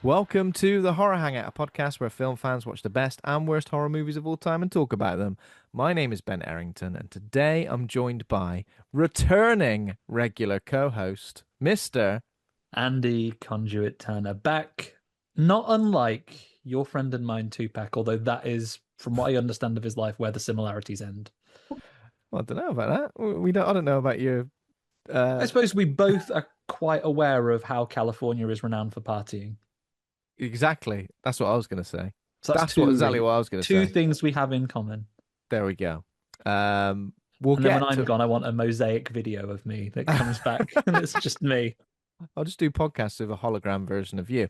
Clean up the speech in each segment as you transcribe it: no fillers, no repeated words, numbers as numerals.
Welcome to the Horror Hangout, a podcast where film fans watch the best and worst horror movies of all time and talk about them. My name is Ben Errington, and today I'm joined by returning regular co-host, Mr. Andy Conduit Turner, back, not unlike your friend and mine, Tupac, although that is, from what I understand of his life, where the similarities end. Well, I don't know about that. I don't know about your. I suppose we both are quite aware of how California is renowned for partying. Exactly. That's what I was going to say. So That's exactly what I was going to say. Two things we have in common. There we go. We'll and then when I'm gone, I want a mosaic video of me that comes back, and it's just me. I'll just do podcasts with a hologram version of you.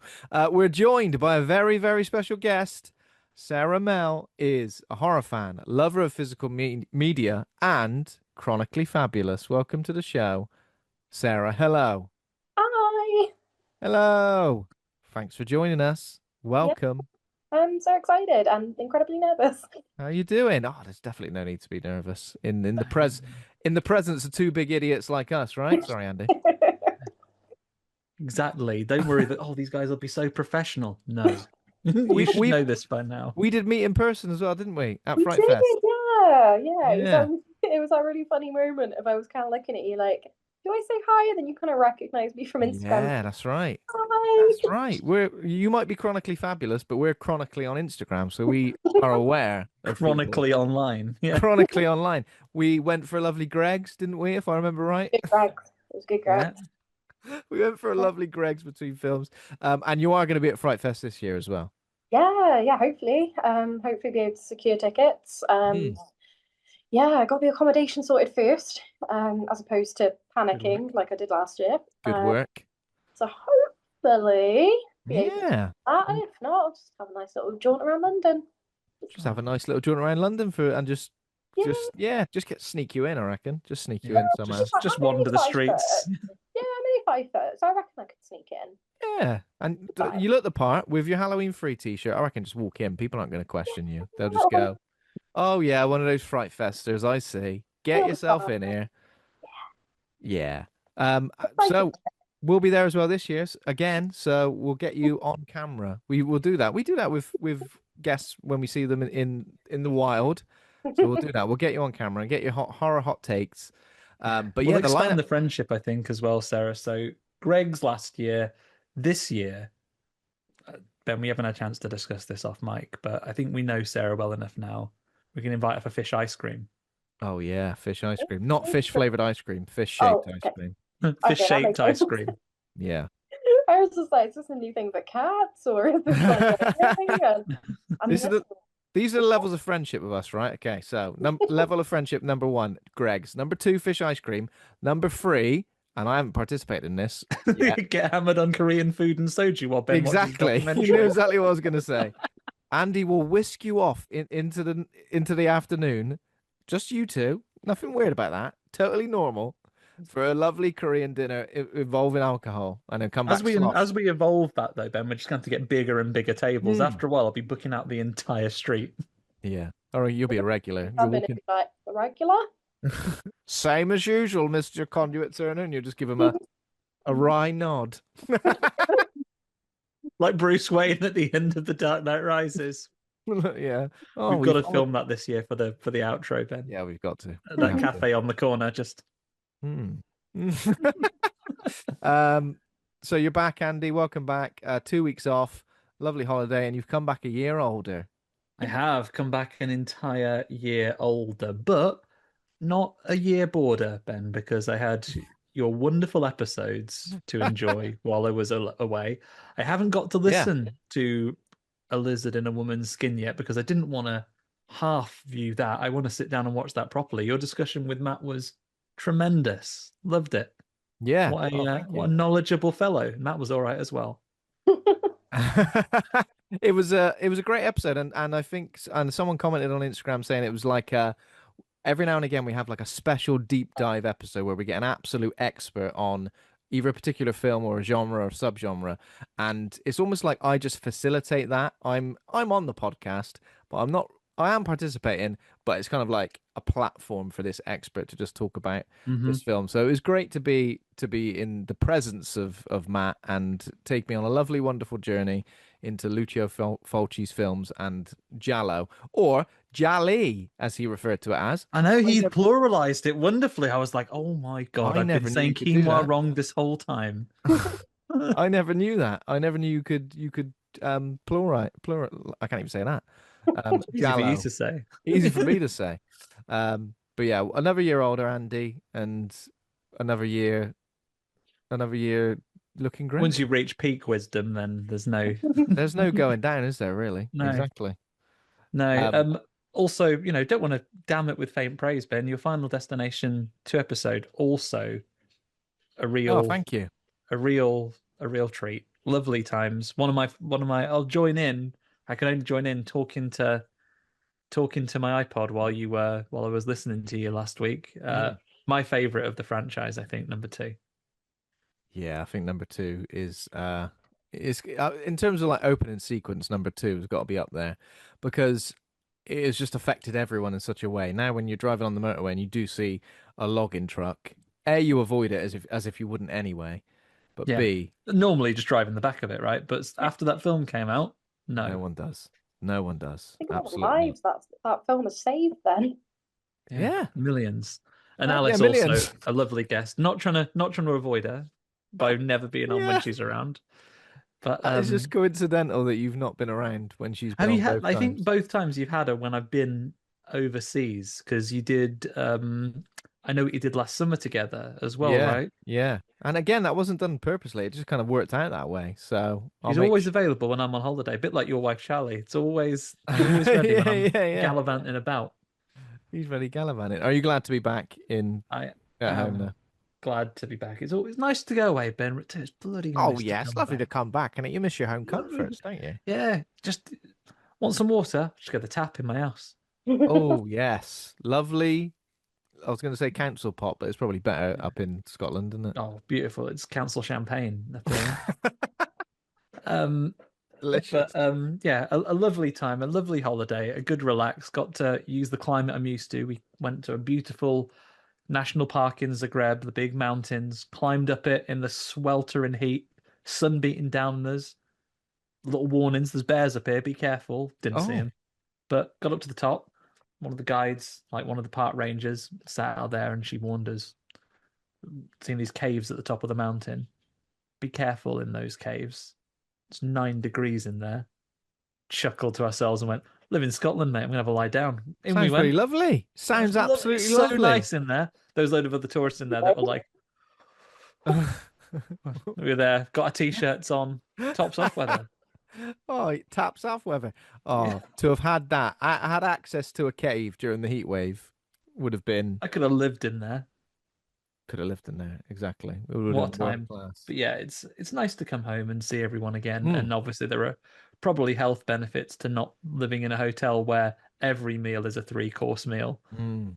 We're joined by a very, very special guest. Sarah Mell is a horror fan, lover of physical media, and chronically fabulous. Welcome to the show, Sarah. Hello. Hi. Hello. Thanks for joining us. Welcome. Yep. I'm so excited and incredibly nervous. How are you doing? Oh, there's definitely no need to be nervous in the presence of two big idiots like us, right? Sorry, Andy. Exactly. Don't worry that these guys will be so professional. No. We should know this by now. We did meet in person as well, didn't we? At We Fright did, Fest. yeah. It was a really funny moment of I was kind of looking at you like, do I say hi? And then you kind of recognize me from Instagram. Yeah, that's right. Hi. That's right. You might be chronically fabulous, but we're chronically on Instagram, so we are aware of chronically people. Online. Yeah. Chronically online. We went for a lovely Greg's, didn't we? If I remember right. Good Greg's. It was good Greg's. Yeah. We went for a lovely Greg's between films. And you are going to be at Fright Fest this year as well. Yeah, hopefully. Hopefully be able to secure tickets. Yeah, I got the accommodation sorted first, as opposed to panicking like I did last year. Good work. So hopefully be able to Yeah. do that. And if not, I'll just have a nice little jaunt around London. Just have a nice little jaunt around London just sneak you in, I reckon. Just sneak you in somehow. Just wander the streets. Yeah, I'm only 5 foot, so I reckon I could sneak in. Yeah, and you look the part with your Halloween free t-shirt. I reckon just walk in. People aren't going to question you. They'll just go, "Oh yeah, one of those Fright Festers, I see. Get yourself in here." Yeah. So we'll be there as well this year again. So we'll get you on camera. We will do that. We do that with guests when we see them in the wild. So we'll do that. We'll get you on camera and get your horror hot takes. But we'll expand the friendship, I think, as well, Sarah. So Greg's last year, this year, Ben, we haven't had a chance to discuss this off mic, but I think we know Sarah well enough now. We can invite her for fish ice cream. Oh yeah, fish ice cream, not fish flavored ice cream, fish shaped ice cream. Fish shaped ice cream. Yeah. I was just like, is this a new thing for cats, or is this like These are the levels of friendship with us, right? Okay, so level of friendship number 1, Greg's. Number 2, fish ice cream. Number 3, and I haven't participated in this yet. Get hammered on Korean food and soju while Ben exactly. You knew exactly what I was going to say. Andy will whisk you off into the afternoon. Just you two. Nothing weird about that. Totally normal. For a lovely Korean dinner involving alcohol, and then come back. As we evolve that though, Ben, we're just going to get bigger and bigger tables. After a while, I'll be booking out the entire street. Yeah, or you'll be a regular. I'm gonna be like a regular. Same as usual, Mr. Conduit Turner, and you just give him a wry nod, like Bruce Wayne at the end of The Dark Knight Rises. Yeah, we've got to film that this year for the outro, Ben. Yeah, we've got to. That cafe on the corner, just. So you're back, Andy. Welcome back. 2 weeks off, lovely holiday, and you've come back a year older. I have come back an entire year older, but not a year border, Ben, because I had your wonderful episodes to enjoy while I was away. I haven't got to listen to A Lizard in a Woman's Skin yet because I didn't want to half view that. I want to sit down and watch that properly. Your discussion with Matt was tremendous. Loved it. Yeah. What a knowledgeable fellow. Matt was all right as well. It was a great episode, and I think someone commented on Instagram saying it was like every now and again we have like a special deep dive episode where we get an absolute expert on either a particular film or a genre or subgenre, and it's almost like I just facilitate that. I'm on the podcast, but I'm not I am participating, but it's kind of like a platform for this expert to just talk about Hmm. this film. So it was great to be in the presence of Matt and take me on a lovely, wonderful journey into Lucio Fulci's films and Giallo, or Jali, as he referred to it as. I know I he never, pluralized it wonderfully. I was like, oh my God, I I've been never knew you saying could do quinoa that. wrong this whole time. I never knew that. I never knew you could plural. I can't even say that. Easy for you Giallo. to say. Easy for me to say. But yeah, another year older, Andy, and another year, another year looking Once great. you reach peak wisdom, then there's no There's no going down, is there, really? no. Exactly. No. Um, Also, don't want to damn it with faint praise, Ben. Your Final Destination 2 episode also a oh, real, thank you. a real, a real treat. Lovely times. One of my. I'll join in. I can only join in talking to my iPod while I was listening to you last week. My favorite of the franchise, I think, number two. Yeah, I think number two is in terms of like opening sequence, number two has got to be up there because it has just affected everyone in such a way. Now, when you're driving on the motorway and you do see a logging truck, A, you avoid it as if you wouldn't anyway, but Yeah. B, Normally just driving the back of it, right? But after that film came out, no no. one does. No one does. Think about the Absolutely not. lives that film has saved then. Yeah, Yeah. millions. And Yeah, Alice also millions. a lovely guest. Not trying to avoid her by never being on when Yeah. she's around. But It's just coincidental that you've not been around when she's been have you on had? both I think times. both times you've had her when I've been overseas because you did. I know what you did last summer together as well, Yeah, right? yeah. And again, that wasn't done purposely. It just kind of worked out that way. So I'll She's make always sure. available when I'm on holiday, a bit like your wife Charlie. You're always ready when Yeah, I'm yeah, yeah. gallivanting about. He's very gallivanting. Are you glad to be back in I at home am now? glad to be back. It's always nice to go away, Ben. It's bloody Oh nice to yeah, it's come lovely to back. come back, and you miss your home Lovely. comforts, don't you? Yeah, just want some water? Just get the tap in my house. Oh yes, lovely. I was going to say council pot, but it's probably better up in Scotland, isn't Oh, beautiful. It's council champagne, the thing. it? Um, Delicious. but yeah, a lovely time, a lovely holiday, a good relax. Got to use the climate I'm used to. We went to a beautiful national park in Zagreb, the big mountains, climbed up it in the sweltering heat, sun beating down on us. Little warnings, there's bears up here, be careful. Didn't see Oh, him. But got up to the top. One of the guides, like one of the park rangers, sat out there and she warned us, seeing these caves at the top of the mountain. Be careful in those caves. It's 9 degrees in there. Chuckled to ourselves and went, live in Scotland, mate. I'm gonna have a lie down. In we sounds pretty went. lovely. It was Sounds lovely. It's absolutely so lovely. nice in there. There was a load of other tourists in there that were like, we were there, got our t-shirts on, tops off weather. Oh, it taps off weather. Yeah. Oh, to have had that, I had access to a cave during the heat wave, would have been I could have lived in there. could have lived in there exactly. It would have What a been world time. class. But yeah, it's nice to come home and see everyone again. Mm, And obviously there are probably health benefits to not living in a hotel where every meal is a three-course meal. mm,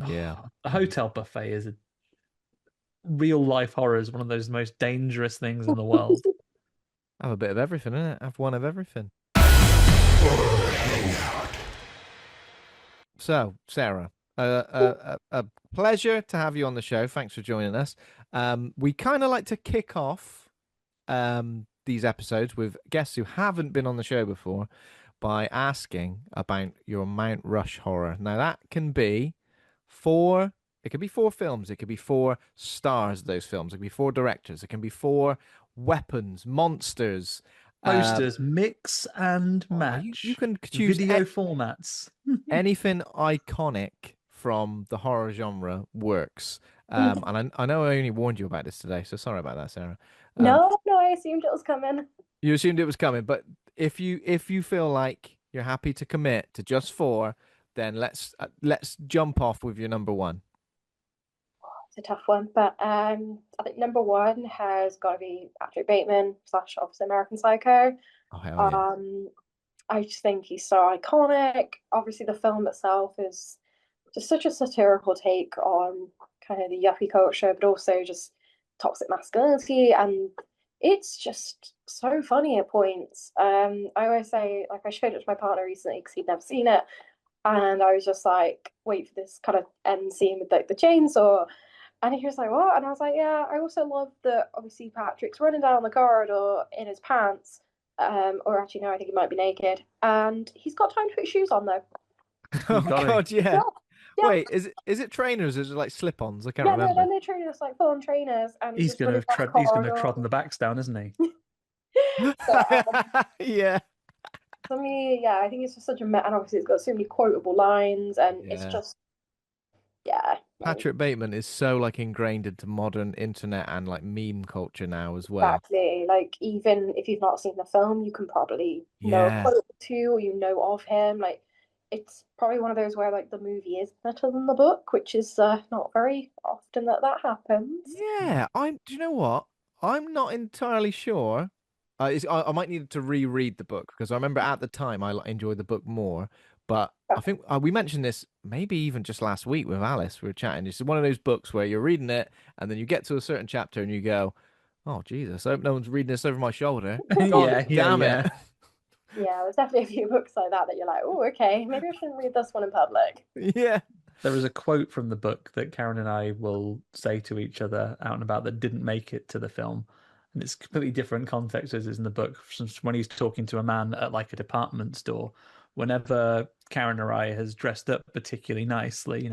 yeah. Oh, a hotel buffet is a real life horror, is one of those most dangerous things in the world. Have a bit of everything, innit? Have one of everything. So, Sarah, a pleasure to have you on the show. Thanks for joining us. We kind of like to kick off these episodes with guests who haven't been on the show before by asking about your Mount Rush horror. Now, that can be four. It could be four films. It could be four stars of those films. It could be four directors. It can be four weapons, monsters. Posters, mix and You match. can choose Video formats. anything iconic from the horror genre works. And I know I only warned you about this today, so sorry about that, Sarah. Um, No, I assumed it was coming. you assumed it was coming, but if you feel like you're happy to commit to just four, then let's jump off with your number one. It's a tough one, but I think number one has got to be Patrick Bateman slash obviously American Psycho. Oh hell yeah! Um, I just think he's so iconic. Obviously, the film itself is just such a satirical take on kind of the yuppie culture, but also just toxic masculinity, and it's just so funny at points. I always say, like, I showed it to my partner recently because he'd never seen it. And I was just like, wait for this kind of end scene with like the chainsaw. And he was like, what? And I was like, yeah, I also love that obviously Patrick's running down the corridor in his pants. Or actually, no, I think he might be naked. And he's got time to put shoes on though. Oh You got to. God, yeah. Yeah, yeah, Wait, is it trainers? Or is it like slip-ons? I can't yeah, no, remember. they're literally just like full on trainers and he's He's just gonna running have down the he's gonna have corridor. trodden the backs down, isn't he? So, Yeah. for me, yeah, I think it's just such a and obviously it's got so many quotable lines and it's Yeah. just, yeah, like, Patrick Bateman is so like ingrained into modern internet and like meme culture now as well. exactly. Like, even if you've not seen the film, you can probably know a Yeah. quote or two, or you know of him. Like, it's probably one of those where like the movie is better than the book, which is not very often that that happens. Yeah. Do you know what? I'm not entirely sure. I might need to reread the book because I remember at the time I enjoyed the book more. But I think we mentioned this maybe even just last week with Alice. We were chatting. It's one of those books where you're reading it and then you get to a certain chapter and you go, "Oh Jesus, I hope no one's reading this over my shoulder." God Yeah, yeah, damn it. yeah. Yeah, there's definitely a few books like that that you're like, oh, okay, maybe I shouldn't read this one in public. Yeah. There is a quote from the book that Karen and I will say to each other out and about that didn't make it to the film. And it's completely different context as is in the book. When he's talking to a man at like a department store, whenever Karen or I has dressed up particularly nicely,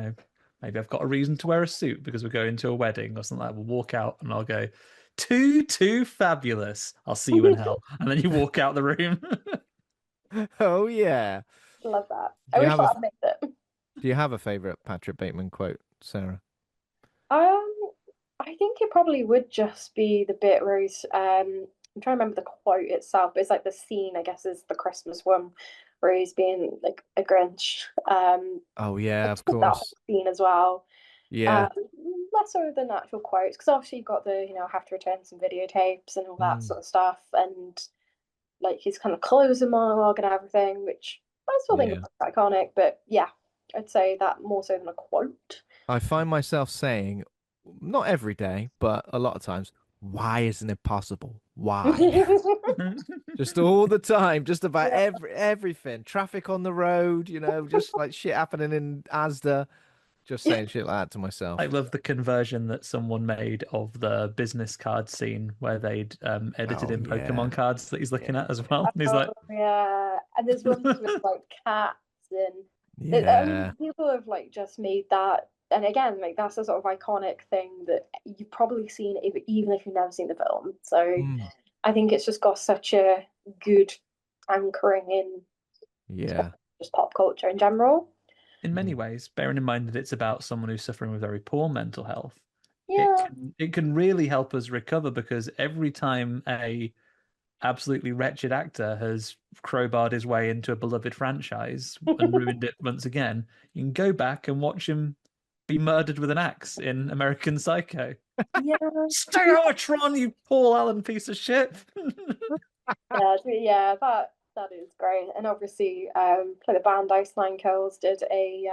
maybe I've got a reason to wear a suit because we're going to a wedding or something like that. We'll walk out and I'll go, too fabulous. I'll see you in hell. And then you walk out the room. Oh yeah. Love that. Do I you wish have a that I'd made it. Do you have a favorite Patrick Bateman quote, Sarah? Um, I think it probably would just be the bit where he's I'm trying to remember the quote itself, but it's like the scene, I guess, is the Christmas one where he's being like a Grinch. Oh yeah, Just of that whole course. scene as well. Yeah. Um, Less so than actual quotes, because obviously you've got the, have to return some videotapes and all that Mm, sort of stuff, and like his kind of closing monologue and everything, which I still think is yeah. iconic, but yeah, I'd say that more so than a quote. I find myself saying, not every day, but a lot of times, why isn't it possible? Why? Just all the time, just about Yeah. everything. Traffic on the road, just like shit happening in Asda. Just saying shit like that to I myself. love the conversion that someone made of the business card scene where they'd edited Oh in yeah. Pokemon cards that he's looking Yeah. at as well. And he's Oh like, yeah, and there's ones with like cats and I Yeah. mean, people have like just made that, and again, like that's a sort of iconic thing that you've probably seen even if you've never seen the film. So Mm, I think it's just got such a good anchoring in yeah. just pop culture in general. in many Mm, ways, bearing in mind that it's about someone who's suffering with very poor mental health, it Yeah, can it can really help us recover because every time a absolutely wretched actor has crowbarred his way into a beloved franchise and ruined it once again, you can go back and watch him be murdered with an axe in American Psycho. yeah, Stay out of Tron, you Paul Allen piece of shit. yeah. That is great, and obviously, like the band Ice Nine Kills did a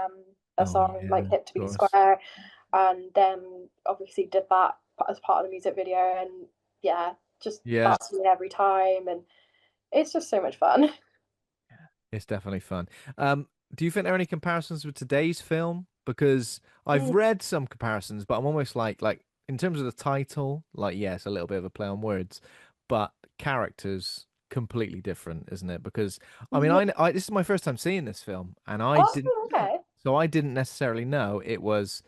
oh song like yeah, "Hip to of Be course. Square," and then obviously did that as part of the music video, and yeah, just Yeah. that scene every time, and it's just so much fun. It's definitely fun. Do you think there are any comparisons with today's film? Because I've Mm, read some comparisons, but I'm almost like in terms of the title, like yes, a little bit of a play on words, but characters completely different, isn't it? Because I mean, yeah. I this is my first time seeing this film, and I Oh, didn't, okay. so I didn't necessarily know it was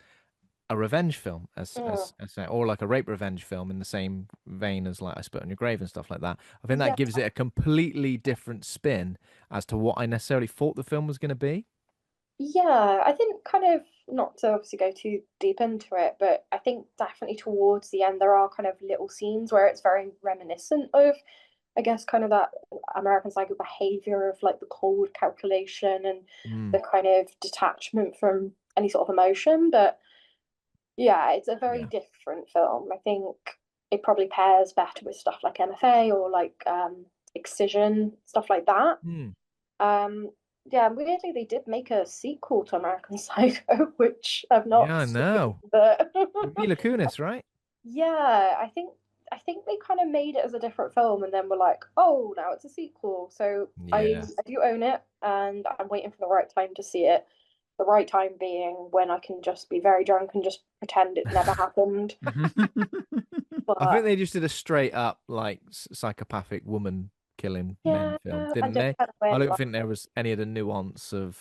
a revenge film Mm, or like a rape revenge film in the same vein as like I Spit on Your Grave and stuff like that. I think that yeah. gives it a completely different spin as to what I necessarily thought the film was going to be. Yeah, I think kind of not to obviously go too deep into it, but I think definitely towards the end there are kind of little scenes where it's very reminiscent of, I guess, kind of that American Psycho behavior of like the cold calculation and Mm, the kind of detachment from any sort of emotion. But yeah, it's a very yeah. different film. I think it probably pairs better with stuff like MFA or like Excision, stuff like that. Mm, Um, yeah, weirdly, they did make a sequel to American Psycho, which I've yeah, not I seen, know. but With Mila Kunis, right? yeah, I think I think they kind of made it as a different film, and then were like, oh, now it's a sequel. So Yeah. I do own it, and I'm waiting for the right time to see it. The right time being when I can just be very drunk and just pretend it never happened. I think But they just did a straight up like psychopathic woman killing men yeah, film, I didn't just they? kind of I went don't like, think there was any of the nuance of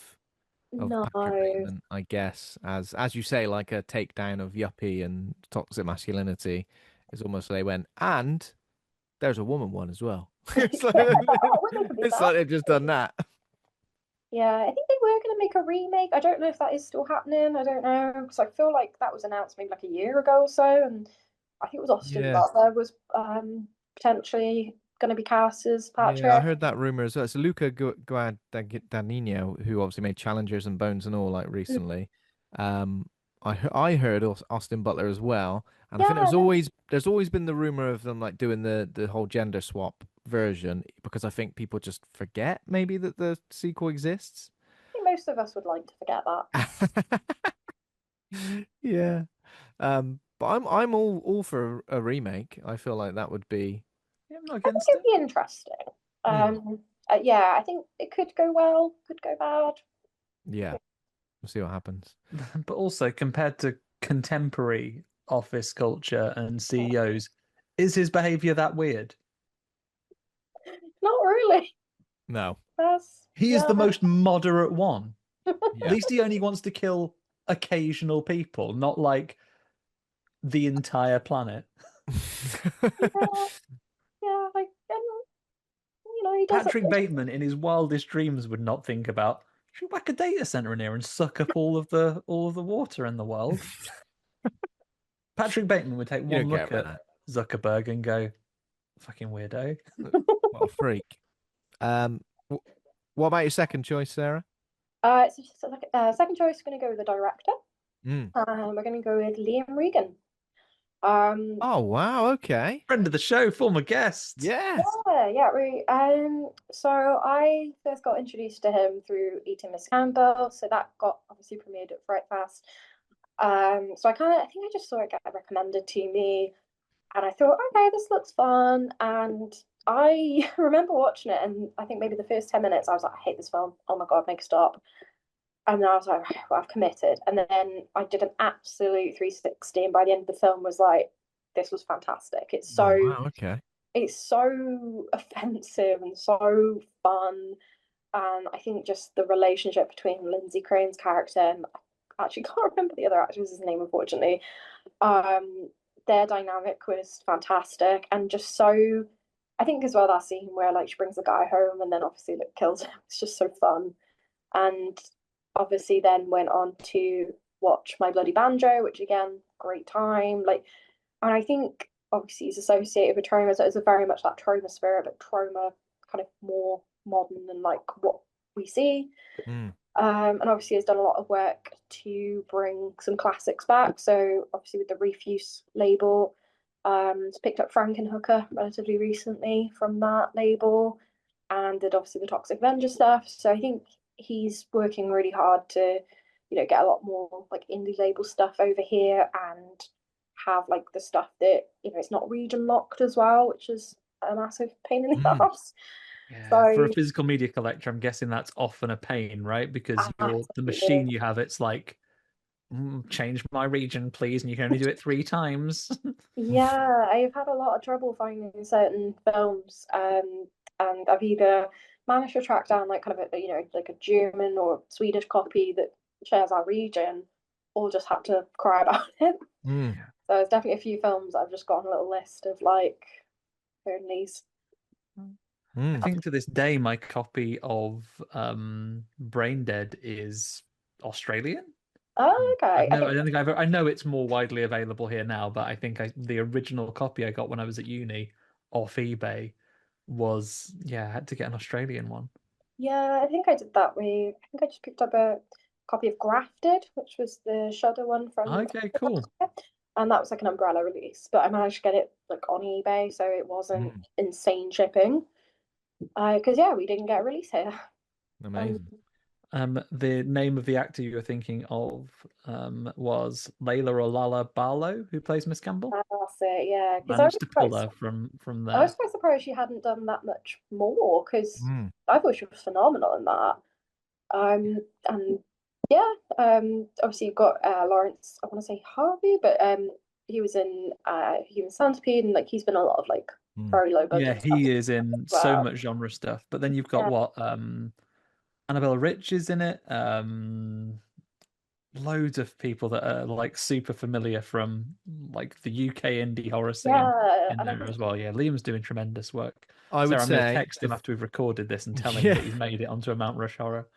no. Patrick Bateman, I guess, as you say, like a takedown of yuppie and toxic masculinity. It's almost like they went, and there's a woman one as well. It's like, Oh, women can be it's bad. like they've just done that. Yeah, I think they were going to make a remake. I don't know if that is still happening. I don't know because I feel like that was announced maybe like a year ago or so, and I think it was Austin Yeah, Butler was potentially going to be cast as yeah, I Patrick. heard that rumor as well. It's Luca Guadagnino, who obviously made Challengers and Bones and all like recently. Um, I heard Austin Butler as well, and I think Yeah, there's always been the rumor of them like doing the whole gender swap version because I think people just forget maybe that the sequel exists. I think most of us would like to forget that. Yeah. But I'm all for a remake. I feel like that would be. Yeah, I'm not I think against it'd it. be interesting. Hmm. Yeah, I think it could go well, could go bad. Yeah, we'll see what happens. But also compared to contemporary office culture and CEOs, is his behavior that weird? Not really. No. That's He is yeah. the most moderate one. At Yeah. least he only wants to kill occasional people, not like the entire planet. Yeah, yeah, like and he does it. Patrick Bateman, in his wildest dreams, would not think about should we whack a data center in here and suck up all of the water in the world. Patrick Bateman would take You don't one care look about at Zuckerberg and go, "Fucking weirdo." that. What a freak. Wh- what about your second choice, Sarah? Second choice, we're going to go with the director. Mm. We're going to go with Liam Regan. Um, Oh wow, okay. Friend of the show, former guest. Yeah. yeah. So I first got introduced to him through Eating Miss Campbell, so that got obviously premiered at Fright Fest. So I think I just saw it get recommended to me, and I thought, okay, this looks fun. And I remember watching it, and I think maybe the first 10 minutes, I was like, I hate this film. Oh my God, make a stop. And then I was like, right, well, I've committed. And then I did an absolute 360, and by the end of the film was like, this was fantastic. Oh wow, okay. It's so offensive and so fun. And I think just the relationship between Lindsay Crane's character and I actually can't remember the other actress's name, unfortunately. Um, their dynamic was fantastic and just so. I think as well that scene where like she brings the guy home and then obviously like kills him. It's just so fun. And obviously then went on to watch My Bloody Banjo, which again, great time. Like, and I think obviously he's associated with trauma, so it's a very much that trauma spirit, but trauma kind of more modern than like what we see. Mm. And obviously has done a lot of work to bring some classics back. So obviously with the Refuse label, it's picked up Frankenhooker relatively recently from that label, and did obviously the Toxic Avenger stuff. So I think he's working really hard to, get a lot more like indie label stuff over here and have like the stuff that it's not region locked as well, which is a massive pain in the Mm. ass. Yeah, for a So physical media collector, I'm guessing that's often a pain, right? Because the absolutely. machine you have, it's like, change my region, please, and you can only do it 3 times. Yeah, I've had a lot of trouble finding certain films, and I've either managed to track down like kind of like a German or Swedish copy that shares our region, or just had to cry about it. Mm. So there's definitely a few films I've just got on a little list of like onlys. I Mm. think to this day, my copy of Brain Dead is Australian. Oh, okay. I don't think I know it's more widely available here now, but I think the original copy I got when I was at uni off eBay was, I had to get an Australian one. Yeah, I think I did that way. I think I just picked up a copy of Grafted, which was the Shudder one from, Okay, cool. and that was like an umbrella release. But I managed to get it like on eBay, so it wasn't Mm. insane shipping. Because yeah, we didn't get a release here. Um, Amazing. The name of the actor you were thinking of was Layla or Lala Barlow, who plays Miss Campbell. That's it, yeah. Because Managed to pull her from I was there. quite surprised she hadn't done that much more because Mm. I thought she was phenomenal in that. And yeah, obviously you've got Lawrence, I want to say Harvey, but he was in Human Centipede, and like he's been a lot of like Mm. very low Yeah, budget stuff he as is in so well. much genre stuff. But then you've got Yeah, what Annabelle Rich is in it. Loads of people that are like super familiar from like the UK indie horror scene yeah, in and I there think as well. Yeah, Liam's doing tremendous work. I would Sarah, I'm going to say text him after we've recorded this and tell him yeah, that he's made it onto a Mount Rush horror.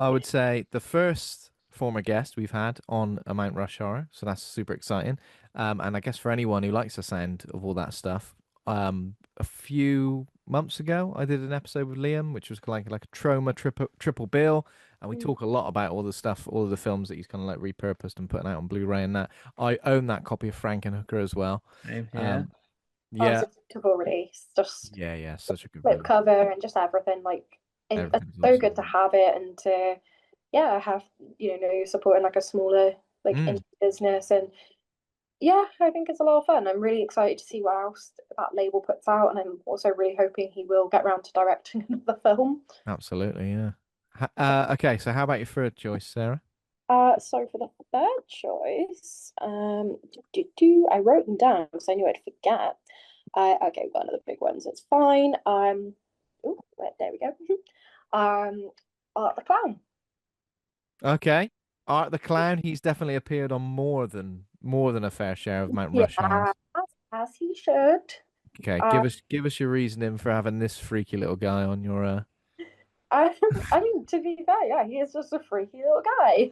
I would say the first former guest we've had on a Mount Rush horror, so that's super exciting. And I guess for anyone who likes the sound of all that stuff, a few months ago I did an episode with Liam, which was like a trauma triple bill, and we talk a lot about all the stuff, all of the films that he's kind of like repurposed and putting out on Blu-ray and that. I own that copy of Frankenhooker as well. Same here. Um, oh, it's yeah, a beautiful release, just yeah, such a good flip release. cover and just everything. Like it's Everything's so awesome. good to have it and to yeah have supporting like a smaller like Mm, indie business. And yeah, I think it's a lot of fun. I'm really excited to see what else that label puts out, and I'm also really hoping he will get around to directing another film. absolutely, yeah. Okay, so how about your third choice, Sarah? So for the third choice, I wrote them down because I knew I'd forget. Okay, one of the big ones. It's fine. Oh, there we go. Art the Clown. Okay. Art the Clown, he's definitely appeared on more than a fair share of Mount Yeah, Rush horrors. as he should. Okay, Uh, give us your reasoning for having this freaky little guy on your I, I mean, to be fair, yeah, he is just a freaky little guy.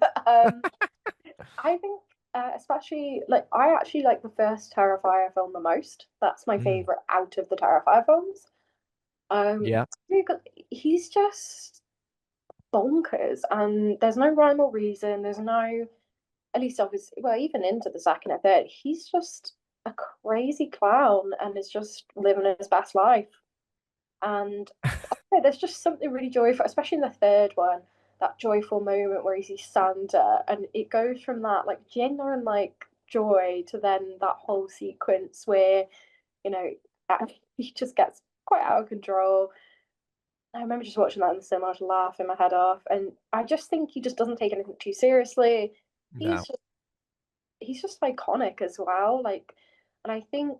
I think, especially like I actually like the first Terrifier film the most. That's my Mm, favorite out of the Terrifier films. Um, yeah. because he's just bonkers, and there's no rhyme or reason. There's no, at least obviously, well, even into the second and third, he's just a crazy clown and is just living his best life. And there's just something really joyful, especially in the third one, that joyful moment where he sees Santa, and it goes from that like genuine like joy to then that whole sequence where you know he just gets quite out of control. I remember just watching that in the cinema, I was laughing my head off, and I just think he just doesn't take anything too seriously. He's No. just he's just iconic as well. Like, and I think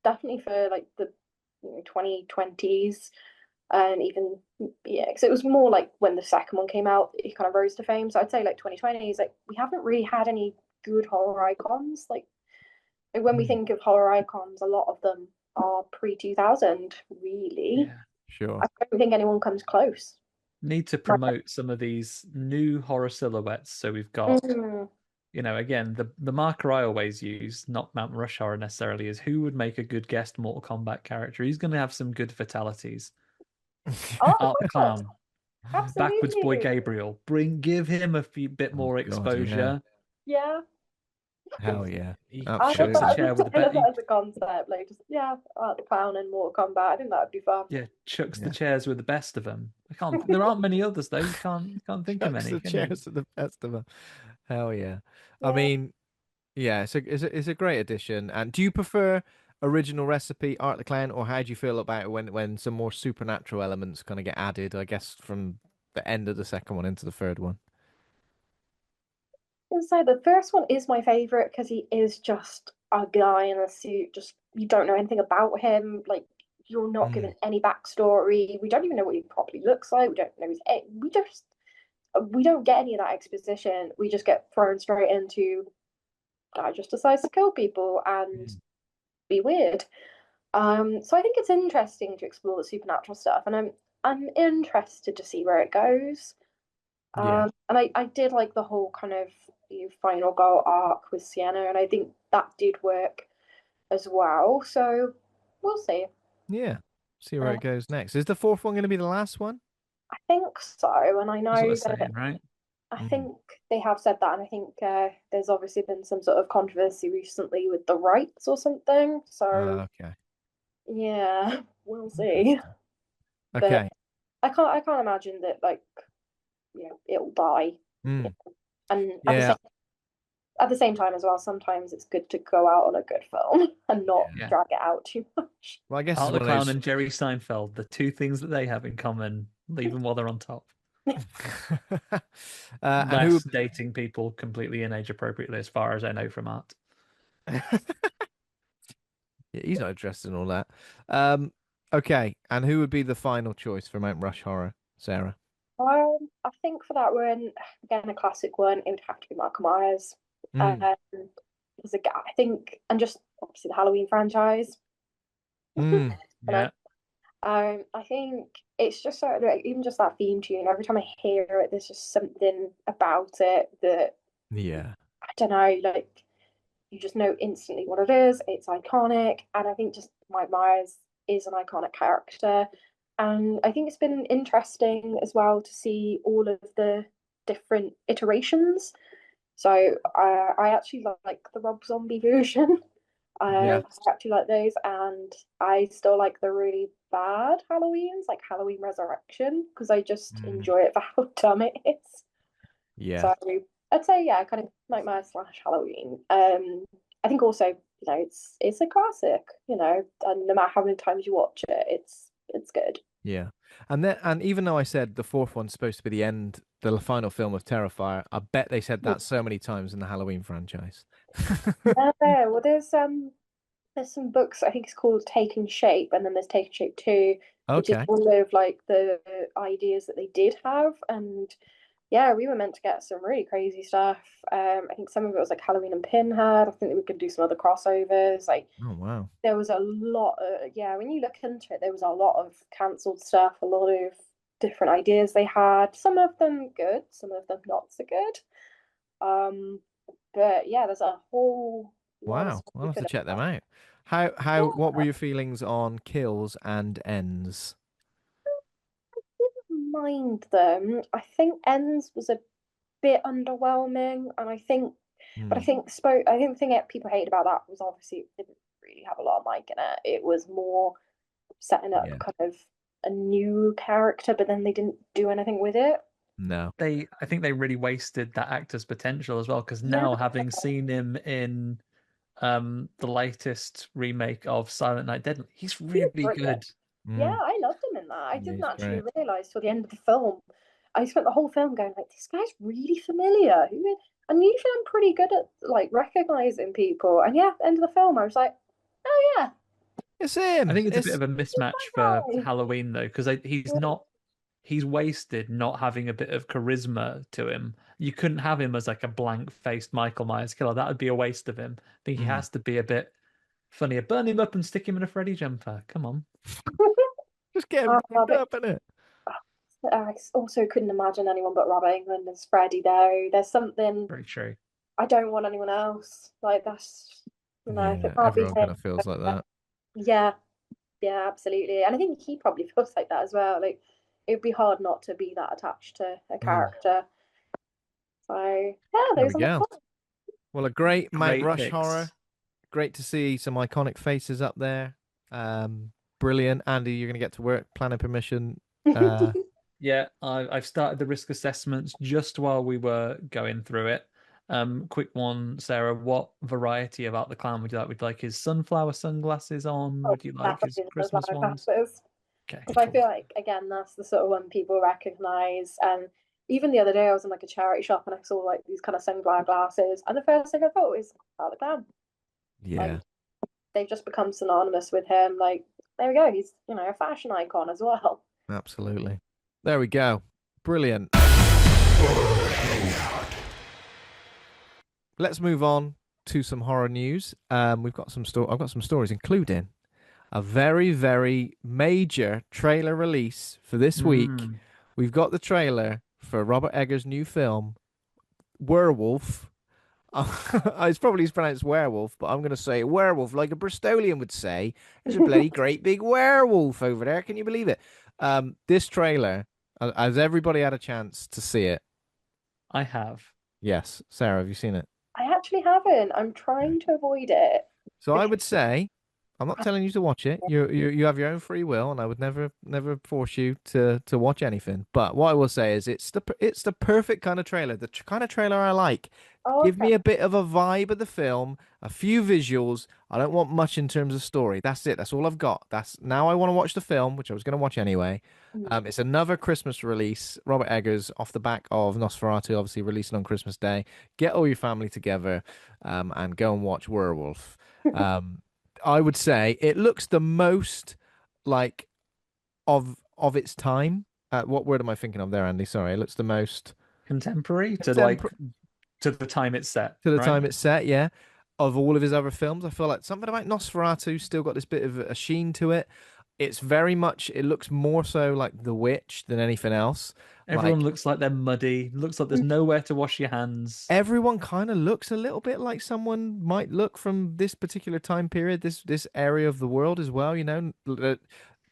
definitely for like the 2020s and even yeah, because it was more like when the second one came out, it kind of rose to fame. So I'd say like 2020s, like we haven't really had any good horror icons. Like when we Mm, think of horror icons, a lot of them are pre 2000. Really, Yeah. I sure. don't think anyone comes close. Need to Right. promote some of these new horror silhouettes. So we've got, Mm. again, the marker I always use, not Mount Rush horror necessarily, is who would make a good guest Mortal Kombat character. He's going to have some good fatalities. Oh Art the my God, Clown, Backwards Boy absolutely. Gabriel, give him a few bit Oh more God, yeah. exposure. Yeah. Hell yeah. He I love chucks a Absolutely. that. chair with a I love bet. that as a concept. Like, just yeah, the clown in Mortal Kombat. I think that would be fun. Yeah, chucks the Yeah. chairs with the best of them. I can't. There aren't many others though. You can't think of Chucks any, the can you? chairs at the best of them. Hell yeah. I Yeah. mean, yeah, it's a great addition. And do you prefer original recipe Art the Clown, or how do you feel about it when some more supernatural elements kind of get added? I guess from the end of the second one into the third one. And so the first one is my favorite because he is just a guy in a suit. Just you don't know anything about him. Like you're not Mm, given any backstory. We don't even know what he properly looks like. We don't know his. We don't get any of that exposition. We just get thrown straight into guy just decides to kill people and mm, be weird. So I think it's interesting to explore the supernatural stuff, and I'm interested to see where it goes. yeah. And I did like the whole kind of final girl arc with Sienna, and I think that did work as well. So we'll see. Yeah. See where Uh, it goes next. Is the fourth one going to be the last one? I think so, and I That's what they're know that saying, right? I Mm. think they have said that, and I think there's obviously been some sort of controversy recently with the rights or something. So Okay. yeah, we'll see. Interesting. But Okay. I can't imagine that like it'll die. Mm. And Yeah. at the same time as well, sometimes it's good to go out on a good film and not Yeah. drag it out too much. Well, I guess Art it's the one of Clown those. and Jerry Seinfeld, the two things that they have in common, leave them while they're on top. And who? Less dating people completely and age appropriately, as far as I know from Art. Yeah, he's not interested in all that. Okay, and who would be the final choice for Mount Rush Horror, Sarah? I think for that one, again, a classic one, it would have to be Michael Myers. Mm. As a guy, I think, and just obviously the Halloween franchise. Mm. You know, Yeah. I think it's just sort of like, even just that theme tune. Every time I hear it, there's just something about it that Yeah. I don't know, like you just know instantly what it is. It's iconic, and I think just Mike Myers is an iconic character. And I think it's been interesting as well to see all of the different iterations. So I actually like the Rob Zombie version. Yeah. I actually like those, and I still like the really bad Halloweens, like Halloween Resurrection, because I just Mm. enjoy it for how dumb it is. Yeah. So I'd say yeah, kind of Nightmare slash Halloween. I think also it's a classic, and no matter how many times you watch it, it's good. Yeah. And even though I said the fourth one's supposed to be the end, the final film of Terrifier, I bet they said that so many times in the Halloween franchise. Yeah, well, there's some books. I think it's called Taking Shape, and then there's Taking Shape 2, which is Okay. all of like the ideas that they did have, and yeah, we were meant to get some really crazy stuff. I think some of it was like Halloween and Pinhead. I think that we could do some other crossovers. Like Oh wow. there was a lot of, yeah, when you look into it, there was a lot of cancelled stuff, a lot of different ideas they had. Some of them good, some of them not so good. Um, but yeah, there's a whole lot of Wow. stuff I'll we have to could check them have out. What were your feelings on kills and ends? mind them. I think Ends was a bit underwhelming, and but Hmm. I think the thing that people hated about that was obviously it didn't really have a lot of Mike in it. It was more setting up Yeah. kind of a new character, but then they didn't do anything with it. No. I think they really wasted that actor's potential as well, because Yeah, now having seen him in the latest remake of Silent Night Deadly, he's he's really brilliant. good. Yeah, Mm. I loved him in that. I Yeah, didn't he's actually great. realize till the end of the film. I spent the whole film going like, this guy's really familiar. And usually I'm pretty good at like recognizing people. And yeah, end of the film, I was like, oh yeah, It's I him. think it's a bit It's of a mismatch for that guy. Halloween though, because he's wasted not having a bit of charisma to him. You couldn't have him as like a blank-faced Michael Myers killer. That would be a waste of him. I think he Mm. has to be a bit funnier. Burn him up and stick him in a Freddy jumper. Come on. Just get him Uh, cleaned but up, innit? I also couldn't imagine anyone but Rob England as Freddy though. There's something Very true. I don't want anyone else. Like that's if it Yeah, can't be everyone him. kind of feels like that. Yeah, yeah, absolutely. And I think he probably feels like that as well. Like it'd be hard not to be that attached to a Mm. character. So yeah, There we those are my go. thoughts. Well, a great Mount Great Rush horror. picks. Great to see some iconic faces up there. Brilliant. Andy, you're going to get to work. Planning permission. Uh, Yeah, I've started the risk assessments just while we were going through it. Quick one, Sarah. What variety about the clown would you like? Would you like his sunflower sunglasses on? Oh, Would you like his definitely the Christmas sunflower ones? glasses. Okay, Because I cool. feel like again that's the sort of one people recognize. And even the other day I was in like a charity shop and I saw like these kind of sunflower glasses, and the first thing I thought was about the clown. yeah, Like they've just become synonymous with him. Like there we go, he's a fashion icon as well. absolutely. There we go. Brilliant. Let's move on to some horror news. We've got I've got some stories, including a very, very major trailer release for this week. Mm. We've got the trailer for Robert Eggers' new film, Werewolf. It's probably pronounced werewolf, but I'm going to say werewolf like a Bristolian would say. There's a bloody great big werewolf over there. Can you believe it? This trailer, has everybody had a chance to see it? I have. Yes. Sarah, have you seen it? I actually haven't. I'm Okay. trying to avoid it So I would because say I'm not telling you to watch it. You have your own free will, and I would never force you to watch anything. But what I will say is, it's the perfect kind of trailer, the kind of trailer I like. Oh, Give okay. me a bit of a vibe of the film, a few visuals. I don't want much in terms of story. That's it. That's all I've got. That's now I want to watch the film, which I was going to watch anyway. Mm. It's another Christmas release. Robert Eggers off the back of Nosferatu, obviously releasing on Christmas Day. Get all your family together, and go and watch Werewolf. Um, I would say it looks the most like of its time. What word am I thinking of there, Andy? Sorry, it looks the most Contemporary to like contemporary to the time it's set, to the right? time it's set. Yeah, of all of his other films, I feel like something about Nosferatu still got this bit of a sheen to it. It's very much. It looks more so like The Witch than anything else. Everyone Like looks like they're muddy. Looks like there's nowhere to wash your hands. everyone kind of looks a little bit like someone might look from this particular time period, this area of the world as well.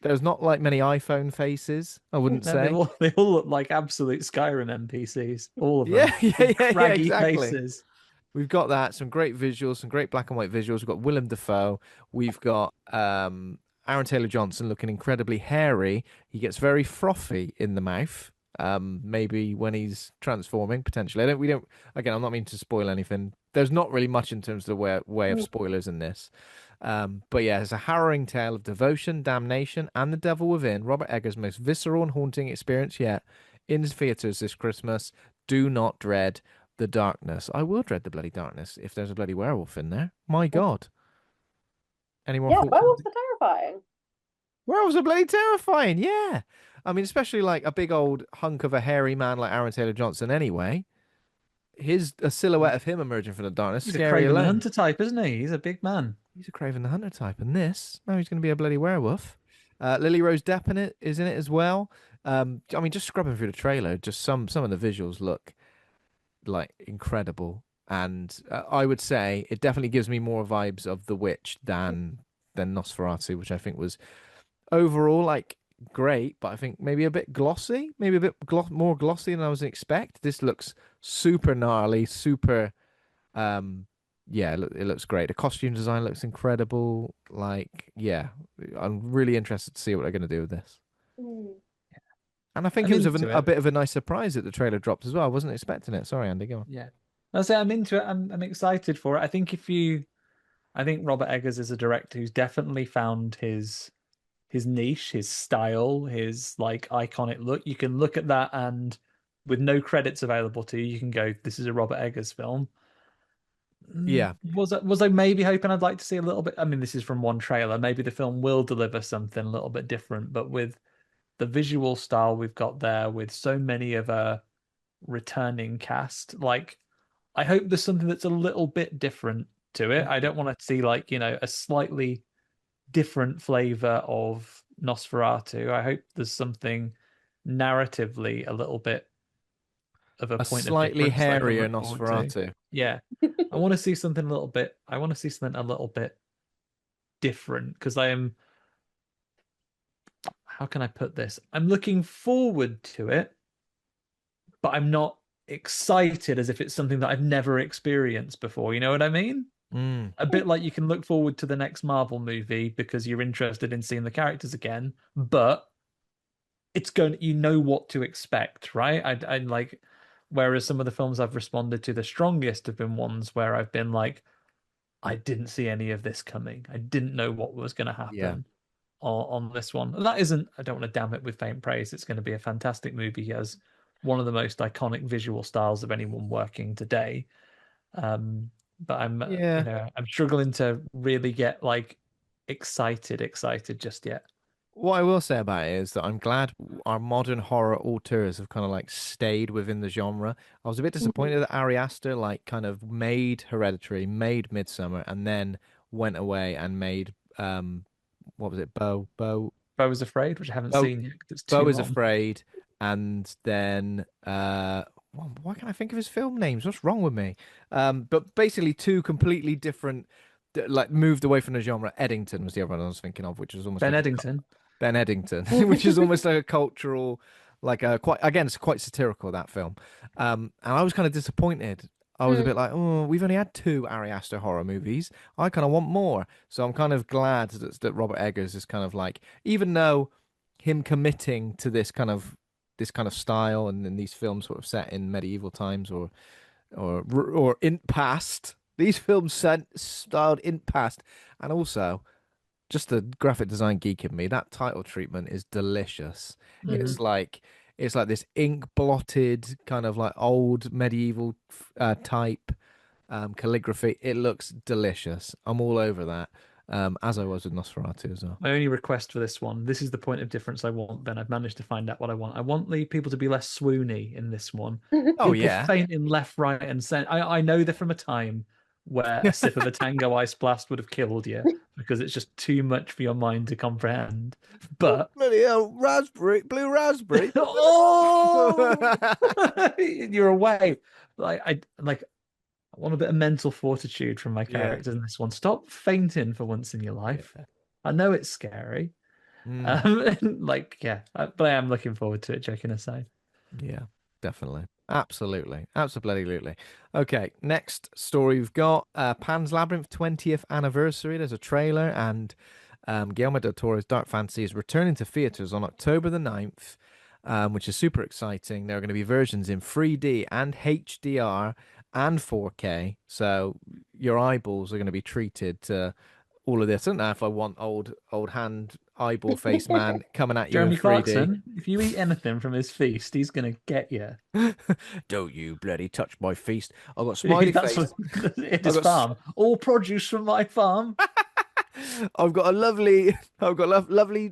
There's not like many iPhone faces, I wouldn't No, they say. all they all look like absolute Skyrim NPCs. All of them. Yeah, yeah, Big yeah, craggy exactly. faces. We've got that, some great visuals, some great black and white visuals. We've got Willem Dafoe. We've got Aaron Taylor Johnson looking incredibly hairy. He gets very frothy in the mouth. Maybe when he's transforming, potentially. We don't. Again, I'm not meaning to spoil anything. There's not really much in terms of the way of Mm. spoilers in this. But yeah, it's a harrowing tale of devotion, damnation, and the devil within. Robert Eggers' most visceral and haunting experience yet in theaters this Christmas. Do not dread the darkness. I will dread the bloody darkness if there's a bloody werewolf in there. My God. Any more Yeah, thoughts? werewolves are terrifying. Werewolves are bloody terrifying. Yeah. I mean, especially like a big old hunk of a hairy man like Aaron Taylor Johnson anyway. A silhouette of him emerging from the darkness, He's a scary Craven the alone. Hunter type, isn't he? He's a big man. He's a Craven the Hunter type, and this now he's going to be a bloody werewolf. Lily Rose Depp is in it as well. I mean, just scrubbing through the trailer, just some of the visuals look like incredible, and I would say it definitely gives me more vibes of The Witch than Nosferatu, which I think was overall like great, but I think maybe a bit glossy, maybe a bit more glossy than I was expect. This looks super gnarly, super yeah, it looks great. The costume design looks incredible. Like, yeah, I'm really interested to see what they're going to do with this. Mm. And I think I'm it was into a it. bit of a nice surprise that the trailer dropped as well. I wasn't expecting it. Sorry, Andy, go on. Yeah. I'll say I'm into it. I'm excited for it. I think Robert Eggers is a director who's definitely found his niche, his style, his like iconic look. You can look at that and with no credits available to you, you can go, this is a Robert Eggers film. Yeah, Was I maybe hoping I'd like to see a little bit? I mean, this is from one trailer. Maybe the film will deliver something a little bit different, but with the visual style we've got there, with so many of a returning cast, like I hope there's something that's a little bit different to it. I don't want to see like, a slightly different flavor of Nosferatu. I hope there's something narratively a little bit of a a point of slightly difference that I can hairier look forward to. Nosferatu. Yeah. I want to see something a little bit I want to see something a little bit different because I am how can I put this? I'm looking forward to it, but I'm not excited as if it's something that I've never experienced before. You know what I mean? Mm. A bit like you can look forward to the next Marvel movie because you're interested in seeing the characters again, but it's going, you know what to expect, right? I like, whereas some of the films I've responded to the strongest have been ones where I've been like, I didn't see any of this coming. I didn't know what was going to Yeah. happen on this one. And that isn't, I don't want to damn it with faint praise. It's going to be a fantastic movie. He has one of the most iconic visual styles of anyone working today. But Yeah. I'm struggling to really get like excited just yet. What I will say about it is that I'm glad our modern horror auteurs have kind of like stayed within the genre. I was a bit disappointed that Ari Aster like kind of made Hereditary, made Midsummer, and then went away and made what was it? I was afraid, which I haven't Bo seen yet 'cause it's Bo too is long. Afraid, and then why can't I think of his film names? What's wrong with me? But basically two completely different, like moved away from the genre. Eddington was the other one I was thinking of, which was almost Ben like Eddington. Ben Eddington, which is almost like a cultural, like a quite again, it's quite satirical that film. And I was kind of disappointed I was a bit like, oh, we've only had two Ari Aster horror movies. I kind of want more. So I'm kind of glad that Robert Eggers is kind of like, even though him committing to this kind of style and these films sort of set in medieval times or in past, these films styled in past, and also just the graphic design geek in me, that title treatment is delicious. Mhm. It's like this ink blotted kind of like old medieval type calligraphy. It looks delicious. I'm all over that. As I was with Nosferatu as well. My only request for this one, this is the point of difference I want, Ben. I've managed to find out what I want. I want the people to be less swoony in this one. Oh People yeah. fainting left, right, and center. I know they're from a time where a sip of a Tango Ice Blast would have killed you because it's just too much for your mind to comprehend. But Bloody hell, raspberry, blue raspberry. oh, you're away. I want a bit of mental fortitude from my Yeah. characters in this one. Stop fainting for once in your life. Yeah. I know it's scary. Yeah, but I am looking forward to it, joking aside. Yeah, definitely. Absolutely. Absolutely. Okay, next story we've got Pan's Labyrinth 20th anniversary. There's a trailer, and Guillermo del Toro's Dark Fantasy is returning to theaters on October the 9th, which is super exciting. There are going to be versions in 3D and HDR and 4K, so your eyeballs are going to be treated to all of this. I don't know if I want old hand eyeball face man coming at you in Jeremy 3D. Clarkson, if you eat anything from his feast, he's gonna get you. Don't you bloody touch my feast. I've got smiley That's face. it is farm. All produce from my farm. I've got lovely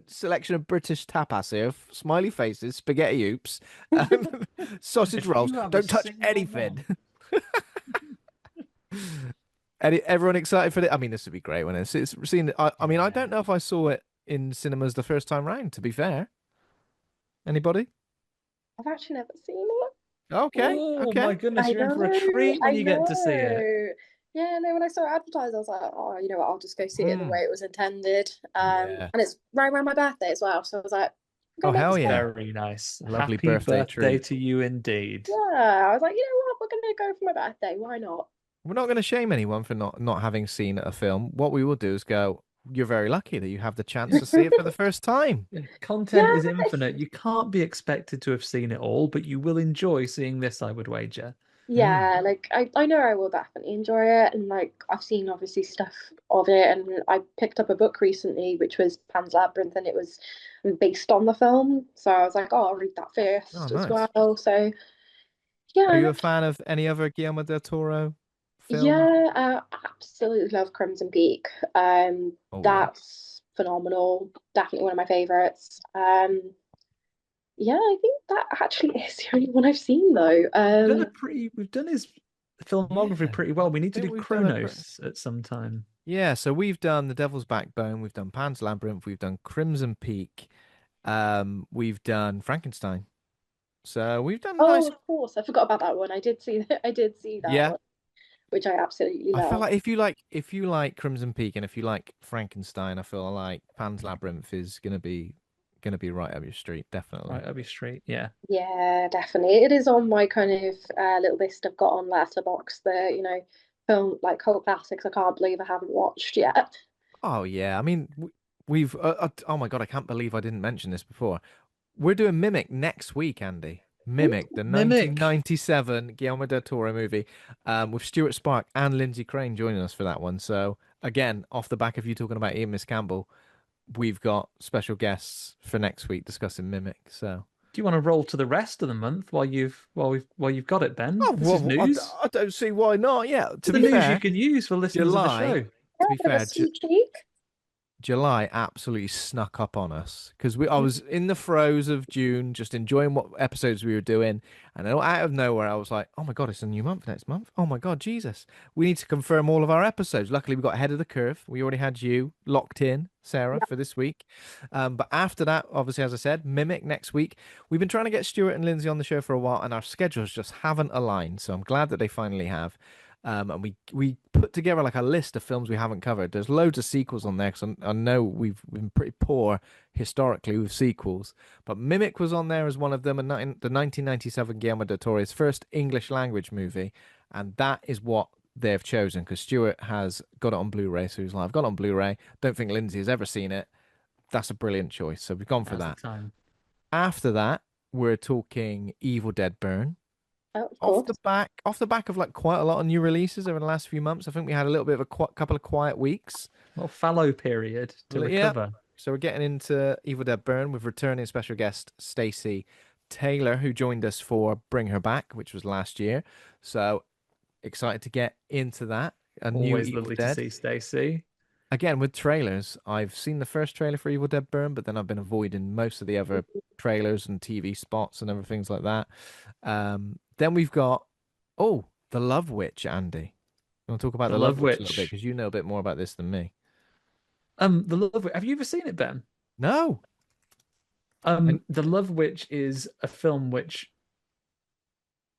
selection of British tapas here. Smiley faces, spaghetti oops, sausage If rolls. you have a Don't touch single anything. Everyone excited for it? I mean, this would be great when it's seen. I mean, I don't know if I saw it in cinemas the first time round, to be fair. Anybody? I've actually never seen it. Okay, Oh okay. my goodness, I you're in for a know, treat when I you get to see it. know. Yeah, no, when I saw it advertised, I was like, oh, you know what, I'll just go see it the way it was intended. Yeah. And it's right around my birthday as well. So I was like, I'm Oh, gonna make hell this yeah. work. Very nice. Lovely Happy birthday treat. to you indeed. Yeah, I was like, you know what, we're gonna go for my birthday. Why not? We're not going to shame anyone for not having seen a film. What we will do is go, you're very lucky that you have the chance to see it for the first time. Yeah, content Yeah, is infinite. You can't be expected to have seen it all, but you will enjoy seeing this, I would wager. yeah, like I know I will definitely enjoy it, and like I've seen obviously stuff of it, and I picked up a book recently which was Pan's Labyrinth, and it was based on the film, so I was like, oh, I'll read that Oh, first as nice. well. So Are yeah, you a like fan of any other Guillermo del Toro films? yeah, I absolutely love Crimson Peak. Oh, yeah. That's phenomenal. Definitely one of my favorites. Yeah, I think that actually is the only one I've seen though. We've done his filmography Yeah, pretty well. We I need to think do we've done Chronos at some time. Yeah, so we've done The Devil's Backbone, we've done Pan's Labyrinth, we've done Crimson Peak, we've done Frankenstein. So we've done Oh, nice. of course, I forgot about that one. I did see that. I did see that Yeah, one, which I absolutely I feel love. like if you like Crimson Peak and if you like Frankenstein, I feel like Pan's Labyrinth is gonna be right up your street, definitely. Right, Abbey Street. Yeah. Yeah, definitely. It is on my kind of little list I've got on Letterboxd. Film like cult classics. I can't believe I haven't watched yet. Oh yeah, I mean we've oh my God, I can't believe I didn't mention this before. We're doing Mimic next week, Andy. Mimic, the Mimic. 1997 Guillermo del Toro movie, with Stuart Spark and Lindsay Crane joining us for that one. So again, off the back of you talking about Ian Miss Campbell, we've got special guests for next week discussing Mimic. So Do you want to roll to the rest of the month while you've got it, Ben? oh This is well, news. I don't see why not. Yeah, It's to the be news you fair, can use for listeners of the July. show. To be Yeah, a bit of a fair, sneak peek. July absolutely snuck up on us because I was in the throes of June, just enjoying what episodes we were doing, and then out of nowhere, I was like, "Oh my God, it's a new month next month! Oh my God, Jesus, we need to confirm all of our episodes." Luckily, we got ahead of the curve. We already had you locked in, Sarah, for this week. But after that, obviously, as I said, Mimic next week. We've been trying to get Stuart and Lindsay on the show for a while, and our schedules just haven't aligned. So I'm glad that they finally have. And we put together like a list of films we haven't covered. There's loads of sequels on there because I know we've been pretty poor historically with sequels, but Mimic was on there as one of them, and the 1997 Guillermo del Toro's first English language movie. and that is what they've chosen because Stuart has got it on Blu-ray. So he's like, I've got it on Blu-ray. Don't think Lindsay has ever seen it. That's a brilliant choice. So we've gone for Now's the that. time. After that, we're talking Evil Dead Burn. Oh, of Off the course. back of like quite a lot of new releases over the last few months. I think we had a little bit of a couple of quiet weeks. Well, fallow period to Yeah. recover. So we're getting into Evil Dead Burn with returning special guest Stacey Taylor, who joined us for Bring Her Back, which was last year. So excited to get into that. A new Always Evil lovely to Dead. see Stacey. Again, with trailers, I've seen the first trailer for Evil Dead Burn, but then I've been avoiding most of the other trailers and TV spots and other things like that. Then we've got, The Love Witch, Andy. You want to talk about The The Love Love Witch a little bit Witch. because you know a bit more about this than me. The Love Witch. Have you ever seen it, Ben? No. I, The Love Witch is a film which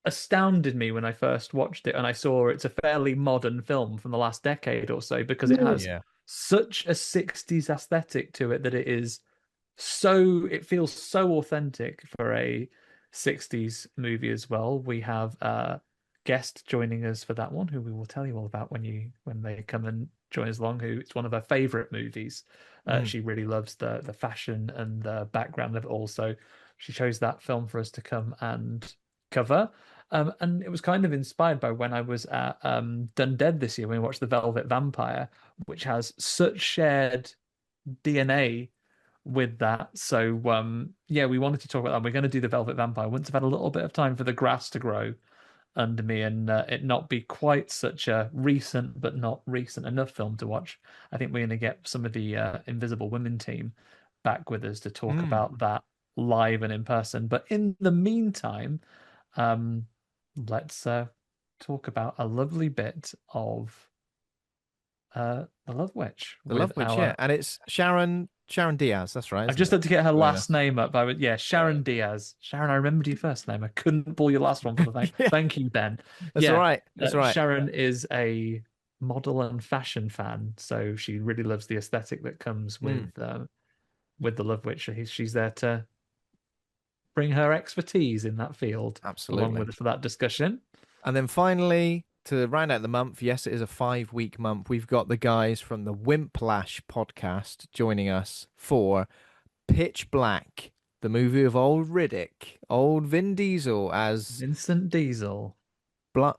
astounded me when I first watched it, and I saw it's a fairly modern film from the last decade or so because it has yeah. such a 60s aesthetic to it that it feels so authentic for a 60s movie as well. We have a guest joining us for that one who we will tell you all about when they come and join us along, who it's one of her favorite movies. She really loves the fashion and the background of it all, so she chose that film for us to come and cover. And it was kind of inspired by when I was at Dunded this year when we watched The Velvet Vampire, which has such shared DNA with that. So yeah, we wanted to talk about that. We're going to do The Velvet Vampire once I've had a little bit of time for the grass to grow under me and it not be quite such a recent but not recent enough film to watch. I think we're going to get some of the Invisible Women team back with us to talk about that live and in person. But in the meantime, um, let's talk about a lovely bit of The Love Witch The with Love Witch, our. yeah. And it's Sharon Diaz. That's right, I've isn't just it? had to get her Join last us. name up. Yeah, Sharon Diaz. Sharon, I remembered your first name. I couldn't pull your last one for the thing. Yeah, Thank you, Ben. that's all Yeah, right. That's all right. Sharon is a model and fashion fan, so she really loves the aesthetic that comes with the Love Witch. She's there to bring her expertise in that field along Absolutely. with her for that discussion. And then finally, to round out the month, yes, it is a 5-week month. We've got the guys from the Wimplash podcast joining us for Pitch Black, the movie of old Riddick, old Vin Diesel as Vincent Diesel.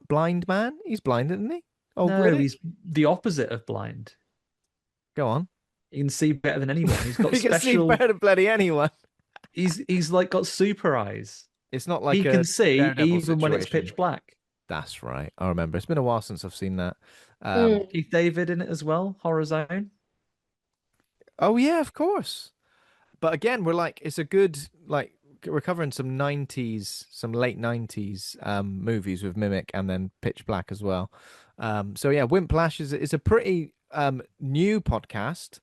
blind man. He's blind, isn't he? Old No, Riddick. he's the opposite of blind. Go on. He can see better than anyone. He's got He can see special. better than bloody anyone. He's like got super eyes. It's not He like can a see Daredevil even when it's situation. pitch black. That's right. I remember. It's been a while since I've seen that. Keith David in it as well. Horror Zone. Oh yeah, of course. But again, we're like, it's a good like we're covering some 90s, some late 90s movies with Mimic and then Pitch Black as well. So yeah, Wimplash is a pretty new podcast.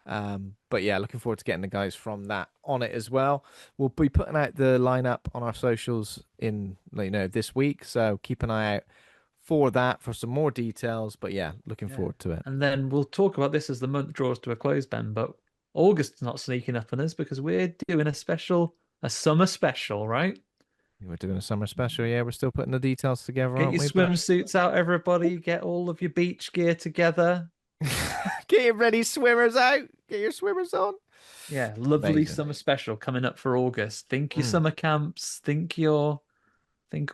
But yeah, looking forward to getting the guys from that on it as well. We'll be putting out the lineup on our socials in this week, so keep an eye out for that for some more details. But yeah, looking forward to it. And then we'll talk about this as the month draws to a close, Ben. But August's not sneaking up on us because we're doing a summer special, right? We're doing a summer special. Yeah, we're still putting the details together, Get aren't your we? But swimsuits out, everybody. Get all of your beach gear together. get your ready swimmers out. Get your swimmers on. Yeah, lovely Amazing. summer special coming up for August. Think your summer camps. Think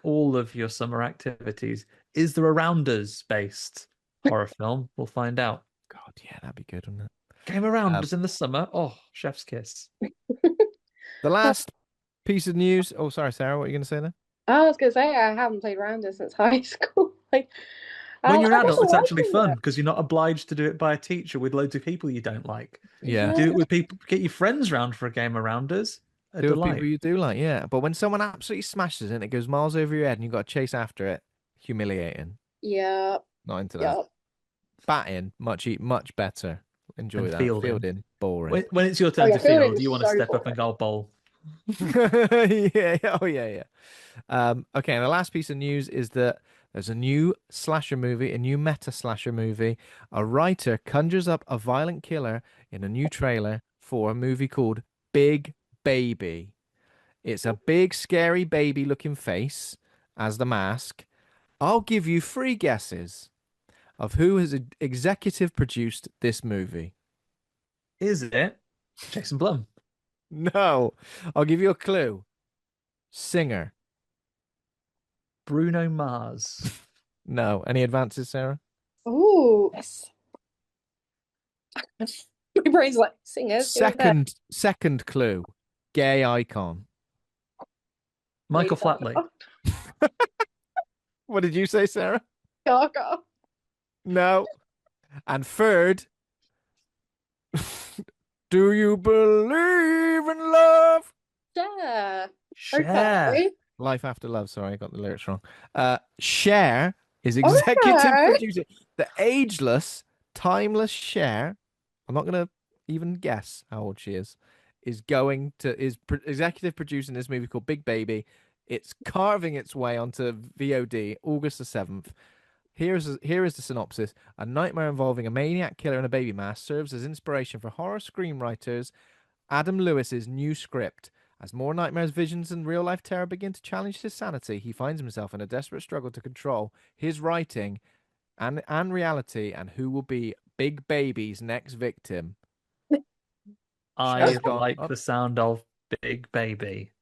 all of your summer activities. Is there a Rounders based horror film? We'll find out. God, yeah, that'd be good, wouldn't it? Game of Rounders in the summer. Oh, chef's kiss. The last piece of news. Oh, sorry, Sarah. What are you going to say there? I was gonna say I haven't played Rounders since high school. Like, When you're an I adult, remember it's actually liking fun it. because you're not obliged to do it by a teacher with loads of people you don't like. Yeah. Do it with people. Get your friends round for a game of Rounders. A Do it with delight. people you do like, yeah. But when someone absolutely smashes it and it goes miles over your head and you've got to chase after it, humiliating. Yeah, Not into that. yeah. Batting, much better. Enjoy And that. fielding. Fielding, boring. When it's your turn yeah, to field, fielding you is want to so step up and boring. go bowl. Yeah. Oh, yeah. Okay, and the last piece of news is that there's a new slasher movie, a new meta slasher movie. A writer conjures up a violent killer in a new trailer for a movie called Big Baby. It's a big, scary baby looking face as the mask. I'll give you three guesses of who has executive produced this movie. Is it Jason Blum? No, I'll give you a clue. Singer. Bruno Mars? No. Any advances, Sarah? Ooh, yes. My brain's like singers. Who is that? Second clue. Gay icon. Michael Lady Flatley? Gaga. What did you say, Sarah? Gaga. No. And third, do you believe in love? Yeah. Cher. Okay. Life After Love. Sorry, I got the lyrics wrong. Cher is executive Okay. producer. The ageless, timeless Cher. I'm not gonna even guess how old she is going to executive producing this movie called Big Baby. It's carving its way onto VOD August the 7th. Here is the synopsis. A nightmare involving a maniac killer and a baby mask serves as inspiration for horror screenwriters Adam Lewis's new script. As more nightmares, visions, and real life terror begin to challenge his sanity, he finds himself in a desperate struggle to control his writing and reality and who will be Big Baby's next victim. I Cher's gone. like Oh, the sound of Big Baby.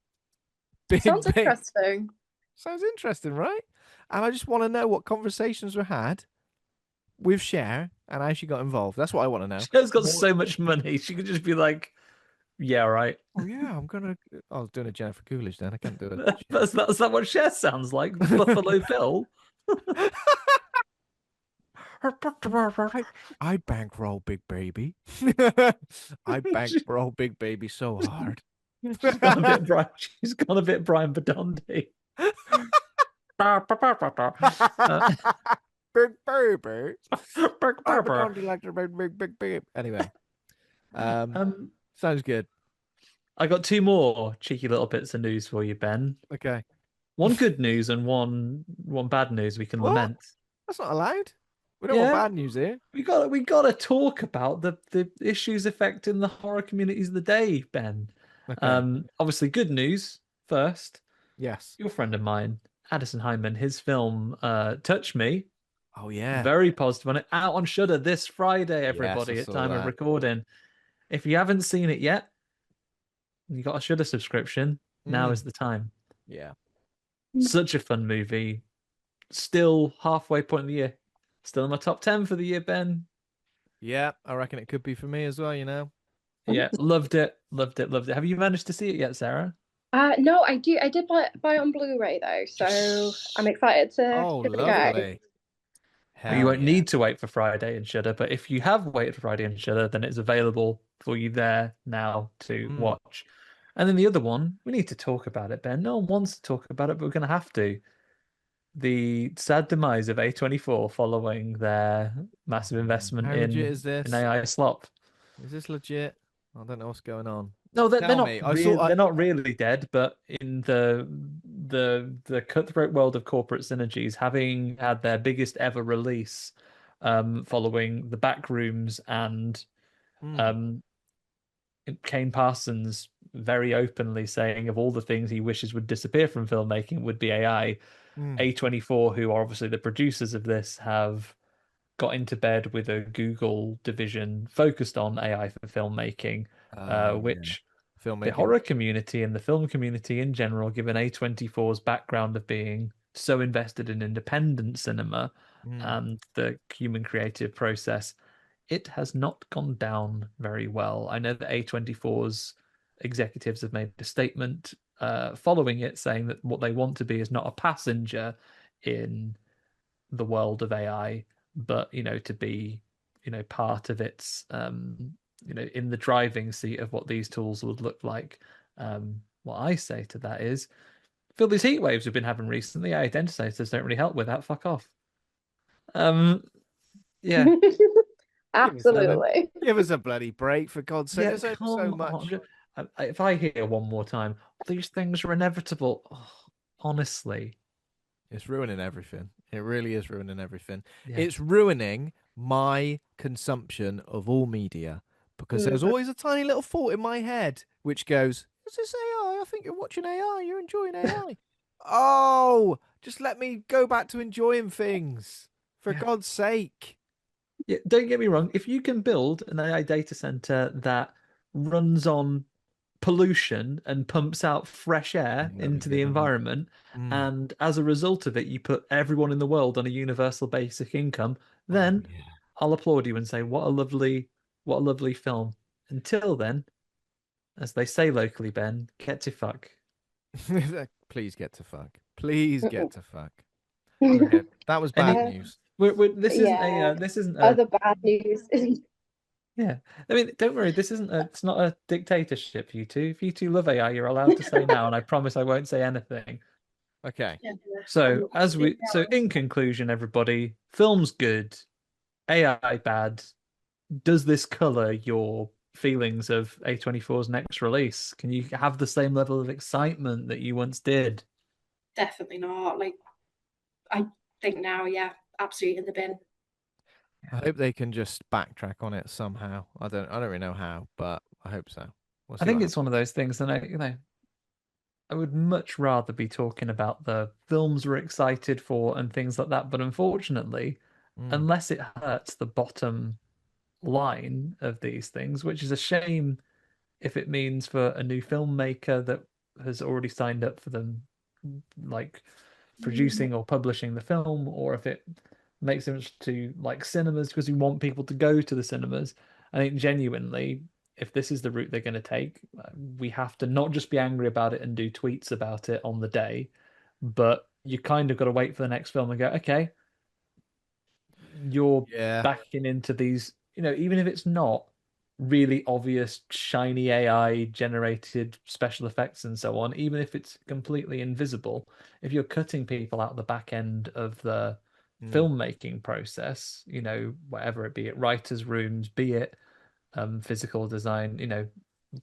Big Sounds Baby. interesting. Sounds interesting, right? And I just want to know what conversations were had with Cher and how she got involved. That's what I want to know. Cher's got More. so much money. She could just be like, yeah, right. Oh yeah, I'm gonna. I was doing a Jennifer Coolidge then. I can't do it. That's that what Cher sounds like? Buffalo Bill. I bankroll Big Baby. I bankroll Big Baby so hard. She's gone a bit Brian. She's gone a bit Brian Badondi. Big Baby. Big I Baby. don't like to big baby. Anyway, um, Um, sounds good. I got two more cheeky little bits of news for you, Ben. Okay. One good news and one bad news we can What? lament. That's not allowed. We don't want Yeah, bad news here. we gotta talk about the issues affecting the horror communities of the day, Ben. Okay. Obviously, good news first. Yes. Your friend of mine, Addison Hyman, his film Touch Me, Oh yeah. very positive on it. Out on Shudder this Friday, Yes, I everybody, at saw time of that. recording. If you haven't seen it yet, you got a Shudder subscription. Now is the time. Yeah. Such a fun movie. Still halfway point of the year. Still in my top 10 for the year, Ben. Yeah, I reckon it could be for me as well, you know. Yeah, loved it. Loved it. Loved it. Have you managed to see it yet, Sarah? No, I do. I did buy it on Blu-ray though, so I'm excited to Oh, give it a go. lovely. Well, you Hell won't yeah. need to wait for Friday and Shudder, but if you have waited for Friday and Shudder, then it's available for you there now to watch. And then the other one, we need to talk about it, Ben. No one wants to talk about it, but we're going to have to. The sad demise of A24 following their massive investment How legit in is this? AI slop. Is this legit? I don't know what's going on. No, they're Tell not me. they're not really dead, but in the cutthroat world of corporate synergies, having had their biggest ever release, following the Backrooms and um, Kane Parsons very openly saying of all the things he wishes would disappear from filmmaking would be AI. A24, who are obviously the producers of this, have got into bed with a Google division focused on AI for filmmaking, which the Filmmaking. horror community and the film community in general, given A24's background of being so invested in independent cinema and the human creative process, it has not gone down very well. I know that A24's executives have made a statement following it saying that what they want to be is not a passenger in the world of AI, but to be part of its in the driving seat of what these tools would look like. What I say to that is, feel these heat waves we've been having recently, AI identifiers don't really help with that. Fuck off. Yeah. Absolutely. Give us a bloody break, for God's sake. Yeah, There's only so much. If I hear one more time, these things are inevitable. Oh, honestly, It's ruining everything. It really is ruining everything. yeah. It's ruining my consumption of all media because there's always a tiny little thought in my head which goes, "Is this AI? I think you're watching AI. You're enjoying AI." Oh, Just let me go back to enjoying things. For Yeah. God's sake. Yeah, don't get me wrong. If you can build an AI data center that runs on pollution and pumps out fresh air That'd be into the good, wouldn't it? environment, Mm. and as a result of it, you put everyone in the world on a universal basic income, Oh then yeah. I'll applaud you and say, what a lovely film. Until then, as they say locally, Ben, get to fuck. Please get to fuck. Please get to fuck. Yeah. Okay, that was bad Any, news. this isn't a, this isn't a, Other bad news. yeah. I mean, don't worry, it's not a dictatorship, you two. If you two love AI, you're allowed to say now, and I promise I won't say anything. Okay. Yeah, So, I'm in conclusion, everybody, film's good, AI bad. Does this color your feelings of A24's next release? Can you have the same level of excitement that you once did? definitely not. Like, I think now, yeah, absolutely in the bin. I hope they can just backtrack on it somehow. I don't really know how, but I hope so. We'll I see what think it's happens. one of those things that I would much rather be talking about the films we're excited for and things like that. But unfortunately, Mm. unless it hurts the bottom line of these things, which is a shame if it means for a new filmmaker that has already signed up for them, like producing or publishing the film, or if it makes it to like cinemas because we want people to go to the cinemas. I think genuinely, if this is the route they're going to take, we have to not just be angry about it and do tweets about it on the day, but you kind of got to wait for the next film and go, okay, you're Yeah. backing into these, even if it's not really obvious, shiny AI generated special effects and so on, even if it's completely invisible, if you're cutting people out the back end of the Mm. filmmaking process, whatever it be it writers' rooms, be it physical design,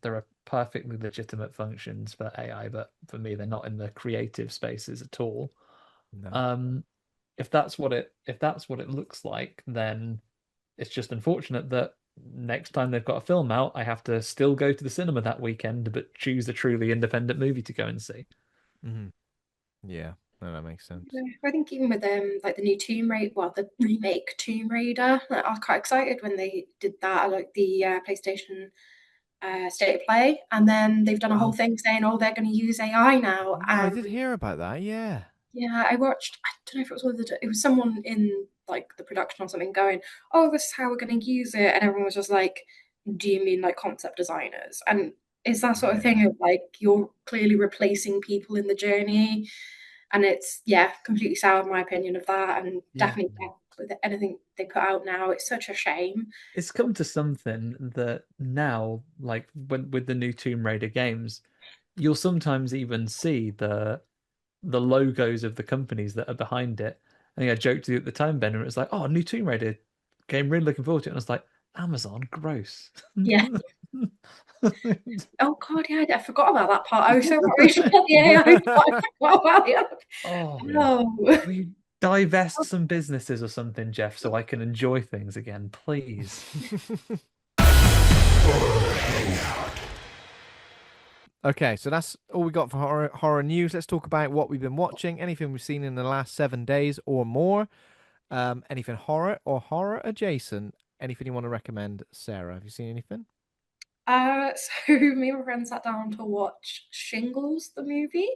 there are perfectly legitimate functions for AI, but for me, they're not in the creative spaces at all. No. Um, if that's what it looks like, then it's just unfortunate that next time they've got a film out, I have to still go to the cinema that weekend, but choose a truly independent movie to go and see. Hmm. Yeah. No, that makes sense. I think even with like the new Tomb Raider, well, the remake Tomb Raider, like, I was quite excited when they did that, like the PlayStation State of Play, and then they've done a whole Oh, thing saying, "Oh, they're going to use AI now." Oh, I did hear about that. Yeah. Yeah, I watched. I don't know if it was one of it was someone in like the production or something going, "Oh, this is how we're going to use it," and everyone was just like, "Do you mean like concept designers?" And it's that sort of Yeah. thing of like you're clearly replacing people in the journey, and it's yeah, completely soured my opinion of that, and Yeah. definitely with anything they put out now, it's such a shame. it's come to something that now, like when with the new Tomb Raider games, you'll sometimes even see the logos of the companies that are behind it. I think I joked to you at the time, Ben, and it was like, "Oh, new Tomb Raider game, really looking forward to it." And I was like, "Amazon, gross." Yeah. Oh God, yeah, I forgot about that part. I was so worried about the AI part. I forgot about it. Oh, Yeah. No. we divest some businesses or something, Jeff, so I can enjoy things again, please. Okay, so that's all we got for horror news. Let's talk about what we've been watching. Anything we've seen in the last 7 days or more. Anything horror or horror adjacent. Anything you want to recommend, Sarah? Have you seen anything? So me and my friend sat down to watch Shingles, the movie.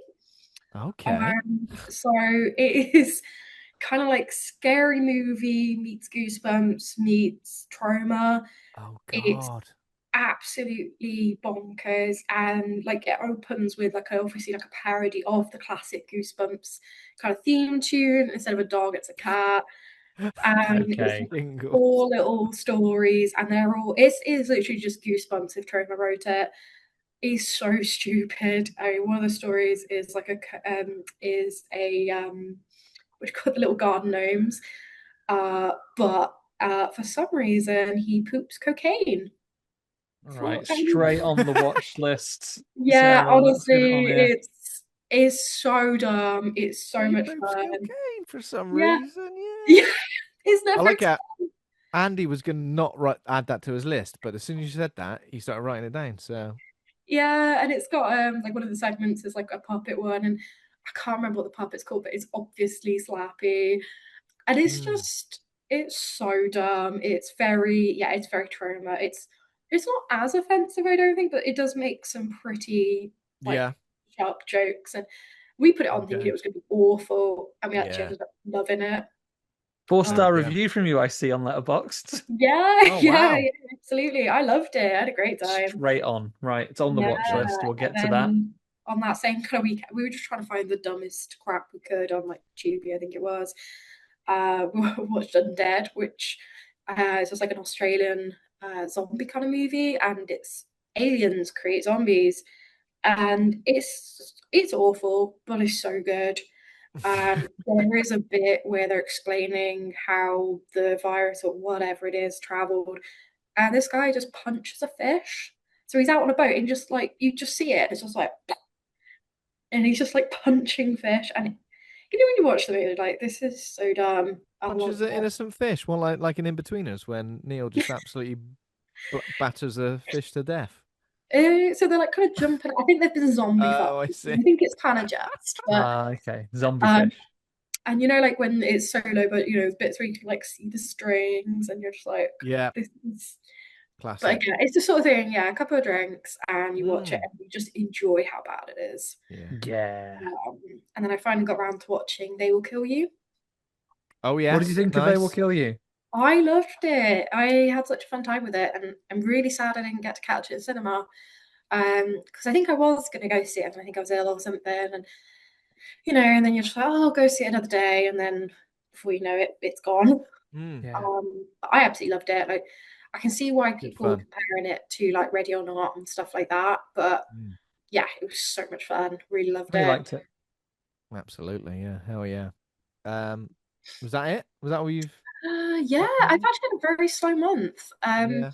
Okay. So it is kind of like scary movie meets Goosebumps meets Trauma. Oh It's God. absolutely bonkers, and like it opens with like obviously like a parody of the classic Goosebumps kind of theme tune. Instead of a dog, it's a cat, and it's Okay. like Shingles. four little stories, and they're all it is literally just Goosebumps if Trauma wrote it. Is so stupid. I mean, one of the stories is like which called the little garden gnomes, but for some reason he poops cocaine. All For right, straight on the watch list, Yeah, Sarah. Let's get it on honestly, here. it's so dumb. It's so He much poops fun. cocaine for some Yeah, reason. Yeah. yeah. It's I never like it. Andy was gonna not add that to his list, but as soon as you said that, he started writing it down. So Yeah, and it's got like one of the segments is like a puppet one, and I can't remember what the puppet's called, but it's obviously Slappy. And it's Mm. just, it's so dumb. It's very, yeah, it's very trauma. It's not as offensive, I don't think, but it does make some pretty like Yeah. sharp jokes. And we put it on thinking Okay. it was going to be awful, and we actually Yeah. ended up loving it. 4-star Okay. review from you, I see on Letterboxd. Yeah, Oh, yeah, wow. yeah, absolutely. I loved it. I had a great time. Straight on. Right, it's on the watch Yeah, list. We'll and get to that. then on that same kind of weekend, we were just trying to find the dumbest crap we could on like Tubi, I think it was. We watched Undead, which is just like an Australian zombie kind of movie, and it's aliens create zombies, and it's awful, but it's so good. There is a bit where they're explaining how the virus or whatever it is traveled, and this guy just punches a fish. So he's out on a boat and just like you just see it, it's just like, and he's just like punching fish. And you know when you watch the movie, like this is so dumb. I Punches love an innocent fish. Well, like an In-Betweeners when Neil just absolutely batters a fish to death. it. So they're like kind of jumping. I think they've been zombie Oh, I fucked. see. I think it's kind of just, but Okay. Zombie um, fish. and you know, like when it's solo, but you know, there's bits where you can like see the strings, and you're just like, Yeah. this is. But Classic. again, it's the sort of thing, yeah, a couple of drinks and you watch it Mm. and you just enjoy how bad it is. Yeah. Yeah. And then I finally got around to watching They Will Kill You. Oh, yes. What did you think of They Will Nice. Kill You? I loved it. I had such a fun time with it, and I'm really sad I didn't get to catch it in cinema. Because I think I was going to go see it, and I think I was ill or something, and you know, and then you're just like, oh, I'll go see it another day, and then before you know it, it's gone. Mm. Yeah. I absolutely loved it. Like, I can see why Good people are fun. comparing it to like Ready or Not and stuff like that, but Mm. yeah, it was so much fun. Really loved We it. liked it. Absolutely. Yeah. Hell yeah. Was that it? Was that all you've Yeah, got I've covered? actually had a very slow month. Yeah.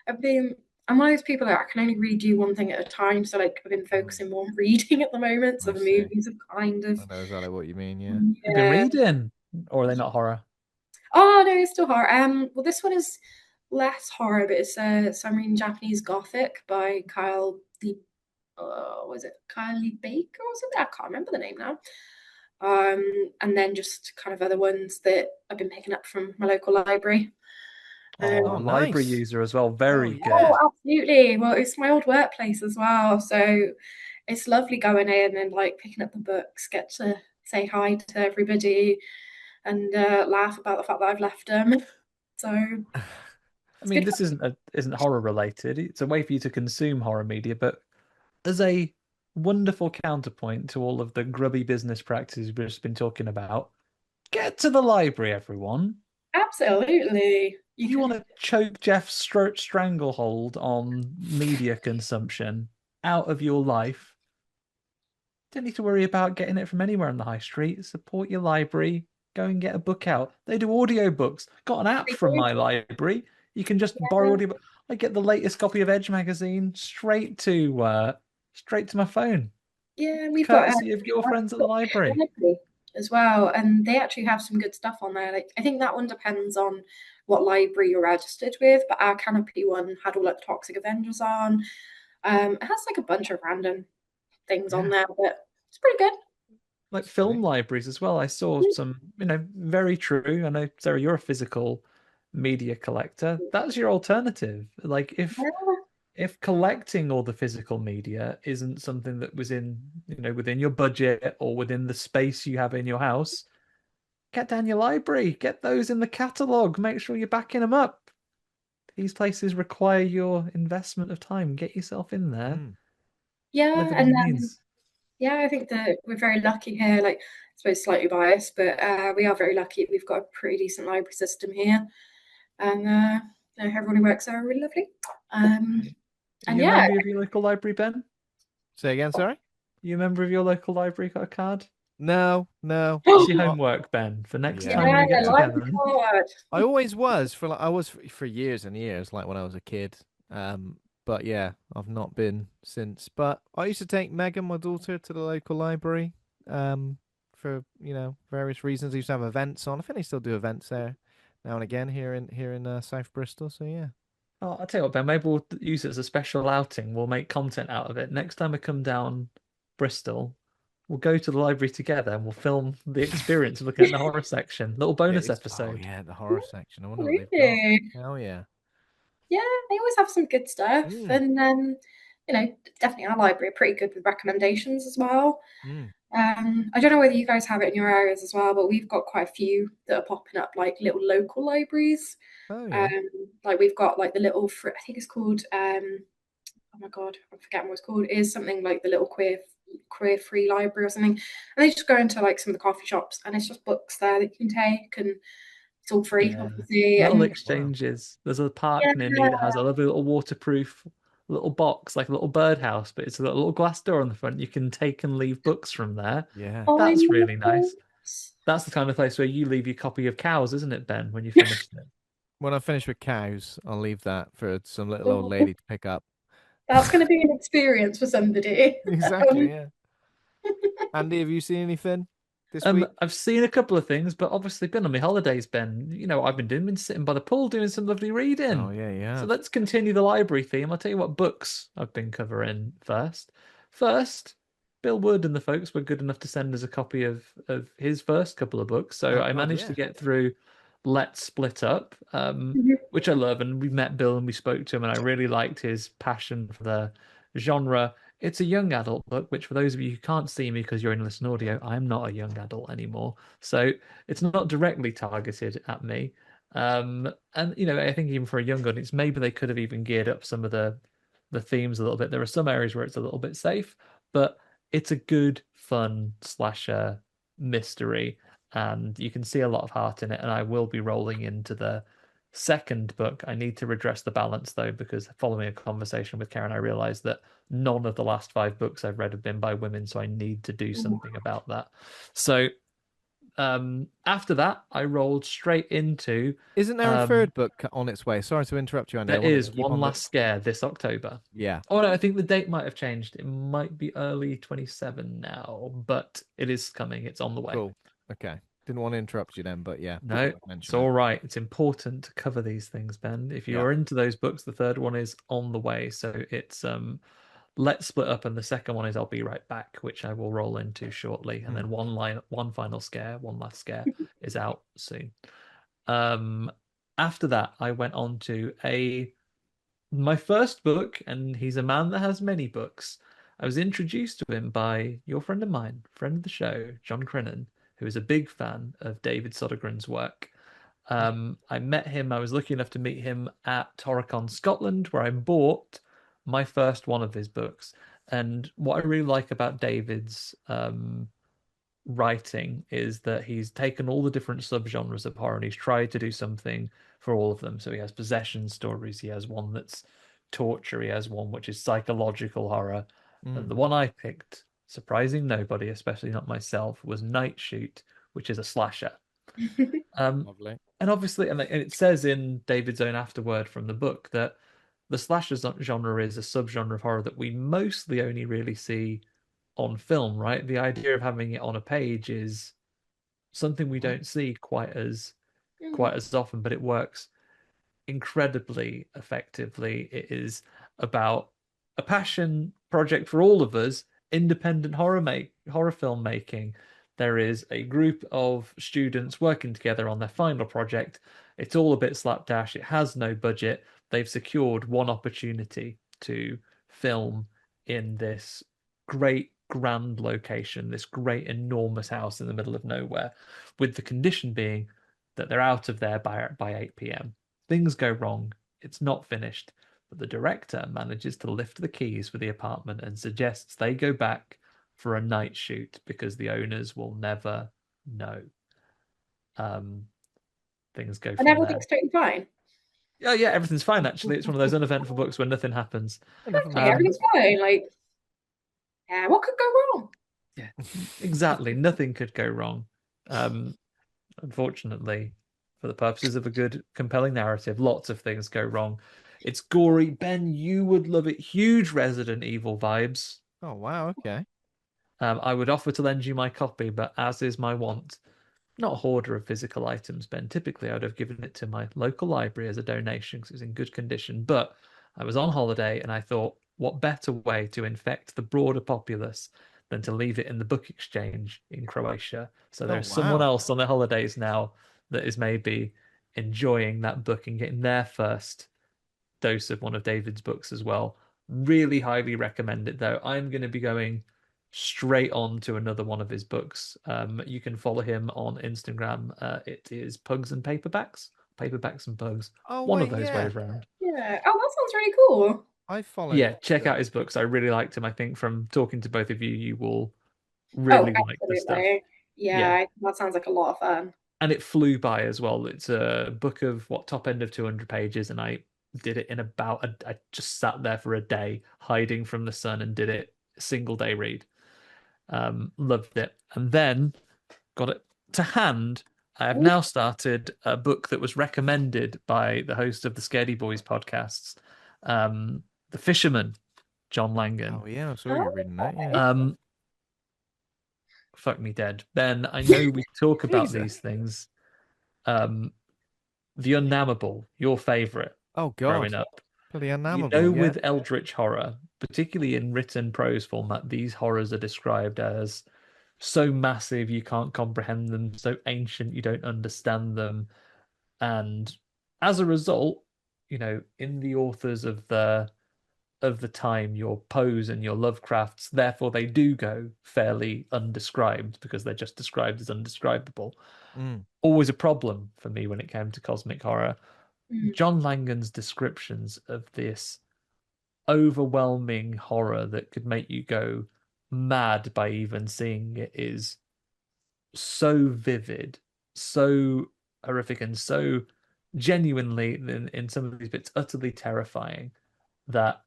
I've been I'm one of those people that I can only really do one thing at a time. So like I've been focusing more on reading at the moment. So I the see. movies have kind of I know exactly what you mean. Yeah. You've been yeah. reading, or are they not horror? Oh no, it's still horror. Well, this one is less horror, but it's so I'm reading Japanese Gothic by Kyle the was it Kylie Baker or something? I can't remember the name now. And then just kind of other ones that I've been picking up from my local library. Oh, Oh, library nice. user as well. Very yeah. good. Oh, absolutely. Well, it's my old workplace as well, so it's lovely going in and like picking up the books, get to say hi to everybody, and laugh about the fact that I've left them. So I it's mean, good this fun. isn't horror related. It's a way for you to consume horror media, but as a wonderful counterpoint to all of the grubby business practices we've just been talking about, get to the library, everyone. Absolutely. You want to choke Jeff's stranglehold on media consumption out of your life? Don't need to worry about getting it from anywhere on the high street. Support your library. Go and get a book out. They do audiobooks. Got an app from my library. You can just borrow audiobook. I get the latest copy of Edge magazine straight to my phone. Yeah, we've got Courtesy of your friends at the library. as well, and they actually have some good stuff on there. Like I think that one depends on what library you're registered with, but our Canopy one had all like the Toxic Avengers on. It has like a bunch of random things on there, but it's pretty good. Like film libraries as well. I saw some, very true. I know, Sarah, you're a physical media collector. That's your alternative. Like if collecting all the physical media isn't something that was within your budget or within the space you have in your house, get down your library, get those in the catalog, make sure you're backing them up. These places require your investment of time. Get yourself in there. Yeah, Live within and your means. yeah, I think that we're very lucky here. Like, I suppose slightly biased, but we are very lucky. We've got a pretty decent library system here, and everyone who works there are really lovely. Are And you a yeah, member of your local library, Ben? Say again, sorry? You a member of your local library got a card? No. It's your homework, Ben, for next Yeah. time we get library together. card. I always was for years and years, like when I was a kid. But yeah, I've not been since. But I used to take Megan, my daughter, to the local library. For various reasons. They used to have events on. I think they still do events there now and again here in South Bristol. So yeah. Oh, I'll tell you what, Ben, maybe we'll use it as a special outing. We'll make content out of it. Next time I come down Bristol, we'll go to the library together and we'll film the experience of looking at the horror section. Little bonus Oh episode. yeah, the horror section. I wonder what they've Really? got. Oh yeah. Yeah, they always have some good stuff. Mm. And definitely our library are pretty good with recommendations as well. Mm. I don't know whether you guys have it in your areas as well, but we've got quite a few that are popping up, like little local libraries. Oh yeah. Like we've got like the little, I think it's called, oh my God, I'm forgetting what it's called. It is something like the little queer free library or something. And they just go into like some of the coffee shops, and it's just books there that you can take, and it's all free, Yeah. obviously. Little And exchanges. There's a park yeah, near me that has a lovely little waterproof little box, like a little birdhouse, but it's got a little glass door on the front. You can take and leave books from there. Yeah. I That's love really nice. That's the kind of place where you leave your copy of Cows, isn't it, Ben, when you finished it? When I finish with cows, I'll leave that for some little old lady to pick up. That's going to be an experience for somebody. Exactly. Yeah. Andy, have you seen anything this week? I've seen a couple of things, but obviously been on my holidays, Ben. You know what I've been doing? Been sitting by the pool doing some lovely reading. Oh yeah, yeah. So let's continue the library theme. I'll tell you what books I've been covering first. First, Bill Wood and the folks were good enough to send us a copy of his first couple of books. So Oh, I God, managed to yeah. get through Let's Split Up, which I love. And we met Bill and we spoke to him, and I really liked his passion for the genre. It's a young adult book, which for those of you who can't see me because you're in listen audio, I'm not a young adult anymore. So it's not directly targeted at me. And I think even for a young audience, maybe they could have even geared up some of the themes a little bit. There are some areas where it's a little bit safe, but it's a good, fun slasher mystery, and you can see a lot of heart in it. And I will be rolling into the second book. I need to redress the balance though, because following a conversation with Karen, I realized that none of the last 5 books I've read have been by women, so I need to do something about that. So after that, I rolled straight into. Isn't there a third book on its way? Sorry to interrupt you, Andy. I There wanted is to keep One on Last Scare this October. Yeah. Oh no, I think the date might have changed. It might be early 27 now, but it is coming. It's on the way. Cool. Okay. Didn't want to interrupt you then, but yeah. No, it's all right. It's important to cover these things, Ben. If you're into those books, the third one is on the way. So it's Let's Split Up, and the second one is I'll Be Right Back, which I will roll into shortly. And then One Final Scare, One Last Scare is out soon. After that, I went on to my first book, and he's a man that has many books. I was introduced to him by your friend of mine, friend of the show, John Crinnan, who is a big fan of David Sodergren's work. I met him, I was lucky enough to meet him at Toricon Scotland, where I bought my first one of his books. And what I really like about David's writing is that he's taken all the different subgenres of horror and he's tried to do something for all of them. So he has possession stories, he has one that's torture, he has one which is psychological horror. And the one I picked, surprising nobody, especially not myself, was Night Shoot, which is a slasher. Lovely. And obviously, and it says in David's own afterword from the book that the slasher genre is a subgenre of horror that we mostly only really see on film, right? The idea of having it on a page is something we don't see quite as often, but it works incredibly effectively. It is about a passion project for all of us, independent horror filmmaking. There is a group of students working together on their final project. It's all a bit slapdash. It has no budget. They've secured one opportunity to film in this great grand location, this great enormous house in the middle of nowhere, with the condition being that they're out of there by 8 p.m. Things go wrong. It's not finished, but the director manages to lift the keys for the apartment and suggests they go back for a night shoot because the owners will never know. Things go from and everything's there. totally fine. Yeah, everything's fine actually. It's one of those uneventful books where nothing happens. Exactly, everything's fine. Like, yeah, what could go wrong? Yeah, exactly. Nothing could go wrong. Unfortunately, for the purposes of a good, compelling narrative, lots of things go wrong. It's gory. Ben, you would love it. Huge Resident Evil vibes. Oh wow, okay. I would offer to lend you my copy, but as is my wont, not a hoarder of physical items, Ben. Typically, I would have given it to my local library as a donation because it's in good condition. But I was on holiday and I thought, what better way to infect the broader populace than to leave it in the book exchange in Croatia. So Oh, there's someone wow. else on their holidays now that is maybe enjoying that book and getting their first dose of one of David's books as well. Really highly recommend it, though. I'm going to be going straight on to another one of his books. You can follow him on Instagram. It is Pugs and Paperbacks, Paperbacks and Pugs. Oh, One of wait, those yeah. ways round. Yeah. Oh, that sounds really cool. I follow. Yeah, check out his books. I really liked him. I think from talking to both of you, you will Oh, really like the stuff. absolutely. Yeah. Yeah, that sounds like a lot of fun. And it flew by as well. It's a book of top end of 200 pages, and I did it in I just sat there for a day, hiding from the sun, and did it a single day read. Loved it, and then got it to hand. I have now started a book that was recommended by the host of the Scaredy Boys podcasts, The Fisherman, John Langan. Oh, yeah, I saw you reading that, yeah. Fuck me dead. Ben, I know we talk about Jesus. these things. The Unnamable, your favourite Oh, growing God. up. Bloody You unnamable, know, yeah. with Eldritch horror, particularly in written prose format, these horrors are described as so massive you can't comprehend them, so ancient you don't understand them. And as a result, you know, in the authors of the time, your Poes and your Lovecrafts, therefore they do go fairly undescribed because they're just described as undescribable. Always a problem for me when it came to cosmic horror. John Langan's descriptions of this overwhelming horror that could make you go mad by even seeing it is so vivid, so horrific, and so genuinely, in some of these bits, utterly terrifying that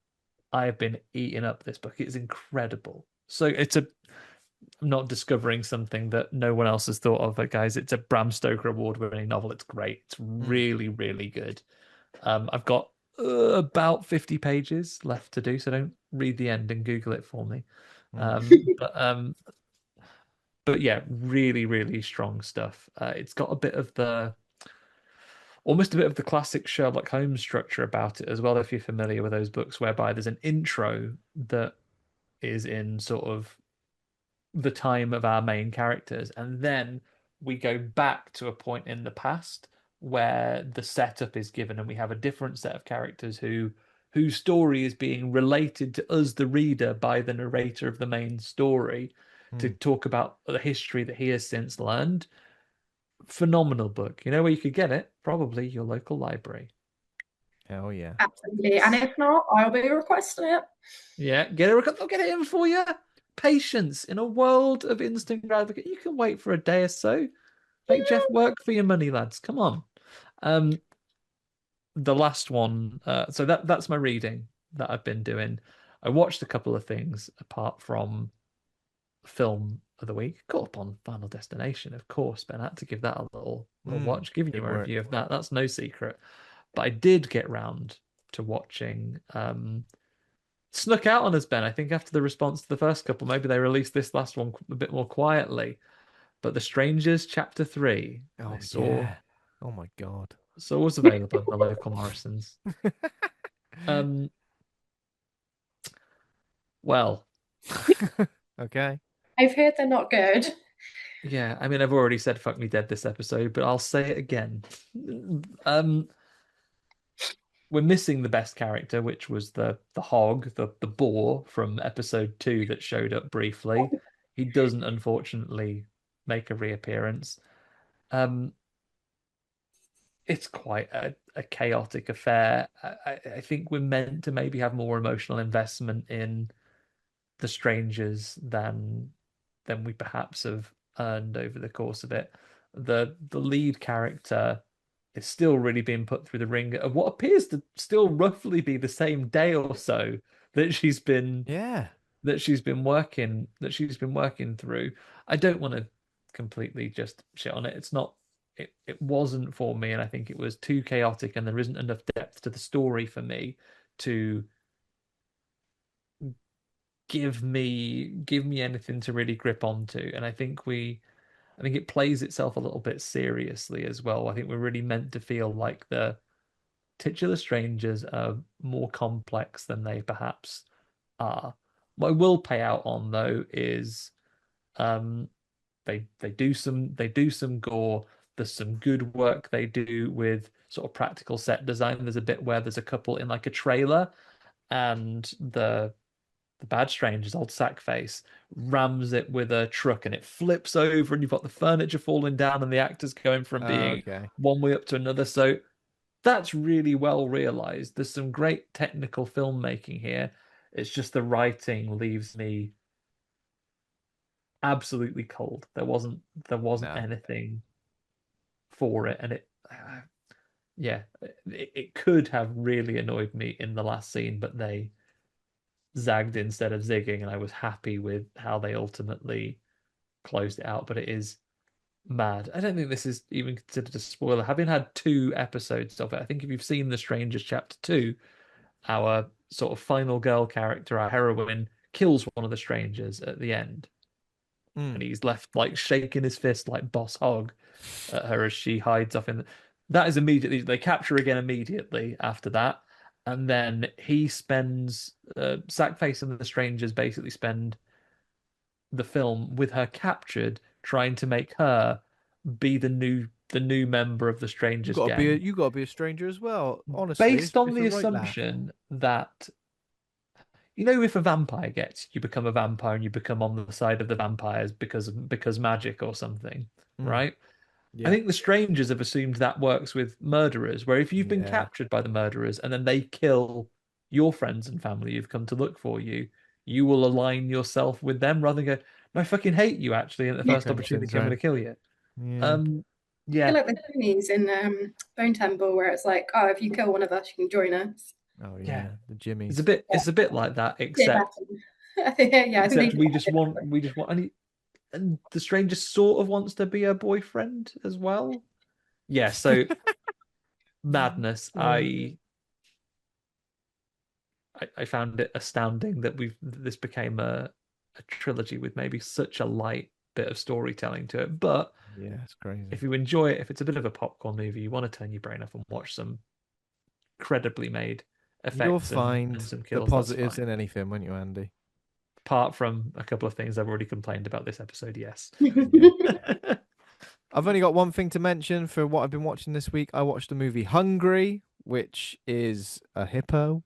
I have been eating up this book. It's incredible. So I'm not discovering something that no one else has thought of, but guys, it's a Bram Stoker award-winning novel. It's great. It's really, really good. I've got about 50 pages left to do, so don't read the end and Google it for me. But yeah, really, really strong stuff. It's got almost a bit of the classic Sherlock Holmes structure about it as well, if you're familiar with those books, whereby there's an intro that is in sort of the time of our main characters, and then we go back to a point in the past where the setup is given, and we have a different set of characters whose story is being related to us, the reader, by the narrator of the main story, to talk about the history that he has since learned. Phenomenal book. You know where you could get it? Probably your local library. Hell yeah. Absolutely. And if not, I'll be requesting it. Yeah, I'll get it in for you. Patience in a world of instant gratification. You can wait for a day or so. Make Jeff work for your money, lads. Come on. The last one. So that's my reading that I've been doing. I watched a couple of things apart from film of the week. Caught up on Final Destination, of course. Ben, I had to give that a little watch. Giving you a review of that. That's no secret. But I did get round to watching. Snuck out on us, Ben. I think after the response to the first couple, maybe they released this last one a bit more quietly. But The Strangers, Chapter 3. Oh, I saw. yeah. Oh, my God. So it was available in the local Morrisons. Well. Okay. I've heard they're not good. Yeah, I mean, I've already said fuck me dead this episode, but I'll say it again. We're missing the best character, which was the hog, the boar from episode 2 that showed up briefly. He doesn't, unfortunately, make a reappearance. It's quite a chaotic affair. I think we're meant to maybe have more emotional investment in the strangers than we perhaps have earned over the course of it. The lead character is still really being put through the ringer of what appears to still roughly be the same day or so that she's been working through. I don't want to completely just shit on it. It's not it wasn't for me, and I think it was too chaotic, and there isn't enough depth to the story for me to give me anything to really grip onto. And I think it plays itself a little bit seriously as well. I think we're really meant to feel like the titular strangers are more complex than they perhaps are. What I will pay out on though is um they do some gore. There's some good work they do with sort of practical set design. There's a bit where there's a couple in like a trailer, and the bad stranger's old sack face rams it with a truck, and it flips over, and you've got the furniture falling down, and the actors going from being Okay. one way up to another. So that's really well realized. There's some great technical filmmaking here. It's just the writing leaves me absolutely cold. There wasn't No. anything for it, and yeah, it could have really annoyed me in the last scene, but they zagged instead of zigging, and I was happy with how they ultimately closed it out. But it is mad. I don't think this is even considered a spoiler. Having had 2 episodes of it, I think if you've seen The Strangers Chapter 2, our sort of final girl character, our heroine, kills one of the strangers at the end. And he's left like shaking his fist like Boss Hog at her as she hides off in. That is immediately, they capture again immediately after that, and then he spends Sackface and the strangers basically spend the film with her captured, trying to make her be the new member of the strangers gang, You gotta be a stranger as well. Honestly, based on it's a the right laugh. assumption that if a vampire gets you become a vampire and you become on the side of the vampires because magic or something, right? I Yeah. think the strangers have assumed that works with murderers, where if you've been Yeah. captured by the murderers and then they kill your friends and family who've come to look for you, you will align yourself with them rather than go, no, I fucking hate you actually, and at the first Cringe opportunity I'm going syndrome. to kill you. Yeah. I Yeah, feel like the Jimmys in Bone Temple, where it's like, oh, if you kill one of us, you can join us. Oh yeah. yeah. The Jimmies. It's a bit like that, Yeah, yeah, I think except they we just want and the stranger sort of wants to be her boyfriend as well. Yeah, so madness. I found it astounding that this became a trilogy with maybe such a light bit of storytelling to it. But Yeah, it's crazy. if you enjoy it, if it's a bit of a popcorn movie, you want to turn your brain off and watch some credibly made You'll effects and find some the kills, that's positives fine. in anything, won't you, Andy? Apart from a couple of things I've already complained about this episode, yes. Yeah. I've only got one thing to mention for what I've been watching this week. I watched the movie Hungry, which is a hippo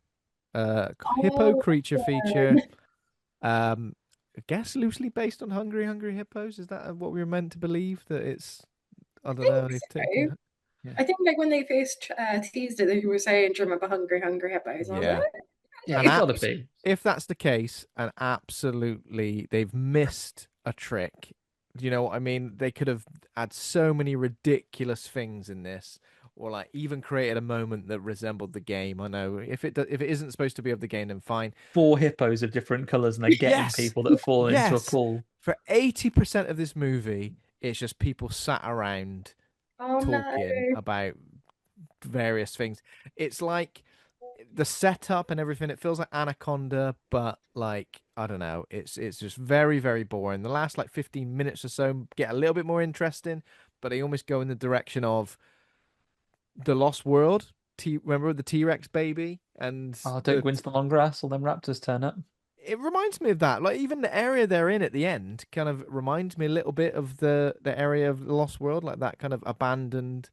Oh, creature feature. I guess loosely based on Hungry Hippos. Is that what we were meant to believe? That it's, I I don't know, think they've so. taken. Yeah. I think like when they first teased it, they were saying, "Do you remember Hungry Hungry Hippos?" And I was Yeah. like, Yeah, And it's got to be. if that's the case, and absolutely they've missed a trick. You know what I mean? They could have had so many ridiculous things in this, or like even created a moment that resembled the game. I know if it isn't supposed to be of the game, then fine. 4 hippos of different colors, and they're getting Yes, people that have fallen into a yes. pool. For 80% of this movie, it's just people sat around "Oh no!" talking about various things. It's like the setup and everything. It feels like Anaconda, but like I don't know. It's just very very boring. The last like 15 minutes or so get a little bit more interesting, but they almost go in the direction of the Lost World. Remember the T-Rex baby and Oh, don't go into the long grass, or them raptors turn up. it reminds me of that. Like even the area they're in at the end kind of reminds me a little bit of the area of the Lost World, like that kind of abandoned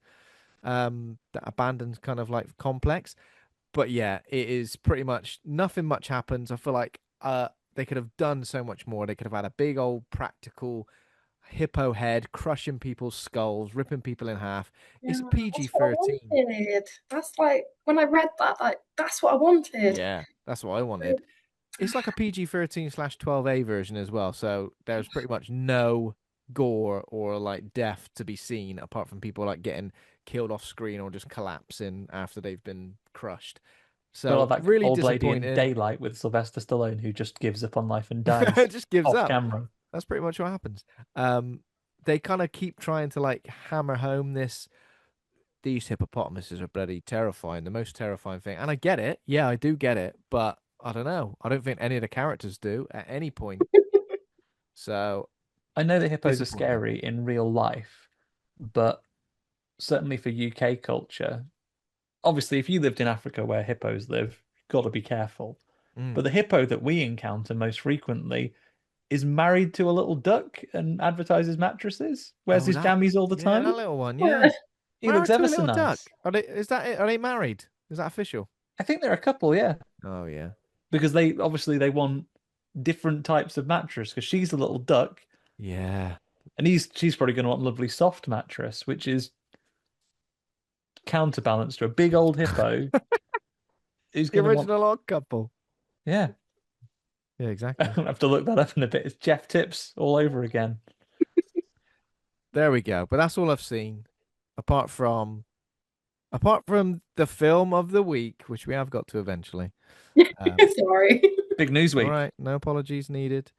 kind of like complex. But yeah, it is pretty much nothing much happens. I feel like they could have done so much more. They could have had a big old practical hippo head crushing people's skulls, ripping people in half. Yeah, It's a that's what I PG-13. wanted. That's like when I read that, like that's what I wanted. Yeah, that's what I wanted. It's like a PG-13/12A version as well. So there's pretty much no gore or like death to be seen apart from people like getting killed off screen or just collapsing after they've been crushed. Well, So that really old lady in disappointing. Daylight with Sylvester Stallone who just gives up on life and dies Just gives off up. camera. That's pretty much what happens. They kind of keep trying to like hammer home these hippopotamuses are bloody terrifying, the most terrifying thing. And I get it. Yeah, I do get it, but I don't know. I don't think any of the characters do at any point. So I know that hippos are disappointing. scary in real life, but certainly for UK culture, obviously, if you lived in Africa where hippos live, you've got to be careful. But the hippo that we encounter most frequently is married to a little duck and advertises mattresses, wears his jammies all the Yeah, time. that little one. Yeah, He looks married to ever a so little duck. nice. Are they married? Is that official? I think they're a couple, yeah, Oh yeah. because they want different types of mattress. Because she's a little duck, Yeah. and she's probably going to want a lovely soft mattress, which is counterbalanced to a big old hippo who's The going to want. original Odd Couple. Yeah, Yeah, exactly. I have to look that up in a bit. It's Jeff Tips all over again. There we go. But that's all I've seen, apart from the film of the week, which we have got to eventually. Sorry. Big news All week. right, no apologies needed.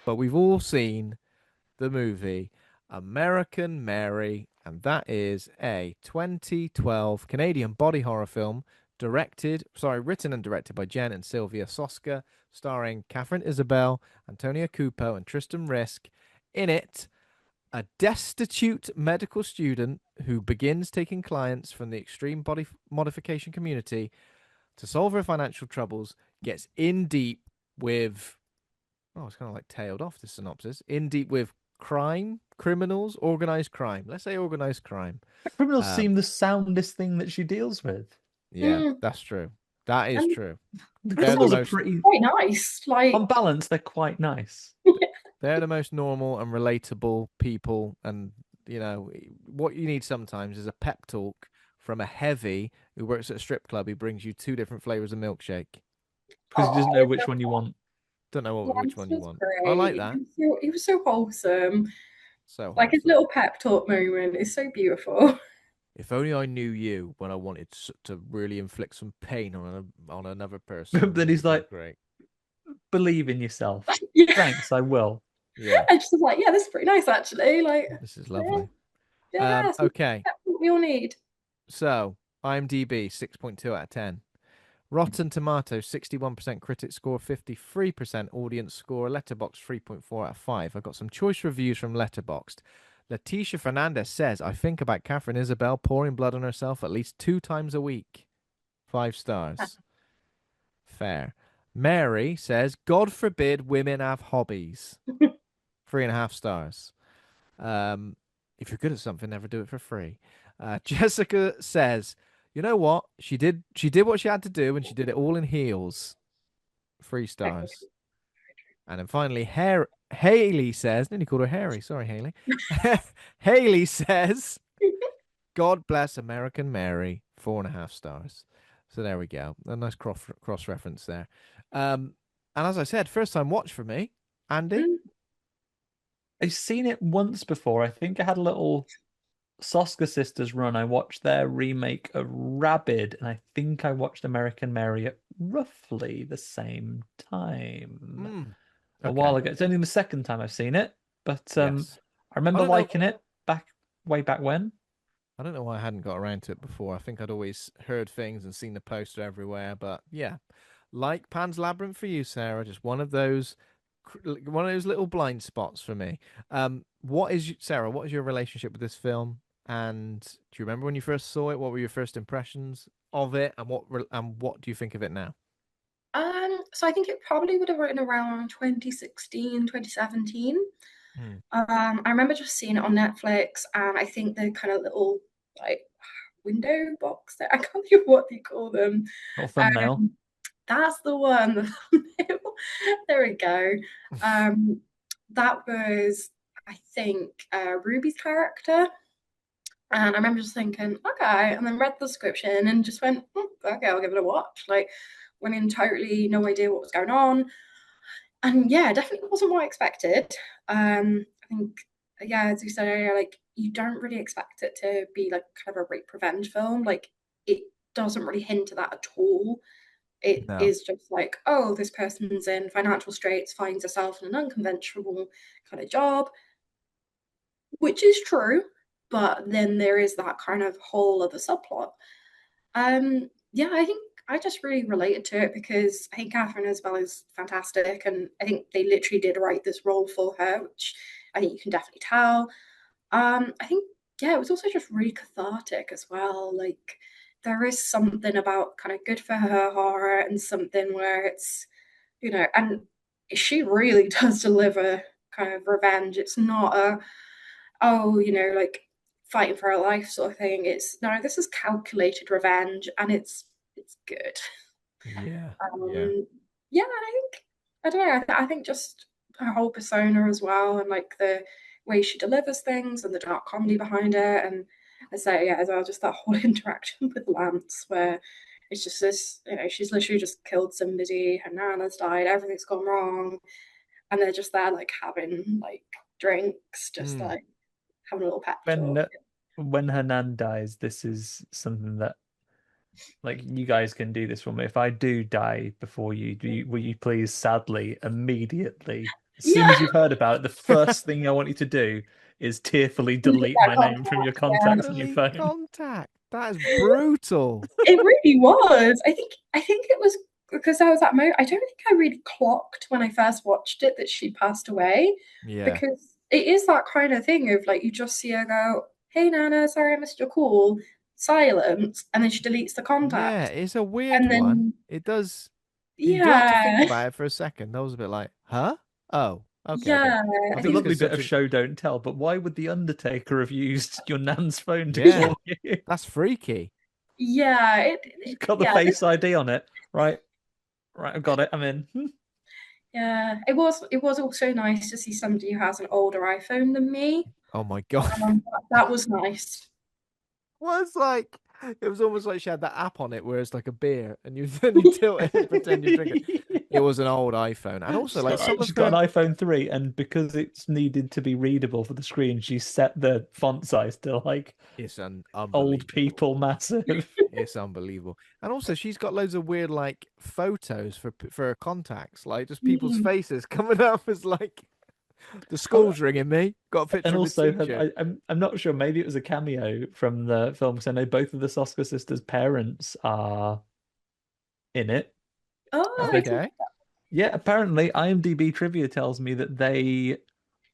But we've all seen the movie American Mary, and that is a 2012 Canadian body horror film written and directed by Jen and Sylvia Soska, starring Katharine Isabelle, Antonia Cupo, and Tristan Risk. In it, a destitute medical student who begins taking clients from the extreme body modification community to solve her financial troubles gets in deep with, oh, it's kind of like tailed off the synopsis, in deep with criminals, organized crime. Let's say organized crime. Criminals seem the soundest thing that she deals with. Yeah, that's true. That is true. The They're criminals the are most, pretty Quite nice. Like, on balance, they're quite nice. they're the most normal and relatable people. And, you know, what you need sometimes is a pep talk from a heavy who works at a strip club who brings you 2 different flavors of milkshake. Because he doesn't know which one you want. Don't know which one you want. great. I like that. He was so wholesome. So Like his wholesome. little pep talk moment is so beautiful. If only I knew you when I wanted to really inflict some pain on another person. Then he's It would be like, great. believe in yourself. Yeah. Thanks, I will. Yeah, And she's like, yeah, this is pretty nice actually. Like, this is lovely. yeah, Okay, that's what we all need. so IMDb 6.2 out of 10. Rotten Tomatoes 61% critic score, 53% audience score. Letterboxd 3.4 out of 5. I've got some choice reviews from Letterboxd. Leticia Fernandez says, I think about Katharine Isabelle pouring blood on herself at least 2 times a week. 5 stars. Fair. Mary says, God forbid women have hobbies. 3.5 stars. If you're good at something, never do it for free. Jessica says, you know what? She did what she had to do, and she did it all in heels. 3 stars. And then finally, Haley says, nearly called her Harry. Sorry, Haley. Haley says, God bless American Mary. 4.5 stars. So there we go. A nice cross reference there. And as I said, first time watch for me. Andy? I've seen it once before. I think I had a little Soska Sisters run. I watched their remake of Rabid, and I think I watched American Mary at roughly the same time. A while ago. It's only the second time I've seen it, but Yes. I remember liking it way back when. I don't know why I hadn't got around to it before. I think I'd always heard things and seen the poster everywhere. But yeah, like Pan's Labyrinth for you, Sarah, just one of those little blind spots for me. Sarah? What is your relationship with this film? And do you remember when you first saw it? What were your first impressions of it? And what do you think of it now? So I think it probably would have written around 2016, 2017. I remember just seeing it on Netflix, and I think the kind of little like window box there, I can't think of what they call them. Little thumbnail. That's the one. The thumbnail. There we go. That was, I think, Ruby's character. And I remember just thinking, okay, and then read the description and just went, okay, I'll give it a watch. Like, went in totally no idea what was going on. And yeah, definitely wasn't what I expected. I think, yeah, as you said earlier, like, you don't really expect it to be like kind of a rape revenge film. Like, it doesn't really hint at that at all. It is just like, oh, this person's in financial straits, finds herself in an unconventional kind of job, which is true. But then there is that kind of whole other subplot. Yeah, I think I just really related to it because I think Katharine Isabelle is fantastic, and I think they literally did write this role for her, which I think you can definitely tell. I think, yeah, it was also just really cathartic as well. Like, there is something about kind of good for her horror and something where it's, and she really does deliver kind of revenge. It's not a, oh, like fighting for her life sort of thing. It's no, this is calculated revenge, and it's good. Yeah. Yeah. Yeah, I don't know. I think just her whole persona as well, and like the way she delivers things, and the dark comedy behind it, and I say yeah as well, just that whole interaction with Lance, where it's just this, she's literally just killed somebody, her nana's died, everything's gone wrong, and they're just there like having like drinks, just like having a little pep talk. When her nan dies, this is something that, like, you guys can do this for me. If I do die before you, will you please, sadly, immediately, as soon as Yeah, you've heard about it, the first thing I want you to do is tearfully delete that my name from your contacts on your Delete phone. contact. That is brutal. it really was. I think it was because there was that moment. I don't think I really clocked when I first watched it that she passed away, Yeah. because it is that kind of thing of like you just see her go, "Hey Nana, sorry I missed your call," silence, and then she deletes the Yeah, contact, it's a weird and one. then It does. You do have to think yeah, about it for a second. That was a bit like, huh? Oh, okay, I get it. yeah, I I It's a think it's think lovely because bit such of a show don't tell, but why would the Undertaker have used your nan's phone to yeah, call you? that's freaky. yeah, Got the yeah, Face ID on it, right? Right, I've got it. I'm in. yeah. It was also nice to see somebody who has an older iPhone than me. Oh my god. That was nice. Well, it's like it was almost like she had that app on it where it's like a beer, and you then you tilt it and pretend you drink it. It was an old iPhone, and also like some She's of got her. an iPhone 3, and because it's needed to be readable for the screen, she set the font size to like It's an old unbelievable. people massive. It's unbelievable, and also she's got loads of weird like photos for her contacts, like just people's Mm. faces coming up as like the Oh, school's ringing me. Got a and picture of a also, teacher. I'm not sure. Maybe it was a cameo from the film because I know both of the Soska sisters' parents are in it. Oh, I didn't. Okay. Yeah, apparently IMDb trivia tells me that they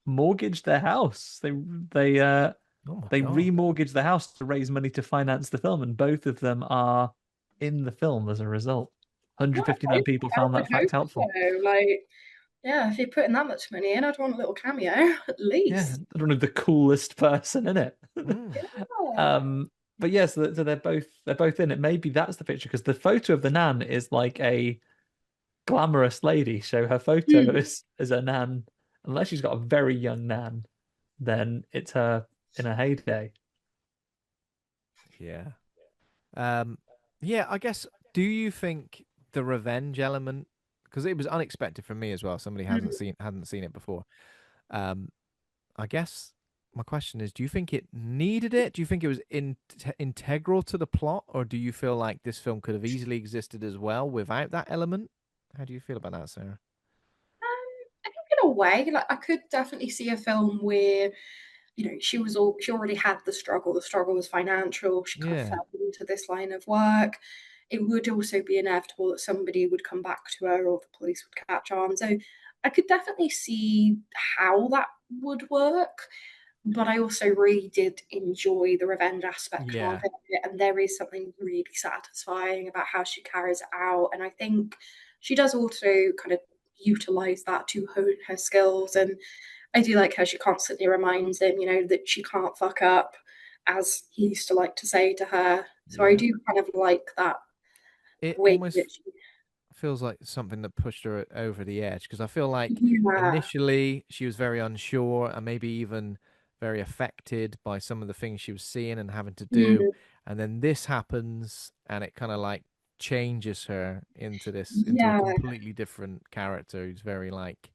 mortgaged their house. Oh my They god. remortgaged the house to raise money to finance the film, and both of them are in the film as a result. Well, 159 people I found would that fact hope helpful. so. Like, yeah, if you're putting that much money in, I'd want a little cameo at Yeah, least. I don't know, the coolest person in it. Mm. Yeah. But yes, so they're both in it. Maybe that's the picture because the photo of the nan is like a glamorous lady. So her photo Hmm. is her nan. Unless she's got a very young nan, then it's her in her heyday. Yeah. Um. Yeah. I guess. Do you think the revenge element? Because it was unexpected for me as well. Somebody hasn't Hmm. seen hadn't seen it before. Um. I guess my question is: do you think it needed it? Do you think it was integral to the plot, or do you feel like this film could have easily existed as well without that element? How do you feel about that, Sarah? I think in a way, like I could definitely see a film where, she already had the struggle. The struggle was financial. She kind of Yeah. fell into this line of work. It would also be inevitable that somebody would come back to her or the police would catch on. So I could definitely see how that would work. But I also really did enjoy the revenge aspect of Yeah. it. And there is something really satisfying about how she carries it out. And I think she does also kind of utilize that to hone her skills. And I do like how she constantly reminds him, that she can't fuck up, as he used to like to say to her. So I Yeah. do kind of like that It way almost that she, feels like something that pushed her over the edge because I feel like yeah. initially she was very unsure and maybe even very affected by some of the things she was seeing and having to do. Mm, And then this happens and it kind of like changes her into a yeah. completely different character who's very like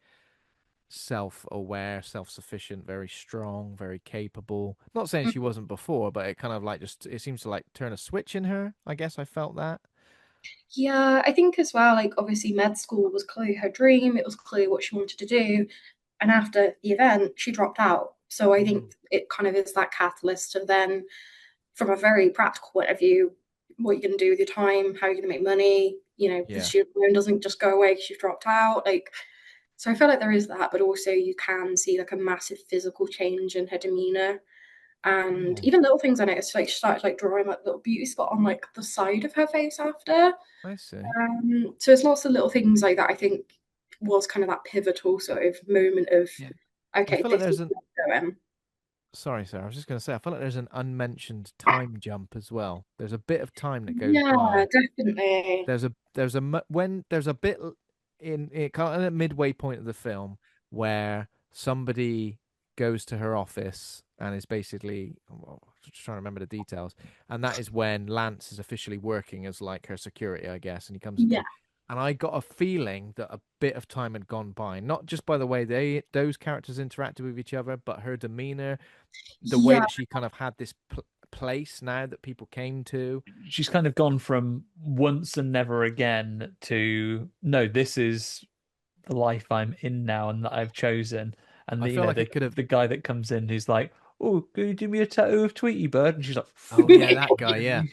self-aware, self-sufficient, very strong, very capable. Not saying she wasn't before, but it kind of like just it seems to like turn a switch in her. I guess I felt that. Yeah, I think as well, like obviously med school was clearly her dream, it was clear what she wanted to do. And after the event, she dropped out. So I think Mm. it kind of is that catalyst of then, from a very practical point of view, what you're going to do with your time, how you're going to make money. The Yeah. student loan doesn't just go away because you've dropped out. Like, so I feel like there is that, but also you can see like a massive physical change in her demeanor. And even little things I noticed, like she started like drawing like little beauty spot on like the side of her face after. I see. So it's lots of little things like that I think was kind of that pivotal sort of moment of Yeah. okay, I feel like this there's is an going. sorry, Sarah. I was just going to say, I feel like there's an unmentioned time jump as well. There's a bit of time that goes Yeah, by. definitely. When there's a bit in kind of at midway point of the film where somebody goes to her office and is basically well, just trying to remember the details, and that is when Lance is officially working as like her security, I guess, and he comes Yeah. into. And I got a feeling that a bit of time had gone by, not just by the way those characters interacted with each other, but her demeanor, the way Yeah. that she kind of had this place now that people came to. She's kind of gone from once and never again to no, this is the life I'm in now and that I've chosen. And I the, you feel know, like it could have. the guy that comes in who's like, "Oh, can you do me a tattoo of Tweety Bird?" And she's like, Oh yeah, that guy. Yeah,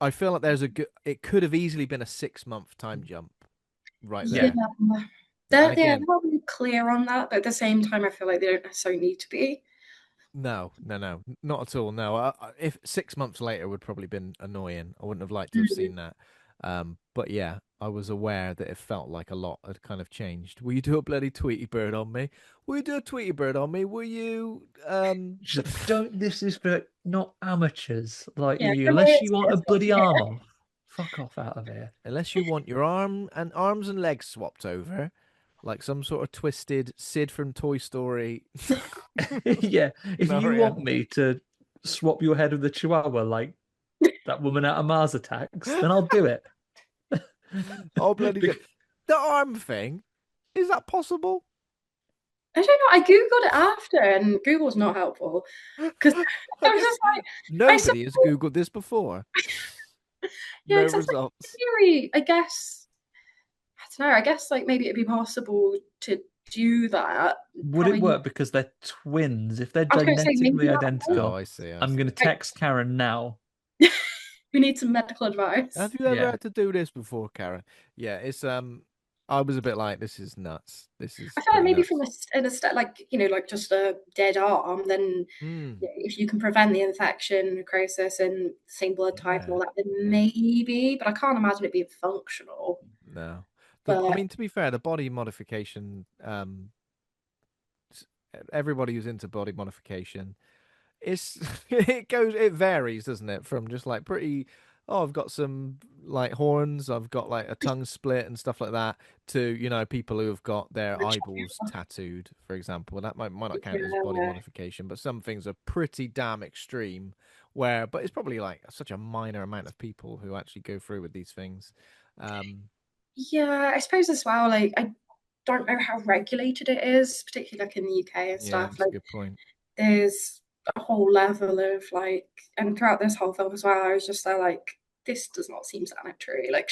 I feel like there's a good. It could have easily been a 6 month time jump, right Yeah. there. They're, And yeah, again, they're not really clear on that, but at the same time, I feel like they don't necessarily need to be. no, not at all. No, if 6 months later would probably been annoying. I wouldn't have liked to have Mm. seen that. But yeah, I was aware that it felt like a lot had kind of changed. Will you do a bloody Tweety Bird on me? Will you do a Tweety Bird on me? Will you? She's like, "Don't. This is for not amateurs like Yeah, you. come here, Unless you it's want a it's not bloody here. arm off, fuck off out of here." Unless you want your arms and legs swapped over, like some sort of twisted Sid from Toy Story Yeah, if you scenario. want me to swap your head with the Chihuahua like that woman out of Mars Attacks, then I'll do it. Oh bloody Bec- good! The arm thing, is that possible? I don't know. I googled it after, and Google's not helpful because I I was just just like, I nobody has suppose, googled this before. yeah, No because it's like results. theory. I guess I don't know. I guess like maybe it'd be possible to do that. Would it Probably. work because they're twins? If they're I was going to say maybe genetically that Oh, identical, I see. I I'm see. going to text Karen now. we need some medical advice. Have you ever Yeah. had to do this before, Karen? Yeah, it's I was a bit like, this is nuts. This is I feel like pretty maybe from nuts. a step like like just a dead arm, then Hmm. if you can prevent the infection, necrosis, and same blood type and Yeah. all that, then Yeah. maybe. But I can't imagine it being functional. No. I But mean, to be fair, the body modification, everybody who's into body modification, it's it varies, doesn't it? From just like pretty, oh, I've got some like horns, I've got like a tongue split and stuff like that, to people who have got their eyeballs tattooed, for example. That might not count as body yeah, modification, but some things are pretty damn extreme. But it's probably like such a minor amount of people who actually go through with these things. Um, yeah, I suppose as well. Like I don't know how regulated it is, particularly like in the UK and yeah, stuff. that's a Like good point. there's a whole level of like, and throughout this whole film as well, I was just there like, this does not seem sanitary. Like,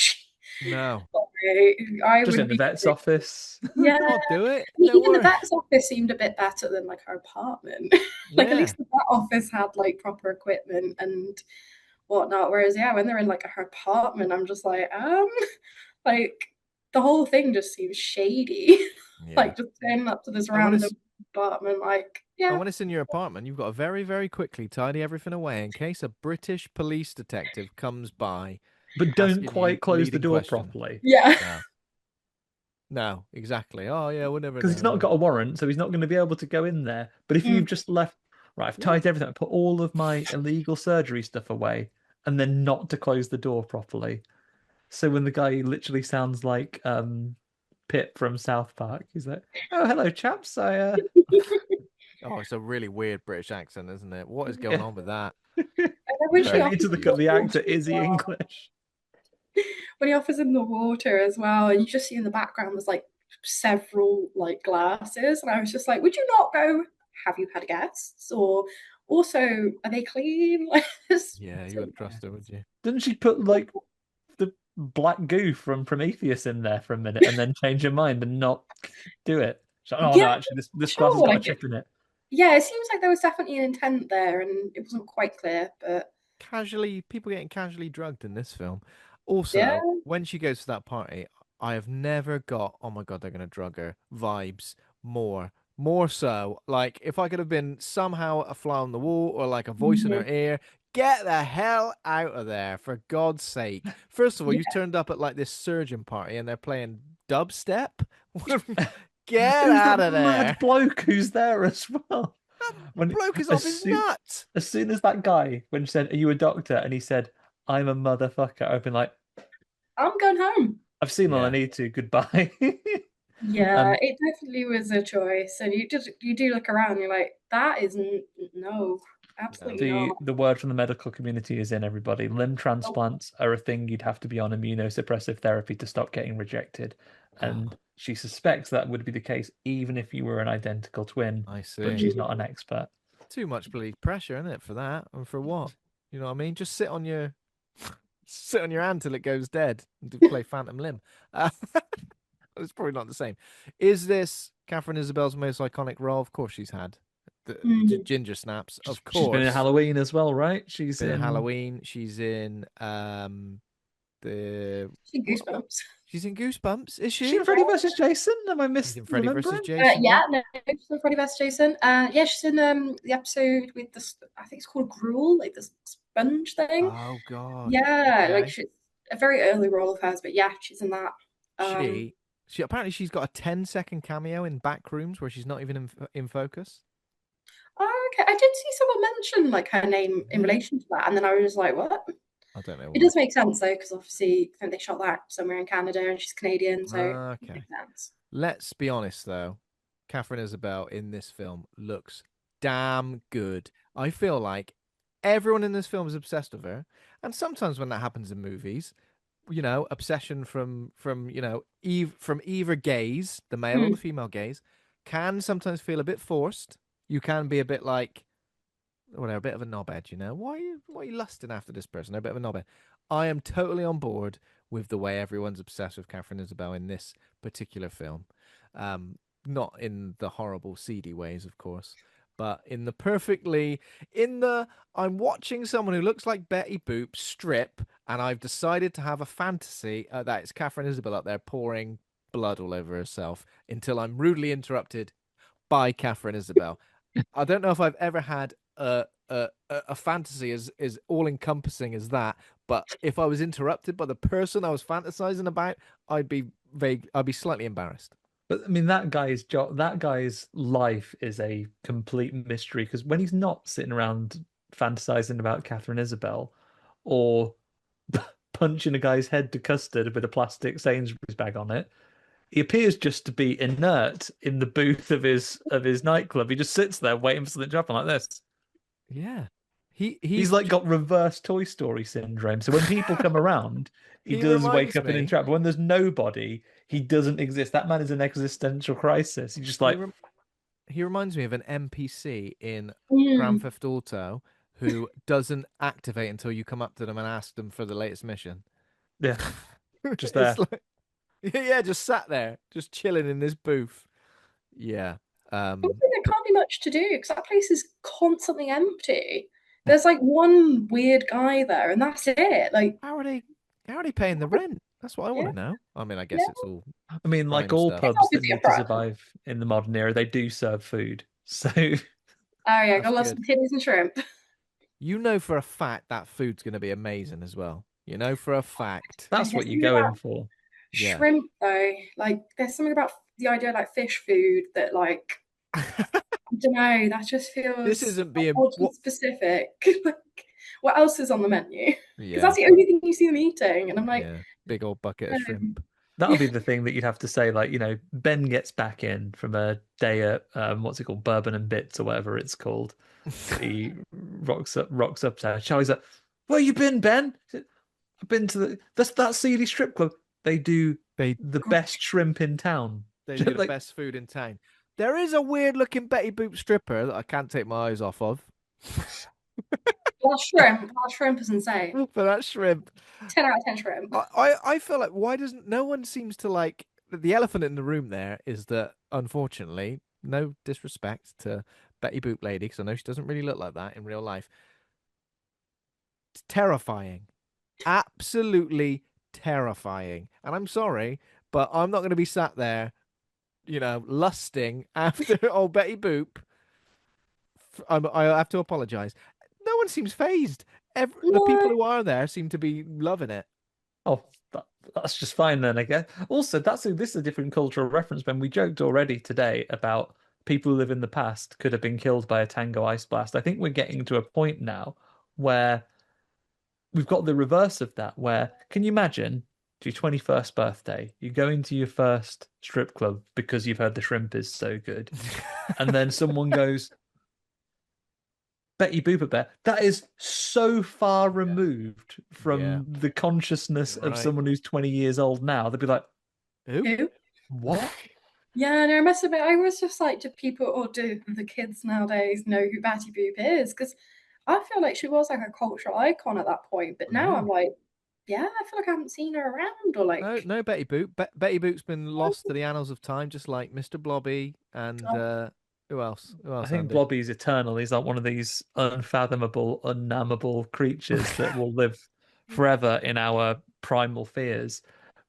No, sorry, I Just would in the be. vet's office. Yeah, I'll do it. Don't even the worry. vet's office seemed a bit better than like her apartment. Like at Yeah, least the vet office had like proper equipment and whatnot. Whereas yeah, when they're in like her apartment, I'm just like, like the whole thing just seems shady. yeah. Like just turning up to this And when random it's apartment, like And yeah, when it's in your apartment, you've got to very, very quickly tidy everything away in case a British police detective comes by But don't asking you quite close the leading door questions. properly. yeah, No, no, exactly. Oh, yeah, we'll never Because he's know. not got a warrant, so he's not going to be able to go in there. But if Mm. you've just left, right, I've Yeah, tied everything, I put all of my illegal surgery stuff away, and then not to close the door properly. So when the guy literally sounds like Pip from South Park, he's like, "Oh, hello, chaps. Oh, it's a really weird British accent, isn't it? What is going Yeah." on with that? And then when she I Very need to offers look him up confused. the the water actor. as Is he well, English? when he offers him the water as well, and you just see in the background there's like several like glasses, and I was just like, would you not go? Have you had guests? Or also, are they clean? Like this. Yeah, you wouldn't trust her, would you? Didn't she put like the black goo from Prometheus in there for a minute and then change her mind and not do it? She's like, oh Yeah, no, actually, this glass has sure. got a Like, chip in it. yeah, it seems like there was definitely an intent there, and it wasn't quite clear, but People getting casually drugged in this film. yeah, Also, when she goes to that party, I have never got, oh my God, they're going to drug her vibes more more so. Like, if I could have been somehow a fly on the wall or like a voice in her Mhm. ear, get the hell out of there, for God's sake. First of all, you turned up at like this surgeon party and they're playing dubstep. Get Who's out that of mad there. bloke who's there as well? When Bloke is as off his soon nuts. as soon as that guy, when she said, "Are you a doctor?" and he said, "I'm a motherfucker," I've been like, I'm going home. "I've seen all I Yeah. need to. Goodbye." Yeah, um, it definitely was a choice, and you do look around, you're like, that isn't no, absolutely the not. the word from the medical community is in, everybody. Limb Nope. transplants are a thing you'd have to be on immunosuppressive therapy to stop getting rejected, and she suspects that would be the case even if you were an identical twin, I but see. she's not an expert. Too much bloody pressure, isn't it, for that? And for what? You know what I mean? Just sit on your hand till it goes dead and play Phantom Limb. It's probably not the same. Is this Katharine Isabelle's most iconic role? Of course she's had. The Mm. ginger snaps, of She's been in course. Halloween as well, right? She's Been in in. Halloween. She's in the See what? goosebumps. She's in Goosebumps, is She's in she? Freddy versus Jason. Am I She's in Freddy versus misremembering? Jason, yeah. Yeah, no, she's in Freddy vs. Jason. Yeah, she's in the episode with the I think it's called Gruel, like the sponge thing. Oh God. Yeah, like Okay. she's a very early role of hers, but yeah, she's in that. Um, She apparently she's got a 10-second cameo in back rooms where she's not even in focus. oh, okay, I did see someone mention like her name in Yeah. relation to that, and then I was like, what? I don't know It why. does make sense though, because obviously I think they shot that somewhere in Canada, and she's Canadian, so it Okay. makes sense. Let's be honest though. Katharine Isabelle in this film looks damn good. I feel like everyone in this film is obsessed with her. And sometimes when that happens in movies, you know, obsession from from either gaze, the male or the Mm. female gaze, can sometimes feel a bit forced. You can be a bit like, well, they're a bit of a knobhead, you know. Why are you lusting after this person? They're a bit of a knobhead. I am totally on board with the way everyone's obsessed with Katharine Isabelle in this particular film. Um, Not in the horrible, seedy ways, of course, but in the perfectly in the I'm watching someone who looks like Betty Boop strip, and I've decided to have a fantasy that it's Katharine Isabelle up there pouring blood all over herself until I'm rudely interrupted by Katharine Isabelle. I don't know if I've ever had a fantasy as all encompassing as that, but if I was interrupted by the person I was fantasizing about, I'd be vague. I'd be slightly embarrassed. But I mean, that guy's life is a complete mystery because when he's not sitting around fantasizing about Catherine Isabel or punching a guy's head to custard with a plastic Sainsbury's bag on it, he appears just to be inert in the booth of his nightclub. He just sits there waiting for something to happen like this. Yeah, He's like got reverse Toy Story syndrome. So when people come around, he he does wake reminds up and me. interact. But when there's nobody, he doesn't exist. That man is an existential crisis. He's just He like, rem- he reminds me of an NPC in Grand Mm. Theft Auto who doesn't activate until you come up to them and ask them for the latest mission. yeah, just It's there. like, yeah, just sat there, just chilling in this booth. Yeah. Also, there can't be much to do because that place is constantly empty. There's like one weird guy there, and that's it. Like, How are they? How are they paying the rent? That's what I want yeah, to know. I mean, I yeah. guess it's all I mean, like shiny all stuff. It's pubs that obviously a need to front. survive in the modern era, they do serve food. So Oh yeah, That's gotta love good. some titties and shrimp. You know for a fact that food's going to be amazing as well. You know for a fact. There's that's what you something go about in for. Yeah. shrimp though. Like, there's something about the idea of like fish food that like I don't know. That just This feels isn't being oddly what? specific. Like, what else is on the menu? Because Yeah. that's the only thing you see them eating, and I'm like, Yeah. Big old bucket of um, shrimp. That'll be the thing that you'd have to say, like, Ben gets back in from a day at what's it called, Bourbon and Bits or whatever it's called. He rocks up to Charlie's like, "Where you been, Ben?" He said, "I've been to that seedy strip club. They do They the best shrimp in town." they do the Like, best food in town. There is a weird looking Betty Boop stripper that I can't take my eyes off of. that shrimp is insane. For that shrimp. 10 out of 10 shrimp. I feel like why doesn't no one seems to like the elephant in the room there is that unfortunately, no disrespect to Betty Boop lady, because I know she doesn't really look like that in real life. It's terrifying. Absolutely terrifying. And I'm sorry, but I'm not going to be sat there lusting after old Betty Boop. I have to apologize. No one seems phased. The people No. who are there seem to be loving it. Oh, that's just fine then, I guess. Also, this is a different cultural reference. When we joked already today about people who live in the past could have been killed by a Tango ice blast, I think we're getting to a point now where we've got the reverse of that. Where can you imagine your 21st birthday, you go into your first strip club because you've heard the shrimp is so good, and then someone goes, Betty Boop Bear. That is so far removed Yeah. from the consciousness You're of right. someone who's 20 years old now. They'd be like, Who? Who? what? Yeah, no, I must admit, I was just like, do people or do the kids nowadays know who Betty Boop is? Because I feel like she was like a cultural icon at that point, but now I'm like, yeah, I feel like I haven't seen her around or No, like, no Betty Boop. Betty Boop's been lost to the annals of time, just like Mr. Blobby and oh, who else? Who I else, think Andy? Blobby's eternal. He's like one of these unfathomable, unnameable creatures that will live forever in our primal fears.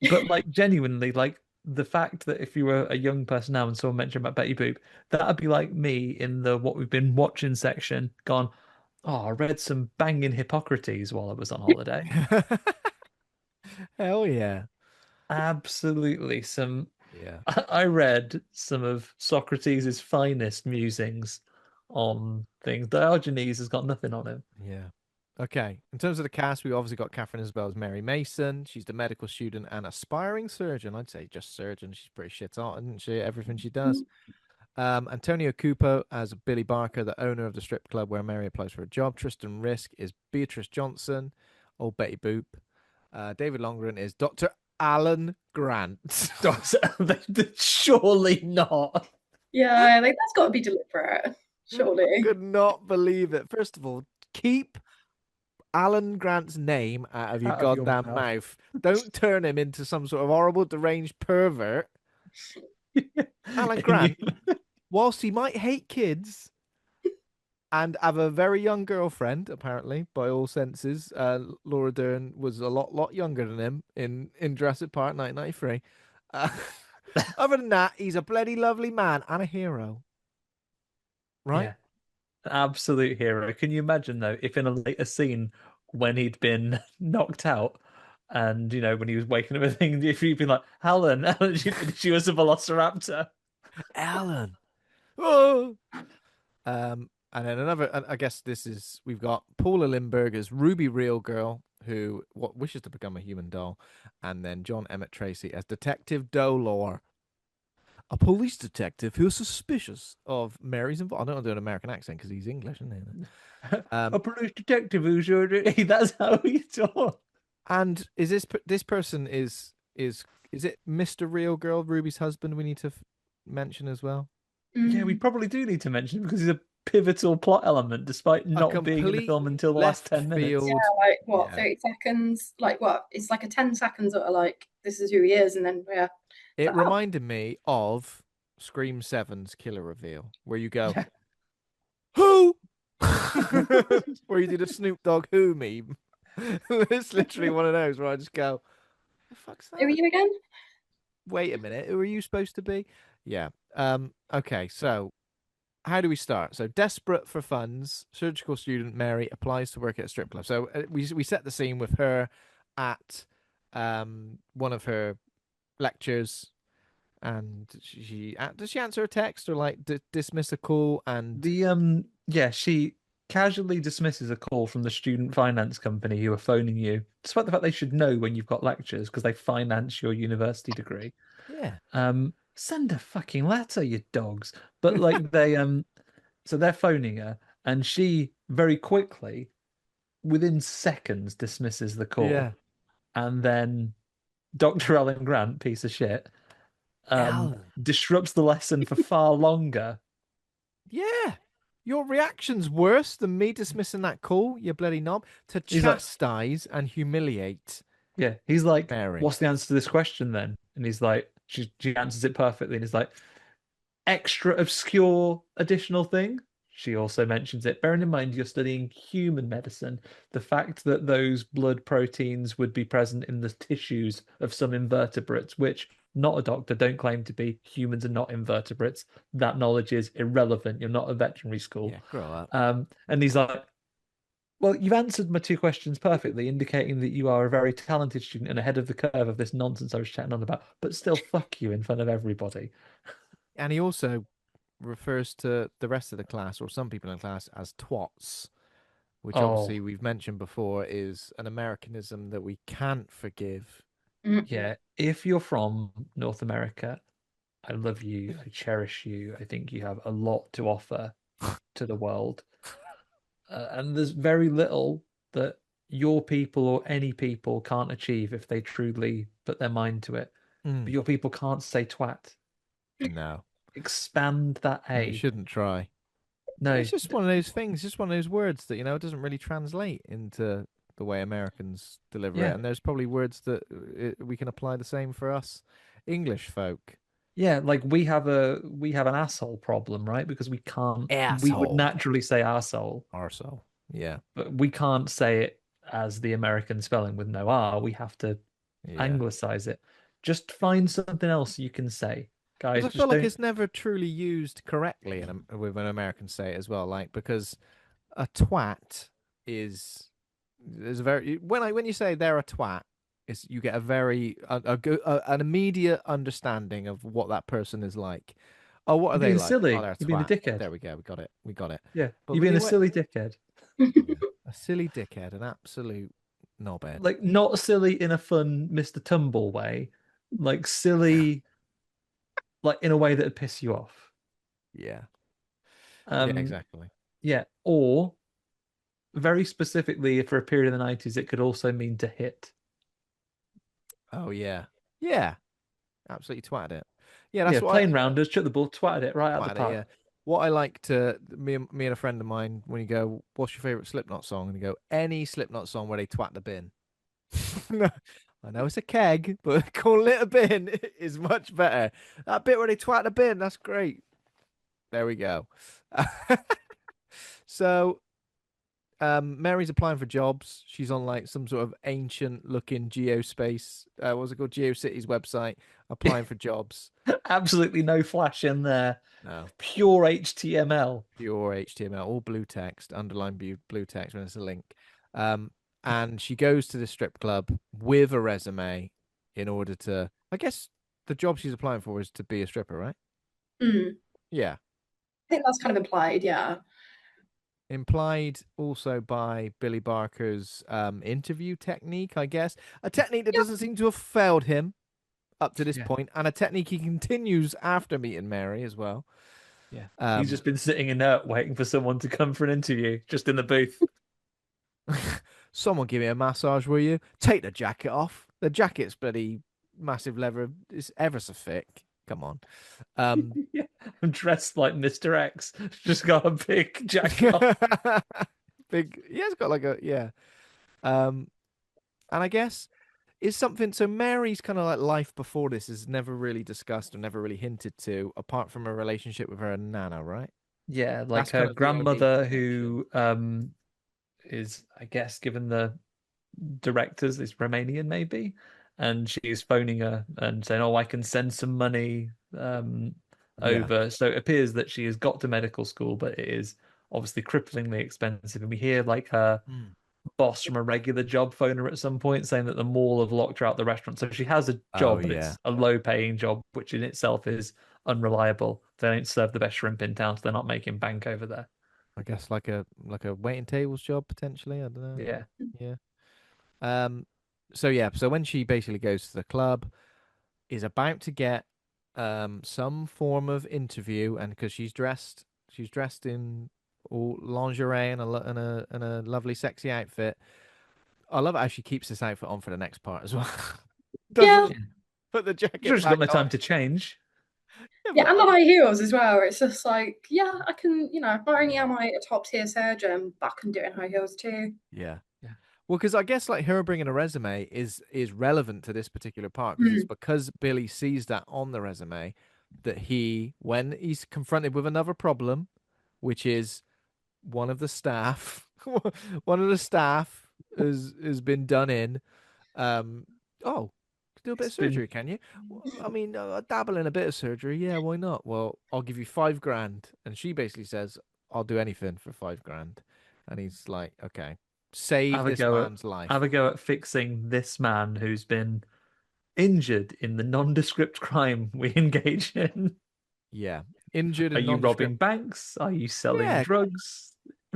But like genuinely, like the fact that if you were a young person now and someone mentioned about Betty Boop, that'd be like me in the what we've been watching section, gone, oh, I read some banging Hippocrates while I was on holiday. Hell yeah. Absolutely. Yeah. I read some of Socrates' finest musings on things. Diogenes has got nothing on him. Yeah. Okay. In terms of the cast, we obviously got Katharine Isabelle as Mary Mason. She's the medical student and aspiring surgeon. I'd say just surgeon. She's pretty shit hot, isn't she? Everything she does. Antonio Cupo as Billy Barker, the owner of the strip club where Mary applies for a job. Tristan Risk is Beatrice Johnson, old Betty Boop. David Longren is Dr. Alan Grant. Surely not. yeah, like that's got to be deliberate, surely. Could not believe it. First of all, keep Alan Grant's name out of your Out of your goddamn mouth. mouth. Don't turn him into some sort of horrible, deranged pervert. Alan Grant, whilst he might hate kids and have a very young girlfriend, apparently, by all senses, Laura Dern was a lot younger than him in Jurassic Park 1993. Other than that, he's a bloody lovely man and a hero. Right? Yeah, absolute hero. Can you imagine though, if in a later scene when he'd been knocked out and when he was waking up and thing, if he'd been like, Helen, she was a velociraptor. Alan. Oh. And then I guess we've got Paula Lindbergh as Ruby Real Girl, who wishes to become a human doll, and then John Emmett Tracy as Detective Dolor, a police detective who is suspicious of Mary's involvement. I don't do an American accent because he's English, isn't he? A police detective who's that's how he talks. And is this person is it Mr. Real Girl, Ruby's husband? We need to mention as well. Yeah, we probably do need to mention him because he's a pivotal plot element, despite not being in the film until the last 10 minutes. Yeah, like what, 30 seconds? Like what? It's like a 10 seconds that are like, this is who he is, and then It reminded me of Scream 7's killer reveal, where you go, who? Where you do the Snoop Dogg who meme. It's literally one of those where I just go, the fuck's that? Who are you again? Wait a minute, who are you supposed to be? Yeah. Okay, so how do we start? So, desperate for funds, surgical student Mary applies to work at a strip club. So we set the scene with her at one of her lectures, and she does she answer a text or like dismiss a call? And she casually dismisses a call from the student finance company who are phoning you, despite the fact they should know when you've got lectures because they finance your university degree. Yeah. Send a fucking letter, you dogs. But like so they're phoning her, and she very quickly, within seconds, dismisses the call. Yeah. And then Dr. Alan Grant, piece of shit, disrupts the lesson for far longer. Yeah. Your reaction's worse than me dismissing that call, you bloody knob, to chastise and humiliate. Yeah, he's like, Mary. What's the answer to this question then? And he's like, she answers it perfectly, and he's like, extra obscure additional thing. She also mentions it. Bearing in mind you're studying human medicine, the fact that those blood proteins would be present in the tissues of some invertebrates, which not a doctor, don't claim to be. Humans are not invertebrates. That knowledge is irrelevant. You're not a veterinary school. Yeah, grow up. And he's like, well, you've answered my two questions perfectly, indicating that you are a very talented student and ahead of the curve of this nonsense I was chatting on about, but still fuck you in front of everybody. And he also refers to the rest of the class, or some people in the class, as twats, which Oh, obviously we've mentioned before is an Americanism that we can't forgive. yeah. If you're from North America, I love you. I cherish you. I think you have a lot to offer to the world. And there's very little that your people or any people can't achieve if they truly put their mind to it. But your people can't say twat. No, Expand that you A. shouldn't try. No, It's just one of those things, just one of those words that, it doesn't really translate into the way Americans deliver it. yeah. And there's probably words that we can apply the same for us English folk. Yeah, like we have an asshole problem, right? Because we would Asshole. naturally say arsehole, Arsehole. Yeah. but we can't say it as the American spelling with no R. We have to Yeah. anglicize it. Just find something else you can say, guys. Because I feel Just like don't. it's never truly used correctly with an American say it as well. Like, because a twat is a very when you say they're a twat, you get a very an immediate understanding of what that person is like. Oh, what are You're they being like? Oh, silly. they're a You're being a twat. dickhead. There we go. We got it. We got it. Yeah, But you're when being a you silly dickhead. yeah, a silly dickhead, an absolute knobhead. Like not silly in a fun Mr. Tumble way, like silly, like in a way that would piss you off. Yeah. Yeah, Um, exactly. yeah, or very specifically for a period of the 90s, it could also mean to hit. Oh yeah. Yeah. Absolutely twatted it. Yeah, that's Yeah, what playing rounders, chuck the ball, twatted it right out the twatted it, park. yeah. What I like to me and a friend of mine, when you go, what's your favorite Slipknot song? And you go, any Slipknot song where they twat the bin. No, I know it's a keg, but calling it a bin is much better. That bit where they twat the bin, that's great. There we go. So, Mary's applying for jobs. She's on like some sort of ancient looking geospace. What's it called? GeoCities website. Applying for jobs. Absolutely no flash in there. No. Pure HTML. Pure HTML, all blue text, underlined blue text when it's a link. And she goes to the strip club with a resume in order to, I guess the job she's applying for is to be a stripper, right? Yeah. I think that's kind of implied, yeah. Implied also by Billy Barker's interview technique, I guess. A technique that doesn't seem to have failed him up to this point, and a technique he continues after meeting Mary as well. Yeah. He's just been sitting inert waiting for someone to come for an interview, just in the booth. Someone give me a massage, will you? Take the jacket off. The jacket's bloody massive leather. It's ever so thick. Come on. Yeah, I'm dressed like Mr. X. Just got a big jacket on. Big. Yeah, it's got like a yeah. And I guess it's something. So Mary's kind of like life before this is never really discussed or never really hinted to, apart from a relationship with her nana, right? Yeah, like That's her kind of the only grandmother connection. who is, I guess, given the directors, is Romanian maybe, and she's phoning her and saying, "Oh, I can send some money Yeah. over." So it appears that she has got to medical school, but it is obviously cripplingly expensive. And we hear like her boss from a regular job phone her at some point saying that the mall have locked her out the restaurant. So she has a Oh job, but yeah. it's a low-paying job, which in itself is unreliable. They don't serve the best shrimp in town, so they're not making bank over there. I guess like a waiting tables job potentially. I don't know. Yeah. Yeah. So yeah. So when she basically goes to the club, is about to get some form of interview, and because she's dressed in all lingerie and a lovely sexy outfit. I love it how she keeps this outfit on for the next part as well. Yeah. Doesn't put the Sure, jacket she's got back no on. time to change. Yeah, but and the high heels as well. It's just like, yeah, I can, not only am I a top tier surgeon, but I can do it in high heels too. yeah. Yeah. Well, because I guess like her bringing a resume is relevant to this particular part because it's because Billy sees that on the resume that when he's confronted with another problem, which is one of the staff, one of the staff has been done in. Oh, Do a bit of It's been surgery, can you? I mean, dabble in a bit of surgery. Yeah, why not? Well, I'll give you 5 grand. And she basically says, I'll do anything for 5 grand. And he's like, okay, save have a this go at man's life. have a go at fixing this man who's been injured in the nondescript crime we engage in. Yeah. Injured Are and you robbing nondescript. banks? Are you selling Yeah. drugs?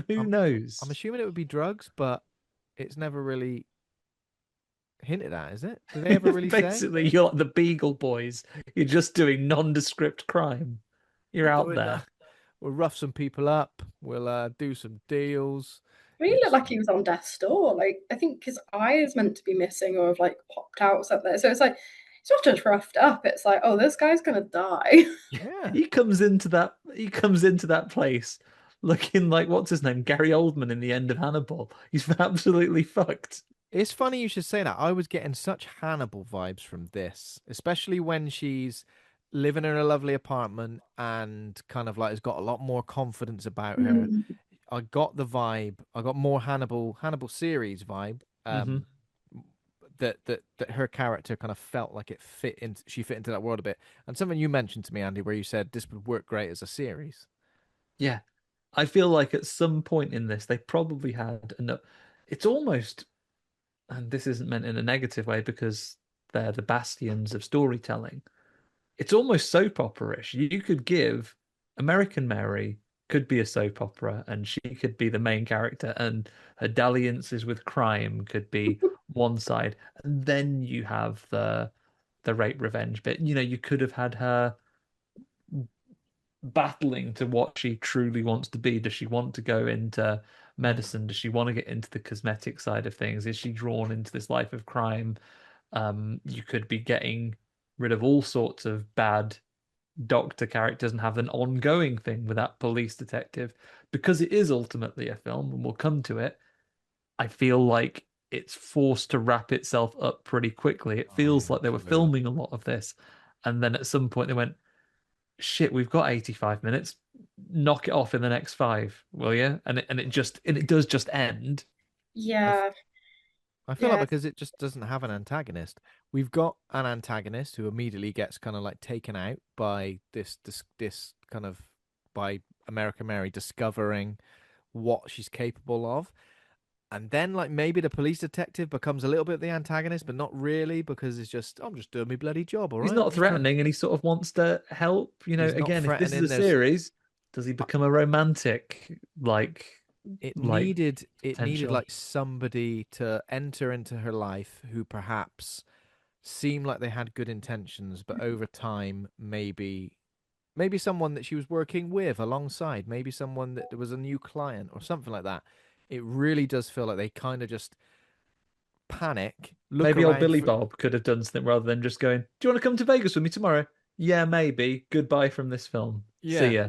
Who I'm, I'm knows? assuming it would be drugs, but it's never really hinted at, is it? Do they ever really say? Basically, you're like the Beagle Boys. You're just doing nondescript crime. You're out Doing that. there. We'll rough some people up. We'll do some deals. I mean, he looked It's like he was on death's door. Like, I think his eye is meant to be missing or have like popped out or something. So it's like it's not just roughed up. It's like, oh, this guy's gonna die. yeah. He comes into that place looking like what's his name? Gary Oldman in the end of Hannibal. He's absolutely fucked. It's funny you should say that. I was getting such Hannibal vibes from this, especially when she's living in a lovely apartment and kind of like has got a lot more confidence about her. Mm. I got the vibe. I got more Hannibal series vibe. Hmm. That her character kind of felt like she fit into that world a bit. And something you mentioned to me, Andy, where you said this would work great as a series. Yeah. I feel like at some point in this, they probably had enough. It's almost, and this isn't meant in a negative way because they're the bastions of storytelling. It's almost soap opera-ish. You could give American Mary could be a soap opera and she could be the main character and her dalliances with crime could be one side. And then you have the rape revenge bit. You know, you could have had her battling to what she truly wants to be. Does she want to go into medicine? Does she want to get into the cosmetic side of things? Is she drawn into this life of crime? You could be getting rid of all sorts of bad doctor characters and have an ongoing thing with that police detective because it is ultimately a film and we'll come to it. I feel like it's forced to wrap itself up pretty quickly. It Oh feels yeah, like they were absolutely. filming a lot of this and then at some point they went, shit, we've got 85 minutes, knock it off in the next 5, will you? And it does just end. I Yeah, I feel like yeah. because it just doesn't have an antagonist. We've got an antagonist who immediately gets kind of like taken out by this kind of by America Mary discovering what she's capable of. And then like maybe the police detective becomes a little bit the antagonist, but not really because it's just I'm just doing my bloody job, all He's right? I'm not just trying. threatening and he sort of wants to help. You know, He's not again, if this is a threatening. There's series, does he become a romantic like it needed potential? like somebody to enter into her life who perhaps seemed like they had good intentions, but over time maybe someone that she was working with alongside, maybe someone that there was a new client or something like that. It really does feel like they kind of just panic, look Maybe old around Billy for Bob could have done something rather than just going, "Do you want to come to Vegas with me tomorrow?" Yeah, maybe. Goodbye from this film. See yeah, ya.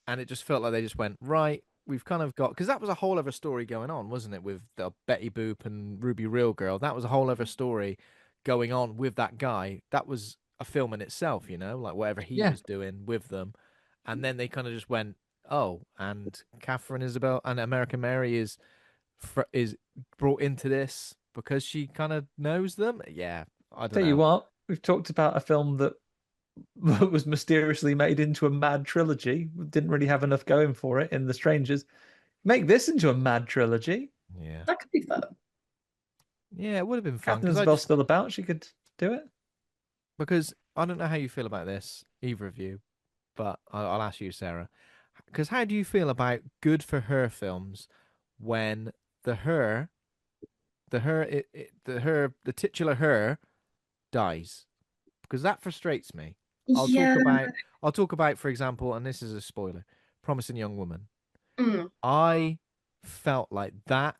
and it just felt like they just went right. We've kind of got because that was a whole other story going on, wasn't it? With the Betty Boop and Ruby Real Girl, that was a whole other story going on with that guy. That was a film in itself, like whatever he Yeah. was doing with them, and then they kind of just went, oh, and Katharine Isabelle and American Mary is brought into this because she kind of knows them. Yeah, I don't Tell you know. what, we've talked about a film that was mysteriously made into a mad trilogy. Didn't really have enough going for it in The Strangers. Make this into a mad trilogy. Yeah, That could be fun. yeah, it would have been fun Katharine because I Isabelle's just still about. She could do it. because I don't know how you feel about this, either of you, but I'll ask you, Sarah. Because how do you feel about good for her films when the her, the titular her dies? Because that frustrates me. I'll talk Yeah. about, I'll talk about, for example, and this is a spoiler, Promising Young Woman. Mm. I felt like that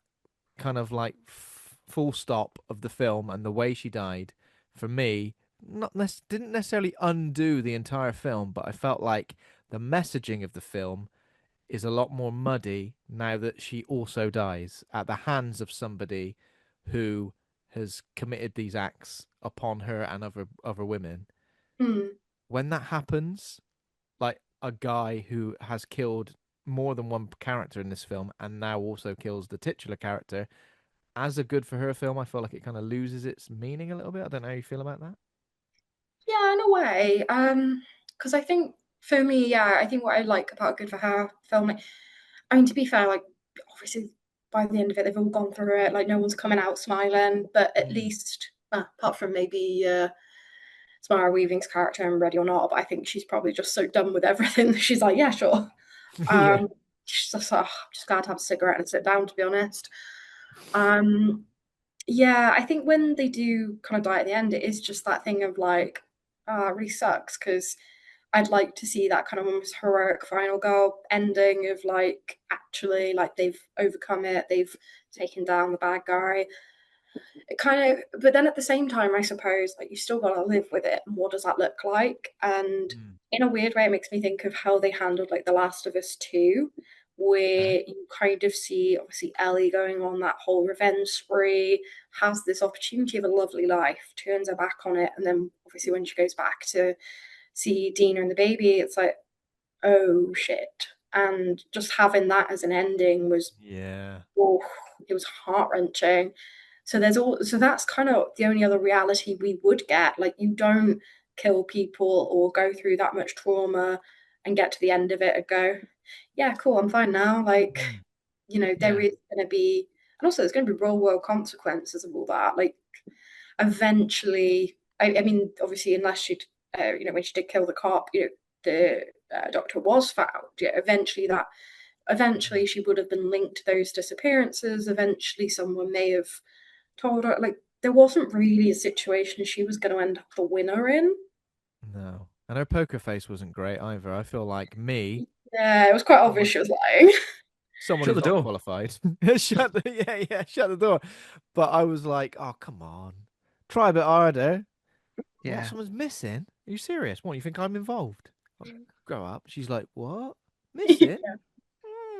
kind of like full stop of the film and the way she died for me didn't necessarily undo the entire film, but I felt like the messaging of the film is a lot more muddy now that she also dies at the hands of somebody who has committed these acts upon her and other women. Mm. When that happens, like a guy who has killed more than one character in this film and now also kills the titular character, as a good for her film, I feel like it kind of loses its meaning a little bit. I don't know how you feel about that. Yeah, in a way. Because I think for me, yeah, I think what I like about a good for her film, like, I mean, to be fair, like obviously by the end of it, they've all gone through it. Like no one's coming out smiling, but at least, apart from maybe Samara Weaving's character in Ready or Not, but I think she's probably just so done with everything that she's like, yeah, sure. Yeah. She's just, I'm just glad to have a cigarette and sit down, to be honest. Um, yeah, I think when they do kind of die at the end, it is just that thing of like, it really sucks because I'd like to see that kind of almost heroic final girl ending of like actually like they've overcome it, they've taken down the bad guy. It kind of, but then at the same time, I suppose like you still got to live with it. And what does that look like? And in a weird way, it makes me think of how they handled like The Last of Us 2, where you kind of see obviously Ellie going on that whole revenge spree, has this opportunity of a lovely life, turns her back on it, and then obviously when she goes back to see Dina and the baby, it's like, oh shit. And just having that as an ending was, oh, it was heart wrenching. So that's kind of the only other reality we would get. Like you don't kill people or go through that much trauma and get to the end of it and go, yeah, cool, I'm fine now. Like, there is going to be, and also there's going to be real world consequences of all that. Like, eventually, I mean, obviously, unless she'd, when she did kill the cop, the doctor was found. Yeah, eventually she would have been linked to those disappearances. Eventually, someone may have told her, like, there wasn't really a situation she was going to end up the winner in. No. And her poker face wasn't great either. I feel like me. Yeah, it was quite obvious she was lying. Someone Shut who's the not door. qualified. Shut the door. But I was like, oh, come on. Try a bit harder. Yeah. What? Someone's missing? Are you serious? What, you think I'm involved? Grow up. She's like, what? Missing?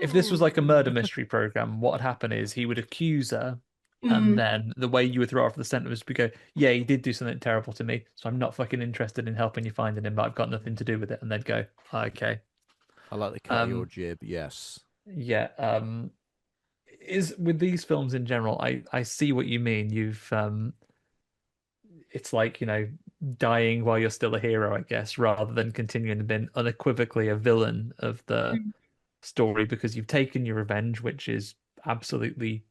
If this was like a murder mystery program, what would happen is he would accuse her, and then the way you would throw off the scent was to go, yeah, he did do something terrible to me, so I'm not fucking interested in helping you finding him, but I've got nothing to do with it. And they'd go, okay. I like the cut of your jib, yes. Yeah. Is with these films in general, I see what you mean. You've it's like, dying while you're still a hero, I guess, rather than continuing to be unequivocally a villain of the story because you've taken your revenge, which is absolutely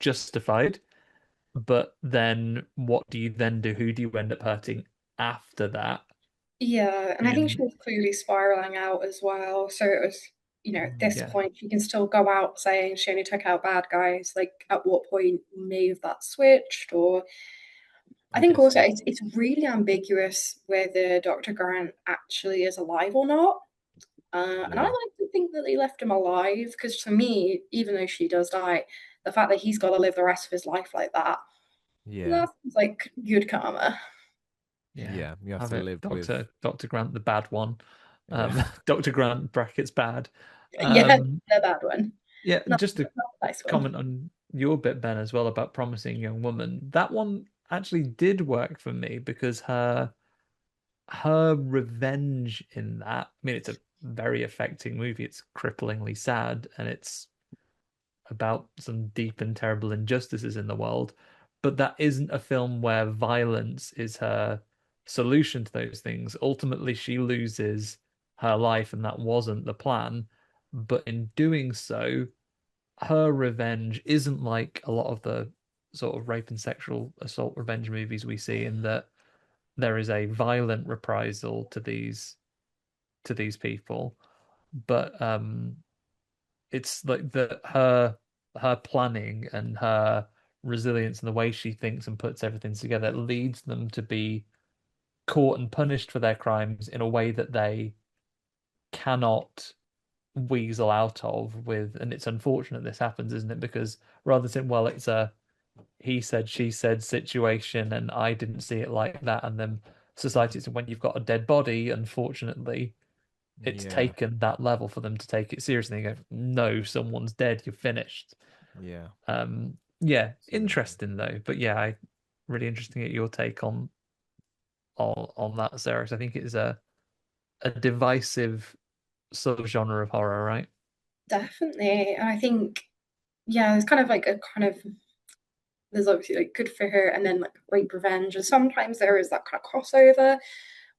justified. But then what do you then do? Who do you end up hurting after that? Yeah, and I think she was clearly spiraling out as well. So it was, at this point, she can still go out saying she only took out bad guys. Like, at what point may have that switched? Or I think also it's really ambiguous whether Dr. Grant actually is alive or not. And I like to think that they left him alive because to me, even though she does die, the fact that he's got to live the rest of his life like that, that's like good karma. Yeah, you have Have to it, live Dr. with Dr. Grant, the bad one. Dr. Grant brackets bad. Yeah, the bad one. Yeah, Not just to the nice one. comment on your bit, Ben, as well about Promising Young Woman. That one actually did work for me because her revenge in that, I mean, it's a very affecting movie. It's cripplingly sad and it's about some deep and terrible injustices in the world. But that isn't a film where violence is her solution to those things. Ultimately, she loses her life, and that wasn't the plan. But in doing so, her revenge isn't like a lot of the sort of rape and sexual assault revenge movies we see, in that there is a violent reprisal to these people. But it's like her planning and her resilience and the way she thinks and puts everything together leads them to be caught and punished for their crimes in a way that they cannot weasel out of with. And it's unfortunate this happens, isn't it? Because rather than saying, well, it's a he said she said situation and I didn't see it like that, and then society, so when you've got a dead body, unfortunately it's taken that level for them to take it seriously and go, no, someone's dead, you're finished. Yeah. Interesting though. But yeah, really interesting at your take on that, Sarah. I think it is a divisive subgenre of horror, right? Definitely. And I think, yeah, there's kind of like a kind of there's obviously like good for her, and then like rape revenge, and sometimes there is that kind of crossover.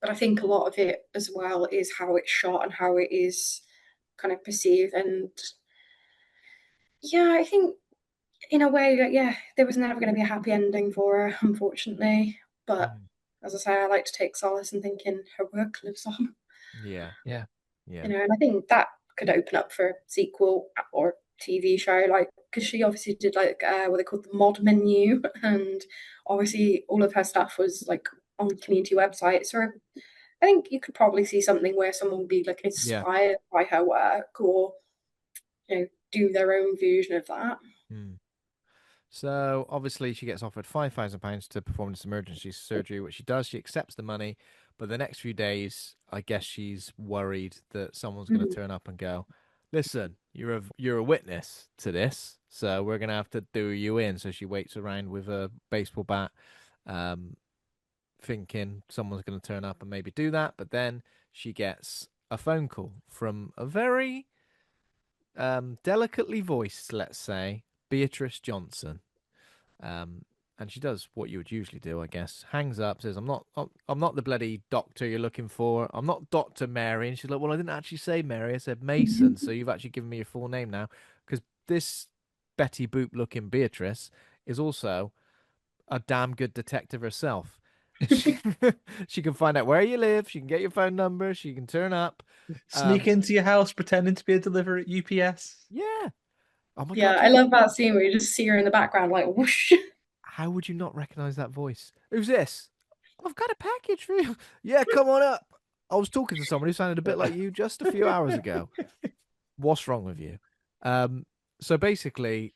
But I think a lot of it as well is how it's shot and how it is kind of perceived. And yeah, I think in a way, like, yeah, there was never going to be a happy ending for her, unfortunately. But Mm. as I say, I like to take solace in thinking her work lives on. Yeah. Yeah. Yeah. And I think that could open up for a sequel or TV show, like because she obviously did like what they called the mod menu, and obviously all of her stuff was like on community websites. So I think you could probably see something where someone would be like Yeah. inspired by her work, or do their own version of that. Mm. So obviously she gets offered £5,000 to perform this emergency surgery, which she does. She accepts the money, but the next few days, I guess she's worried that someone's going to Mhm. turn up and go, "Listen, you're a witness to this, so we're going to have to do you in." So she waits around with a baseball bat, um, thinking someone's going to turn up and maybe do that. But then she gets a phone call from a very delicately voiced, let's say, Beatrice Johnson. Um, and she does what you would usually do, I guess. Hangs up, says, I'm not the bloody doctor you're looking for. I'm not Dr. Mary." And she's like, "Well, I didn't actually say Mary. I said Mason. So you've actually given me your full name now." Because this Betty Boop looking Beatrice is also a damn good detective herself. She, she can find out where you live. She can get your phone number. She can turn up. Sneak into your house pretending to be a deliverer at UPS. Yeah. Oh my Yeah, God. I love that scene where you just see her in the background, like whoosh. How would you not recognize that voice? Who's this? "I've got a package for you." "Yeah, come on up. I was talking to someone who sounded a bit like you just a few hours ago. What's wrong with you?" Um, so basically,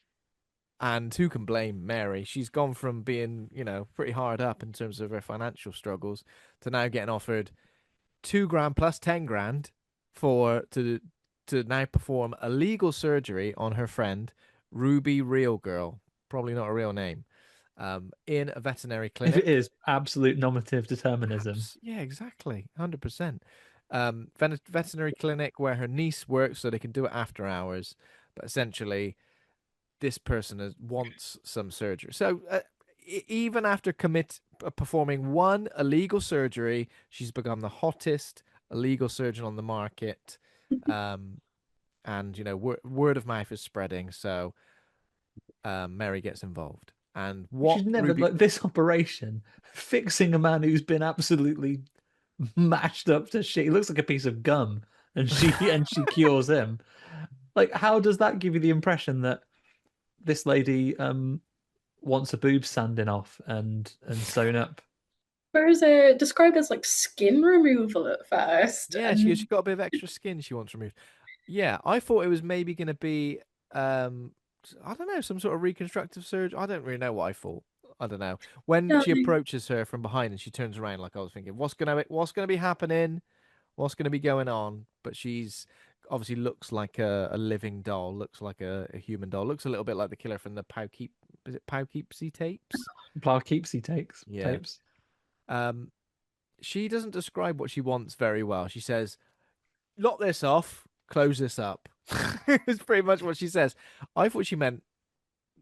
and who can blame Mary? She's gone from being, pretty hard up in terms of her financial struggles to now getting offered 2 grand plus 10 grand to now perform a legal surgery on her friend Ruby Real Girl, probably not a real name, in a veterinary If it clinic. is absolute normative determinism. Yeah, exactly, 100%. Veterinary clinic where her niece works, so they can do it after hours. But essentially, this person wants some surgery. So even after performing one illegal surgery, she's become the hottest illegal surgeon on the market. Um, and word of mouth is spreading. So Mary gets involved. And what She's never Ruby? like this operation, fixing a man who's been absolutely mashed up to shit. He looks like a piece of gum, and she cures him. Like, how does that give you the impression that this lady wants a boob sanding off and sewn up? Whereas described as like skin removal at first, Yeah, she's and got a bit of extra skin she wants removed. Yeah, I thought it was maybe going to be, I don't know, some sort of reconstructive surgery. I don't really know what I thought. I don't know. When yeah, she approaches her from behind and she turns around, like I was thinking, what's gonna be happening? What's gonna be going on? But she's obviously looks like a living doll, looks like a human doll, looks a little bit like the killer from the Poughkeepsie tapes? Poughkeepsie takes Yeah. tapes. Um, she doesn't describe what she wants very well. She says, "Lock this off, close this up." It's pretty much what she says. I thought she meant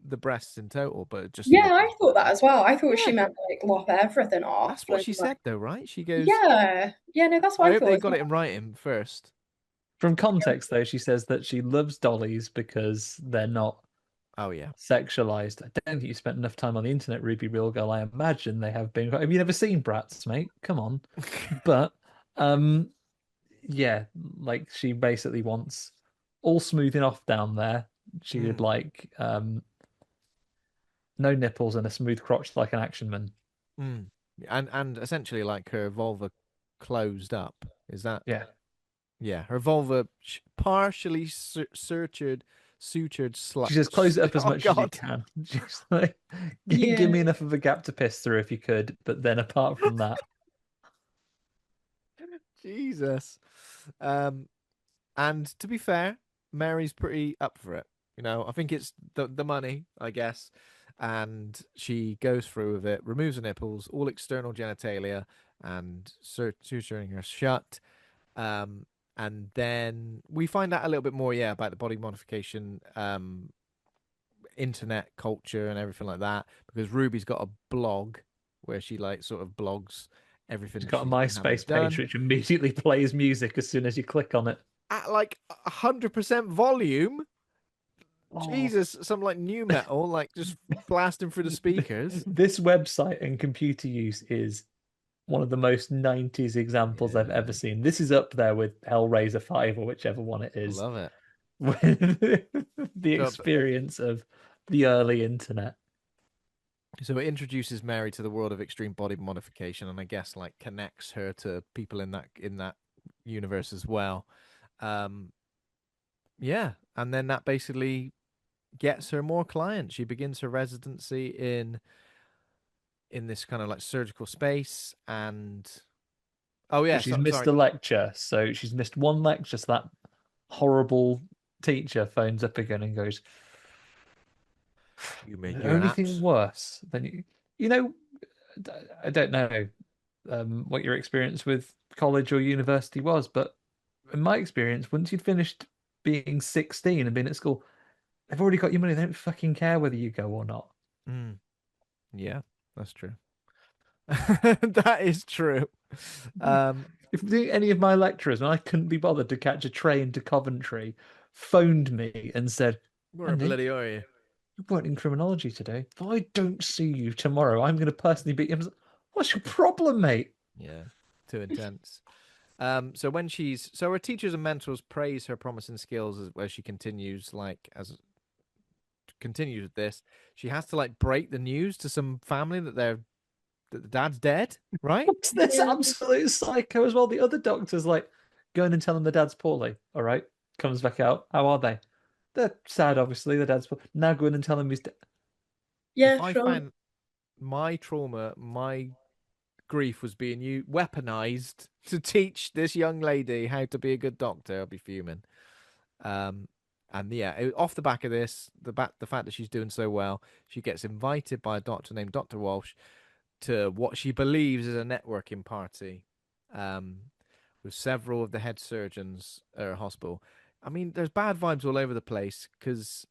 the breasts in total, but just the yeah, I nipples. thought that as well. I thought she Yeah, meant like lop everything off, that's what and she like said, though, right? She goes, yeah, no, that's what "I I hope thought they as got well. it in writing first." From context, though, she says that she loves dollies because they're not Oh yeah. sexualized. I don't think you spent enough time on the internet, Ruby Real Girl. I imagine they have been. Have you never seen Bratz, mate? Come on. But um, yeah, like she basically wants all smoothing off down there. She would Mm. like no nipples and a smooth crotch like an action man. Mm. And essentially like her vulva closed up. Is that? Yeah. Yeah, her vulva partially sutured She says, close it up as Oh much as you God. can. She's like, Yeah, give me enough of a gap to piss through if you could. But then apart from that, Jesus. Um, and to be fair, Mary's pretty up for it. I think it's the money, I guess. And she goes through with it, removes the nipples, all external genitalia, and suturing her shut. Um, and then we find out a little bit more, yeah, about the body modification internet culture and everything like that, because Ruby's got a blog where she like sort of blogs everything She's that got a she's been having MySpace done page which immediately plays music as soon as you click on it. at like 100% volume. Oh. Jesus, some like new metal, like just blasting through the speakers. This website and computer use is one of the most 90s examples I've ever seen. This is up there with Hellraiser 5 or whichever one it is. Love it. The experience of the early internet. So it introduces Mary to the world of extreme body modification, and I guess like connects her to people in that universe as well. Yeah, and then that basically gets her more clients. She begins her residency in this kind of like surgical space, and oh yeah, She's missed sorry. a lecture, so she's missed one lecture. So that horrible teacher phones up again and goes, You're an anything worse than you know, I don't know what your experience with college or university was, but in my experience, once you'd finished being 16 and been at school, they've already got your money. They don't fucking care whether you go or not. Yeah, that's true. That is true. If any of my lecturers, when I couldn't be bothered to catch a train to Coventry, phoned me and said, where bloody are you? You weren't in criminology today. If I don't see you tomorrow, I'm going to personally beat you. What's your problem, mate? Yeah, too intense. So her teachers and mentors praise her promising skills as she continues with this. She has to like break the news to some family that the dad's dead, right? What's this absolute psycho as well? The other doctor's like, going and telling the dad's poorly. All right, comes back out. How are they? They're sad, obviously. The dad's poorly. Now go in and tell him he's dead. Yeah, If I sure. find my trauma, my grief was being weaponized to teach this young lady how to be a good doctor, I'll be fuming. And yeah, off the back of this, the fact that she's doing so well, she gets invited by a doctor named Dr. Walsh to what she believes is a networking party, um, with several of the head surgeons at her hospital. I mean, there's bad vibes all over the place because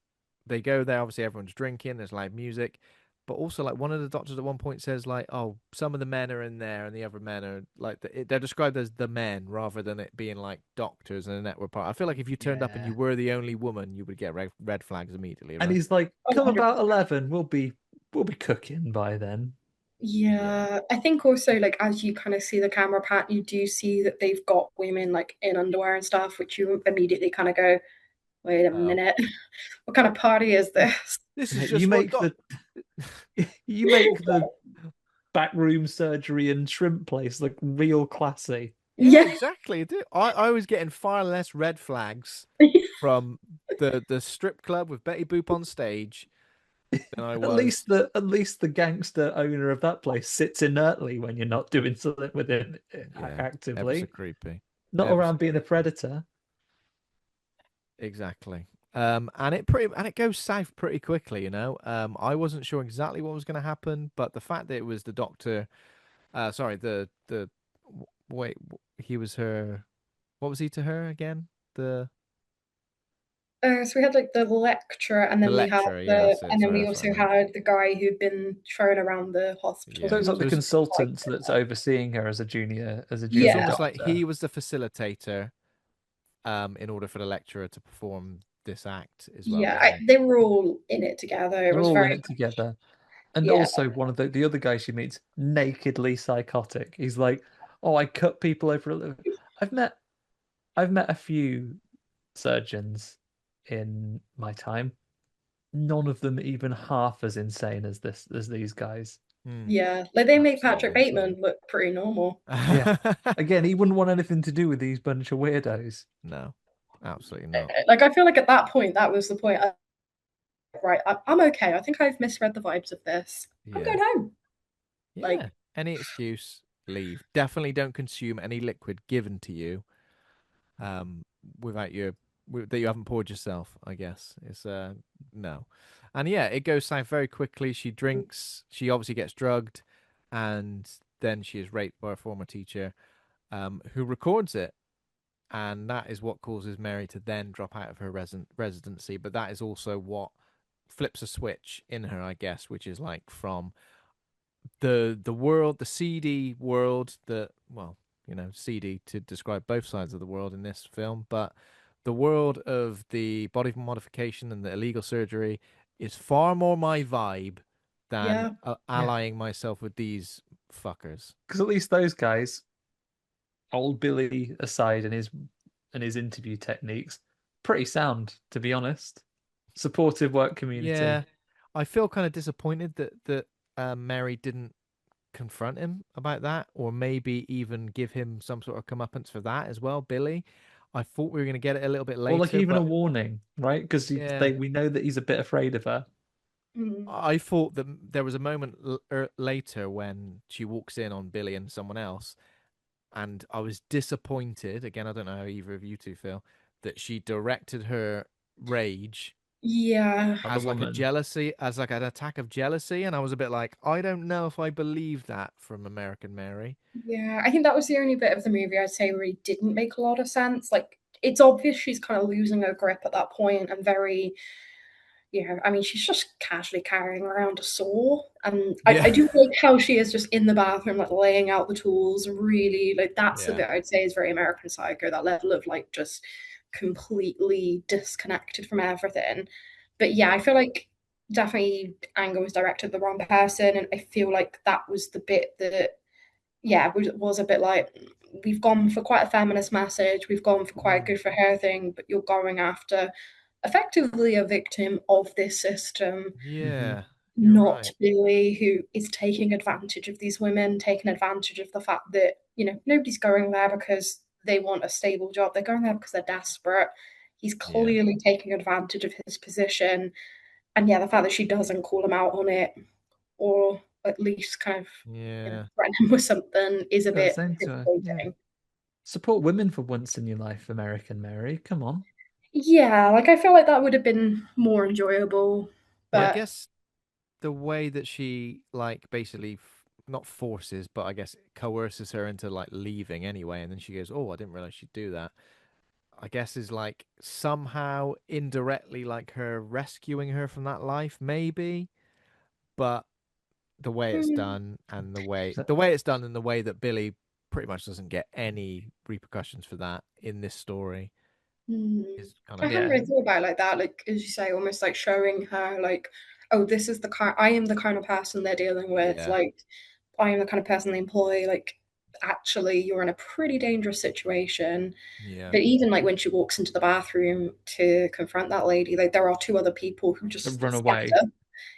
they go there. Obviously, everyone's drinking. There's live music, but also like one of the doctors at one point says like, "Oh, some of the men are in there, and the other men are like they're described as the men rather than it being like doctors in a network part." I feel like if you turned up and you were the only woman, you would get red flags immediately. Right? And he's like, "Come about 11, we'll be cooking by then." Yeah, I think also like as you kind of see the camera pan, you do see that they've got women like in underwear and stuff, which you immediately kind of go, wait a minute, what kind of party is this? This is just you make the backroom surgery and shrimp place look real classy. Yeah, exactly. I was getting far less red flags from the strip club with Betty Boop on stage than I was. At least the gangster owner of that place sits inertly when you're not doing something with him actively. Ever so creepy. Not around being a predator. Exactly. And it goes south pretty quickly, you know. I wasn't sure exactly what was going to happen, but the fact that it was the doctor, wait, he was her. What was he to her again? So we had like the lecturer, and then we had we also had the guy who'd been thrown around the hospital. So it's like the consultant that's overseeing her as a junior. It's almost like he was the facilitator, in order for the lecturer to perform this act as well. Yeah, they were all in it together. They're all in it together. And also one of the other guys she meets, nakedly psychotic. He's like, "Oh, I cut people over a living." I've met a few surgeons in my time. None of them even half as insane as these guys. Yeah, like they make Patrick Bateman look pretty normal. Yeah. Again, he wouldn't want anything to do with these bunch of weirdos. No, absolutely not. Like I feel like at that point, that was the point. Right, I'm okay. I think I've misread the vibes of this. I'm going home. Yeah. Like any excuse, leave. Definitely don't consume any liquid given to you, that you haven't poured yourself. I guess it's no, and yeah, it goes south very quickly. She drinks. She obviously gets drugged, and then she is raped by a former teacher, who records it. And that is what causes Mary to then drop out of her residency. But that is also what flips a switch in her, I guess, which is like from the world, the seedy world that, well, seedy to describe both sides of the world in this film, but the world of the body modification and the illegal surgery is far more my vibe than Yeah. allying myself with these fuckers. Because at least those guys, old Billy aside, and his interview techniques, pretty sound, to be honest. Supportive work community. Yeah, I feel kind of disappointed that Mary didn't confront him about that, or maybe even give him some sort of comeuppance for that as well, Billy. I thought we were going to get it a little bit Or like later, even a but warning, right? Because yeah, we know that he's a bit afraid of her. Mm. I thought that there was a moment later when she walks in on Billy and someone else, and I was disappointed. Again, I don't know how either of you two feel that she directed her rage Yeah. On the as like a woman. jealousy, as like an attack of jealousy, and I was a bit like, I don't know if I believe that from American Mary. Yeah, I think that was the only bit of the movie I'd say really didn't make a lot of sense. Like, it's obvious she's kind of losing her grip at that point and very, I mean, she's just casually carrying around a saw. And I Yeah, do like how she is just in the bathroom, like laying out the tools, really. Like, that's the yeah, bit I'd say is very American Psycho, that level of like just completely disconnected from everything. But yeah, I feel like definitely anger was directed at the wrong person. And I feel like that was the bit that yeah, was a bit like we've gone for quite a feminist message, we've gone for quite a mm, good for her thing, but you're going after effectively a victim of this system, Mm-hmm. yeah. You're not right. Billy, who is taking advantage of these women, taking advantage of the fact that, nobody's going there because they want a stable job. They're going there because they're desperate. He's Yeah, clearly taking advantage of his position. And yeah, the fact that she doesn't call him out on it or at least kind of yeah. threaten him with something is a Gotta bit say to her, yeah. disappointing. Support women for once in your life, American Mary. Come on. Yeah, like I feel like that would have been more enjoyable, Well, I but guess the way that she like basically not forces, but I guess coerces her into like leaving anyway, and then she goes, "Oh, I didn't realize she'd do that." I guess is like somehow indirectly like her rescuing her from that life, maybe. But the way it's mm, done and the way So, the way it's done and the way that Billy pretty much doesn't get any repercussions for that in this story mm. is kind I of hadn't yeah. really thought about it like that. Like as you say, almost like showing her like, oh, this is the kind I am the kind of person they're dealing with. yeah, Like I am the kind of person they employ. Like actually, you're in a pretty dangerous situation. yeah, But even like when she walks into the bathroom to confront that lady, like there are two other people who just Run scatter. away.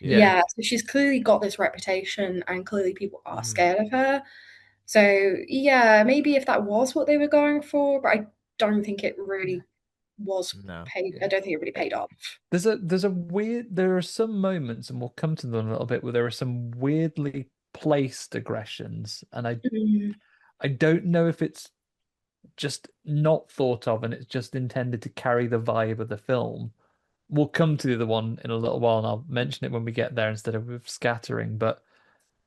yeah. Yeah. Yeah, so she's clearly got this reputation and clearly people are Mm, scared of her. So yeah, maybe if that was what they were going for, but I don't think it really was no, paid. I Yeah. don't think it really paid off. There are some moments, and we'll come to them in a little bit, where there are some weirdly placed aggressions, and Mm, I don't know if it's just not thought of and it's just intended to carry the vibe of the film. We'll come to the other one in a little while, and I'll mention it when we get there instead of with scattering. But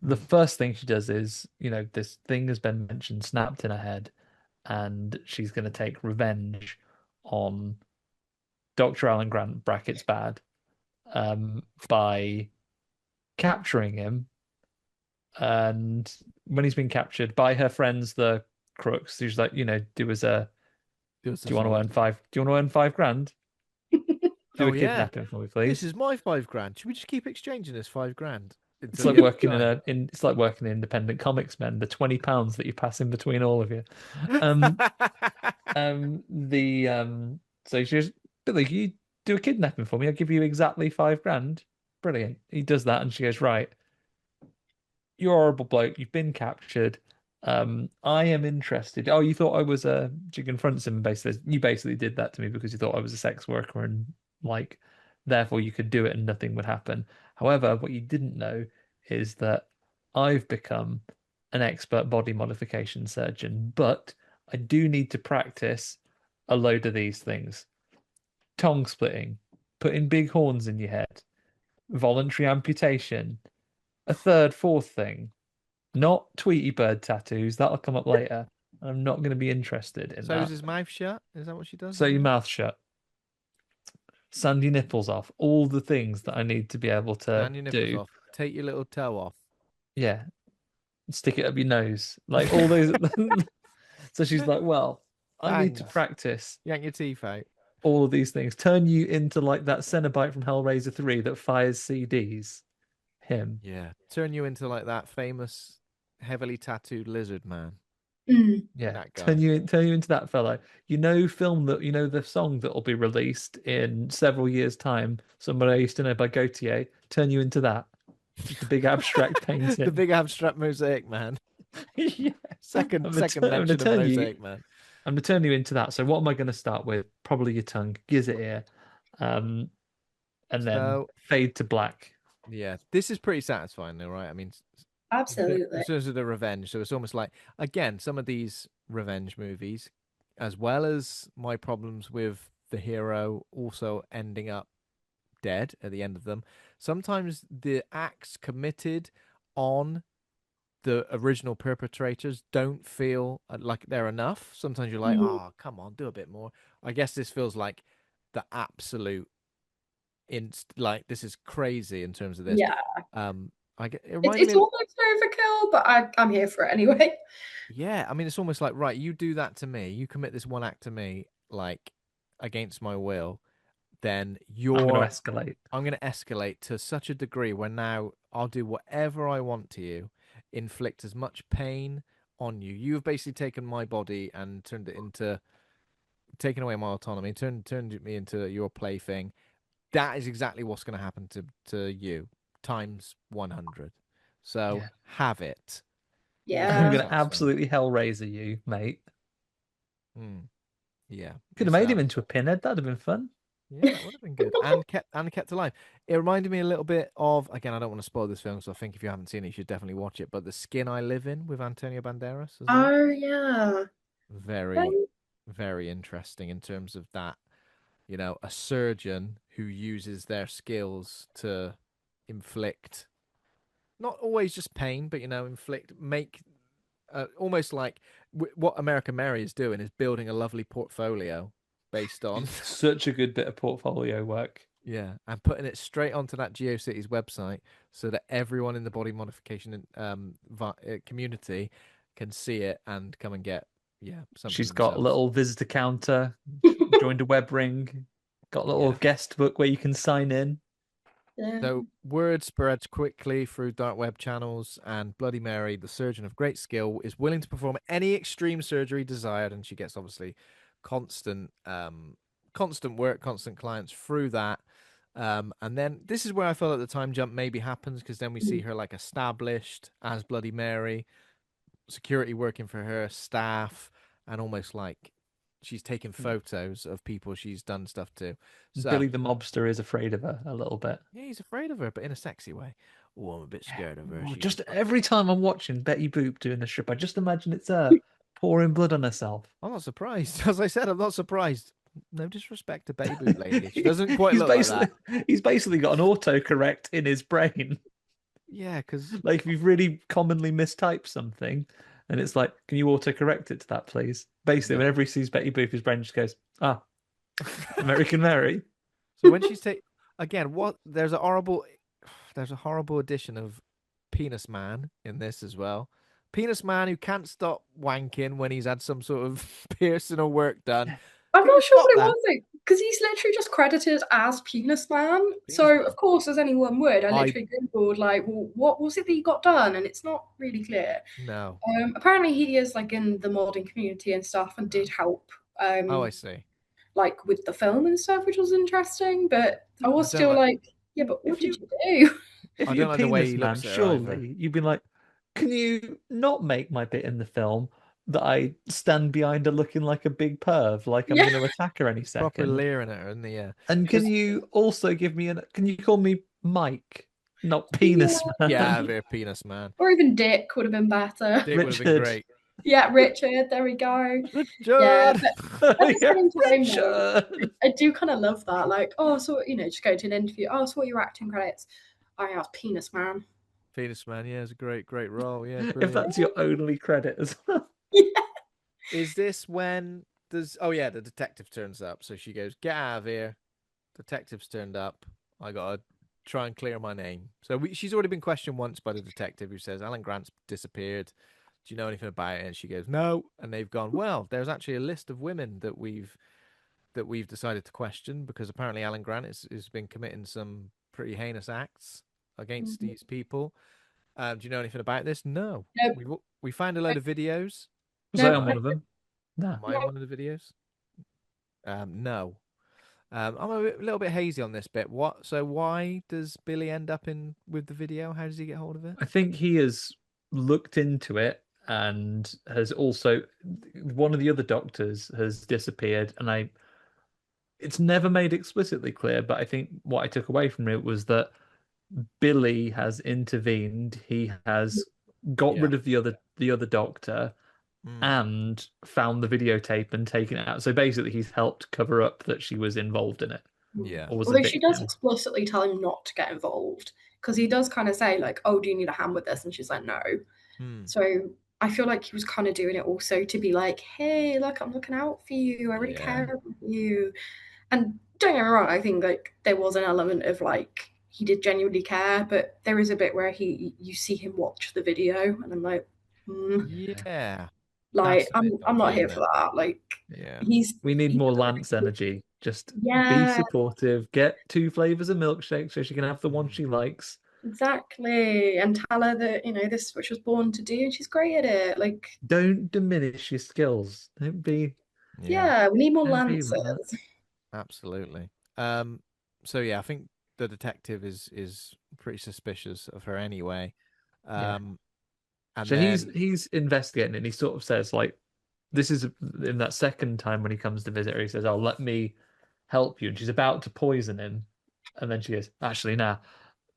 the mm. first thing she does is, this thing has been mentioned, snapped in her head, and she's going to take revenge on Dr. Alan Grant, brackets bad, by capturing him. And when he's been captured by her friends, the crooks, she's like, Do us a do you want to solid. earn five? Do you want to earn $5,000? Do Oh a yeah, kidnapping for me, this please. is my 5 grand. Should we just keep exchanging this 5 grand It's until like the other working in guy? it's like working in independent comics, men. The £20 that you pass in between all of you. Um, the So she goes, Billy, you do a kidnapping for me. I'll give you exactly $5,000. Brilliant. He does that, and she goes, right, you're a horrible bloke. You've been captured. I am interested. Oh, you thought I was a. She confronts him and basically says, you basically did that to me because you thought I was a sex worker and like, therefore you could do it and nothing would happen. However, what you didn't know is that I've become an expert body modification surgeon, but I do need to practice a load of these things: tongue splitting, putting big horns in your head, voluntary amputation, a third, fourth thing. Not Tweety Bird tattoos. That'll come up later. I'm not going to be interested in So is that. his mouth shut? Is that what she does So as your well? mouth shut. sand your nipples off, all the things that I need to be able to Stand your nipples do. off. Take your little toe off. Yeah, stick it up your nose, like all those. So she's like, well, I need to Fangs. practice Yank your teeth out. all of these things. Turn you into like that Cenobite from Hellraiser 3 that fires CDs. Him. Yeah. Turn you into like that famous, heavily tattooed lizard man. Mm. Yeah, That guy. turn you into that fellow. The song that will be released in several years' time. Somebody I used to know by Gautier. Turn you into that. The big abstract painting. The big abstract mosaic man. Yeah. Second I'm mention of mosaic man. I'm gonna turn you into that. So what am I gonna start with? Probably your tongue, giz it ear, and then So fade to black. yeah, this is pretty satisfying though, right? I mean, Absolutely. in terms of the revenge, so it's almost like, again, some of these revenge movies, as well as my problems with the hero also ending up dead at the end of them, sometimes the acts committed on the original perpetrators don't feel like they're enough. Sometimes you're like, oh, come on, do a bit more. I guess this feels like the absolute like, this is crazy in terms of this. Yeah. I get it It's, reminded it's me. almost overkill, but I'm here for it anyway. Yeah, I mean, it's almost like, right, you do that to me, you commit this one act to me, like, against my will, then I'm gonna escalate. I'm going to escalate to such a degree where now I'll do whatever I want to you, inflict as much pain on you. You've basically taken my body and turned it into, taken away my autonomy, turned me into your plaything. That is exactly what's going to happen to you, times 100. So Yeah. have it. I'm Yeah. gonna absolutely hellraiser you, mate. Yeah. Could have made him into a pinhead. That'd have been fun. Yeah, that would have been good, and kept alive. It reminded me a little bit of, again, I don't want to spoil this film, so I think if you haven't seen it, you should definitely watch it. But The Skin I Live In with Antonio Banderas as well. Oh yeah. Very, very interesting in terms of that. You know, a surgeon who uses their skills to inflict, not always just pain, but make almost like what American Mary is doing is building a lovely portfolio based on Such a good bit of portfolio work. yeah, and putting it straight onto that GeoCities website so that everyone in the body modification community can see it and come and get something. She's got a themselves. little visitor counter, joined a web ring, got a little guest book where you can sign in. Yeah. So word spreads quickly through dark web channels, and Bloody Mary, the surgeon of great skill, is willing to perform any extreme surgery desired, and she gets obviously constant work, constant clients through that. And then this is where I felt like the time jump maybe happens, because then we see her like established as Bloody Mary, security working for her, staff, and almost like she's taking photos of people she's done stuff to. So Billy the mobster is afraid of her a little bit. yeah, he's afraid of her, but in a sexy way. Oh, I'm a bit scared of her. Oh, She's just every time I'm watching Betty Boop doing a strip, I just imagine it's her pouring blood on herself. I'm not surprised. As I said, I'm not surprised. No disrespect to Betty Boop lady. She doesn't quite look like that. He's basically got an autocorrect in his brain. Yeah, because like if you've really commonly mistyped something, and it's like, can you autocorrect it to that, please? Basically, whenever he sees Betty Boop, his brain just goes, American Mary. So when she's again, there's a horrible addition of Penis Man in this as well. Penis Man who can't stop wanking when he's had some sort of piercing or work done. I'm not sure what it was, because he's literally just credited as Penis Man. So, of course, as anyone would, I literally Googled, like, well, what was it that he got done? And it's not really clear. No. Apparently, he is, like, in the modding community and stuff and did help. I see. Like, with the film and stuff, which was interesting. But I was still like, yeah, but what did you do? If you're a penis man, surely you'd be like, can you not make my bit in the film that I stand behind her looking like a big perv, like I'm going to attack her any second? Proper leering at her in the air. And can you also give me can you call me Mike, not Penis Man? Yeah, they're Penis Man. Or even Dick would have been better. Dick would have been great. Yeah, Richard, there we go. Richard! Yeah, but at the same time, Richard! I do kind of love that. Like, so, just go to an interview. Oh, so what are your acting credits? Oh, yeah, I was Penis Man. Penis Man, yeah, it's a great role. Yeah, brilliant. If that's your only credit as well. Yeah. Is this when the detective turns up? So she goes, "Get out of here." Detective's turned up. I gotta try and clear my name. So she's already been questioned once by the detective, who says Alan Grant's disappeared. Do you know anything about it? And she goes, no. And they've gone, well, there's actually a list of women that we've decided to question, because apparently Alan Grant has been committing some pretty heinous acts against these people. Do you know anything about this? No. Nope. We found a load of videos. Was I on one of them? No. Am I in one of the videos? No. I'm a little bit hazy on this bit. So why does Billy end up in with the video? How does he get hold of it? I think he has looked into it and has also one of the other doctors has disappeared, and it's never made explicitly clear, but I think what I took away from it was that Billy has intervened. He has got rid of the other doctor and found the videotape and taken it out. So basically, he's helped cover up that she was involved in it. Yeah. Or was Although a she does victim. explicitly tell him not to get involved, because he does kind of say like, "Oh, do you need a hand with this?" And she's like, "No." So I feel like he was kind of doing it also to be like, "Hey, look, I'm looking out for you. I really care about you." And don't get me wrong, I think like there was an element of like he did genuinely care, but there is a bit where you see him watch the video, and I'm like, yeah, like that's a bit I'm dodgy, not here isn't for that. Like, yeah, we need he's more Lance energy. Just be yeah, supportive. Get 2 flavors of milkshake so she can have the one she likes. exactly, and tell her that this is what she was born to do, and she's great at it. Like, Don't diminish your skills. Don't be. yeah, we need more Don't be like that. Lances. Absolutely. So yeah, I think the detective is pretty suspicious of her anyway. And So then he's investigating, and he sort of says like, this is in that second time when he comes to visit her. He says, "Oh, let me help you," and she's about to poison him, and then she goes, "Actually, now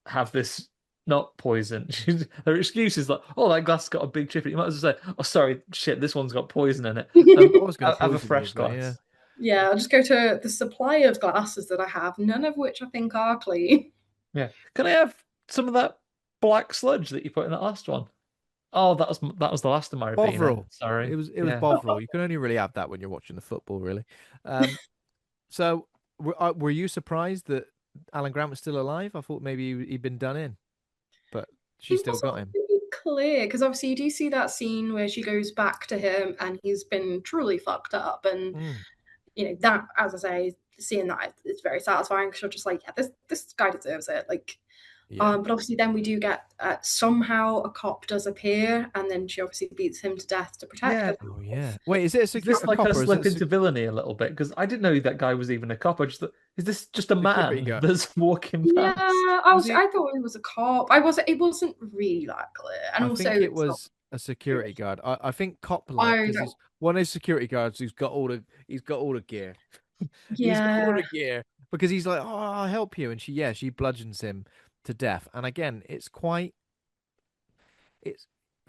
have this not poison." Her excuse is like, "Oh, that glass got a big chip in it." You might as well say, "Oh, sorry, shit, this one's got poison in it. I was going to Have a poison fresh you, but glass." Yeah, I'll just go to the supply of glasses that I have, none of which I think are clean. Yeah. Can I have some of that black sludge that you put in that last one? Oh, that was the last of my Ribena. Bovril. Sorry. It was Bovril. You can only really have that when you're watching the football, really. So were you surprised that Alan Grant was still alive? I thought maybe he'd been done in, but she still got him. Really clear, because obviously you do see that scene where she goes back to him and he's been truly fucked up, and that, as I say, seeing that it's very satisfying, because you're just like, yeah, this guy deserves it. Like, but obviously then we do get somehow a cop does appear, and then she obviously beats him to death to protect her. Oh yeah. Wait, is it Is this like cop a or slip is it into villainy a little bit? Because I didn't know that guy was even a cop. I just thought, is this just a security man guard? that's walking Yeah, past? I thought he was a cop. It wasn't really that clear, and I also think it was a security guard. I think cop like, because he's one of those security guards who's got all the gear. He's got all the gear, because he's like, oh, I'll help you, and she bludgeons him to death. And again, it's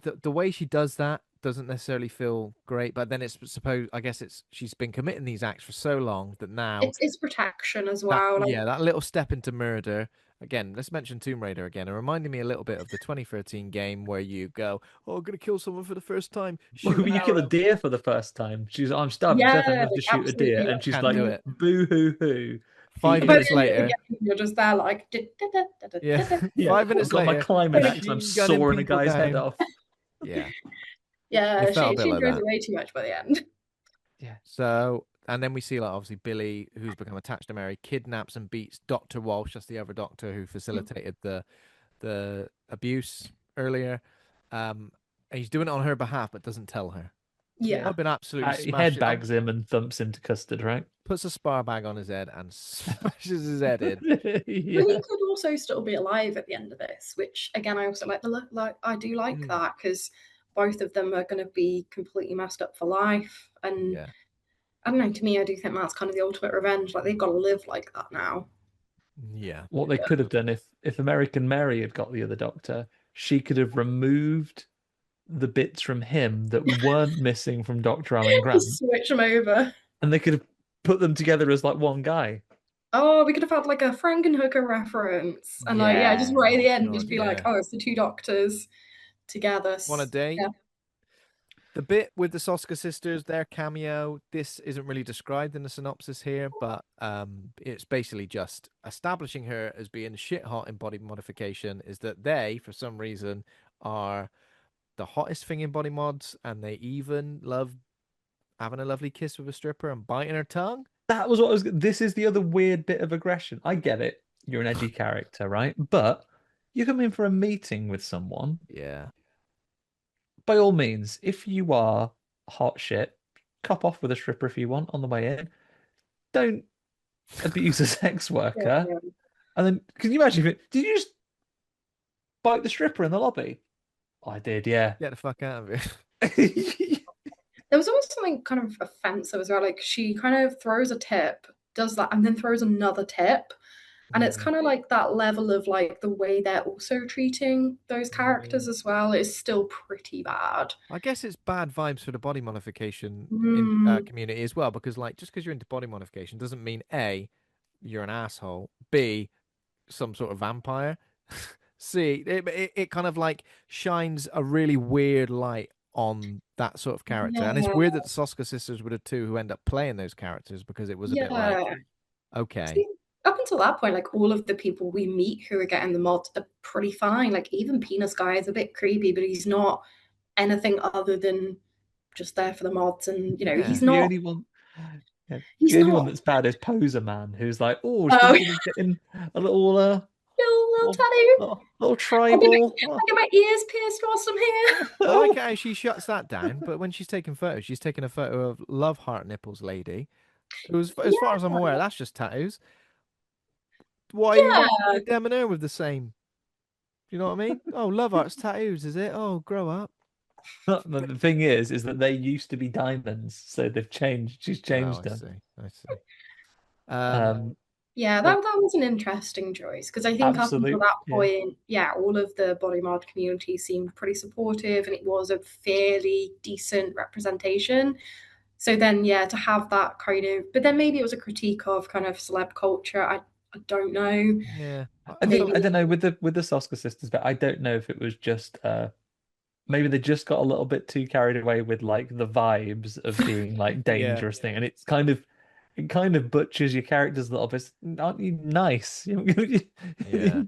the way she does that doesn't necessarily feel great, but then I guess she's been committing these acts for so long that now it's protection as well. that little step into murder. Again, let's mention Tomb Raider again. It reminded me a little bit of the 2013 game where you go, "Oh, I'm gonna kill someone for the first time." Well, you kill a deer for the first time. I'm starving to death. I'm going to have to shoot a deer, and she's Can't like, do it. "Boo hoo hoo." 5 minutes later, you're just there like, yeah. 5 minutes I've got later, my climbing axe, and I'm machine gunning sawing a people guy's head down. off. Yeah, yeah, it felt a bit she like enjoys that. it way too much by the end. Yeah. So, and then we see like obviously Billy, who's become attached to Mary, kidnaps and beats Dr. Walsh. That's the other doctor who facilitated the abuse earlier. And he's doing it on her behalf, but doesn't tell her. Yeah, I've been absolutely He smashed. headbags him and thumps him to custard, right? Puts a spar bag on his head and smashes his head in. but he could also still be alive at the end of this, which again I also like I do like that, because both of them are going to be completely messed up for life, and I don't know, to me I do think that's kind of the ultimate revenge. Like, they've got to live like that now. Yeah. What they could have done if American Mary had got the other doctor, she could have removed the bits from him that weren't missing from Dr. Alan Grant. Just switch them over. And they could have put them together as like one guy. Oh, we could have had like a Frankenhooker reference. And just right at the end, just be like, oh, it's the two doctors together. Want a date? Yeah. The bit with the Soska sisters, their cameo, this isn't really described in the synopsis here, but it's basically just establishing her as being shit hot in body modification. Is that they, for some reason, are the hottest thing in body mods, and they even love having a lovely kiss with a stripper and biting her tongue. That was what I was. This is the other weird bit of aggression. I get it. You're an edgy character, right? But you come in for a meeting with someone. Yeah. By all means, if you are hot shit, cop off with a stripper if you want on the way in. Don't abuse a sex worker. Yeah. And then, can you imagine did you just bite the stripper in the lobby? I did, yeah. Get the fuck out of here. There was always something kind of offensive as well. Like she kind of throws a tip, does that, and then throws another tip. And it's kind of like that level of like the way they're also treating those characters as well is still pretty bad. I guess it's bad vibes for the body modification community as well, because like just because you're into body modification doesn't mean A, you're an asshole, B, some sort of vampire. See, it kind of like shines a really weird light on that sort of character. And it's weird that the Soska sisters were the two who end up playing those characters, because it was a bit like, okay. See, up until that point, like all of the people we meet who are getting the mods are pretty fine. Like even Penis Guy is a bit creepy, but he's not anything other than just there for the mods. And you know, he's The not. only one. Yeah, He's the only not. one that's bad is Poser Man, who's like, oh, she's gonna get in a little little tattoo. Little tribal. I get my ears pierced whilst I'm here. I like how she shuts that down, but when she's taking photos, she's taking a photo of Love Heart Nipples Lady, who, as far as I'm aware, that's just tattoos. Why are you damning her with the same? You know what I mean? Oh, Love Heart's tattoos, is it? Oh, grow up. The thing is that they used to be diamonds, so they've changed. She's changed them. I see. Yeah, that was an interesting choice, because I think up until that point, all of the body mod community seemed pretty supportive, and it was a fairly decent representation. So then, to have that kind of, but then maybe it was a critique of kind of celeb culture. I don't know. Yeah, I don't know with the Soska sisters, but I don't know if it was just maybe they just got a little bit too carried away with like the vibes of being like dangerous thing, and it kind of butchers your characters a little bit. Aren't you nice? Yeah.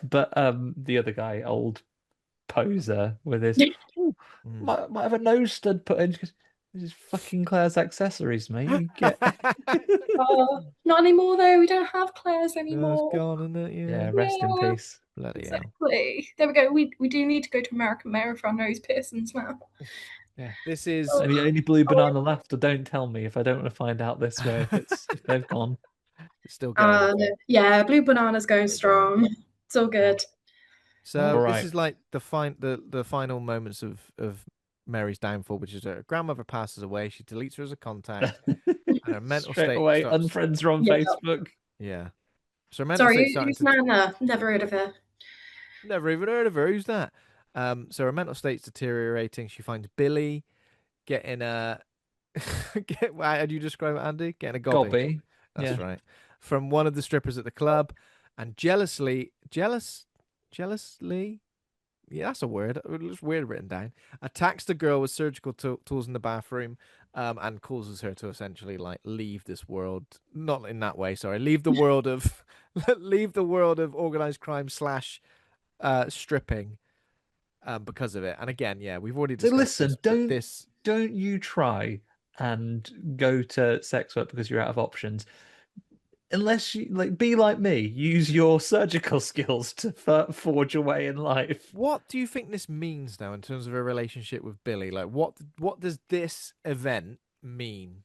But the other guy, old Poser, with his might have a nose stud put in. This is fucking Claire's accessories, mate. You get... not anymore though. We don't have Claire's anymore. No, it's gone, isn't it? Yeah, rest in peace. Bloody exactly. There we go. We do need to go to American Mayor for our nose piercings now. Yeah, this is only Blue Banana left. Or don't tell me if I don't want to find out this way. If they've gone, it's still going. Blue Banana's going strong. It's all good. So this is like the final moments of Mary's downfall, which is her grandmother passes away. She deletes her as a contact, and her mental state away unfriends her on Facebook. Yeah. So her mental state who's Nana? Never heard of her. Never even heard of her. Who's that? So her mental state's deteriorating. She finds Billy getting a how do you describe it, Andy? Getting a gobby. That's right. From one of the strippers at the club, and jealously, yeah, that's a word. It's weird written down. Attacks the girl with surgical tools in the bathroom, and causes her to essentially like leave this world. Not in that way. Sorry, leave the world of organized crime / stripping, because of it. And again, we've already discussed. So listen, don't you try and go to sex work because you're out of options. Unless you be like me, use your surgical skills to forge your way in life. What do you think this means now in terms of a relationship with Billy? Like, what does this event mean?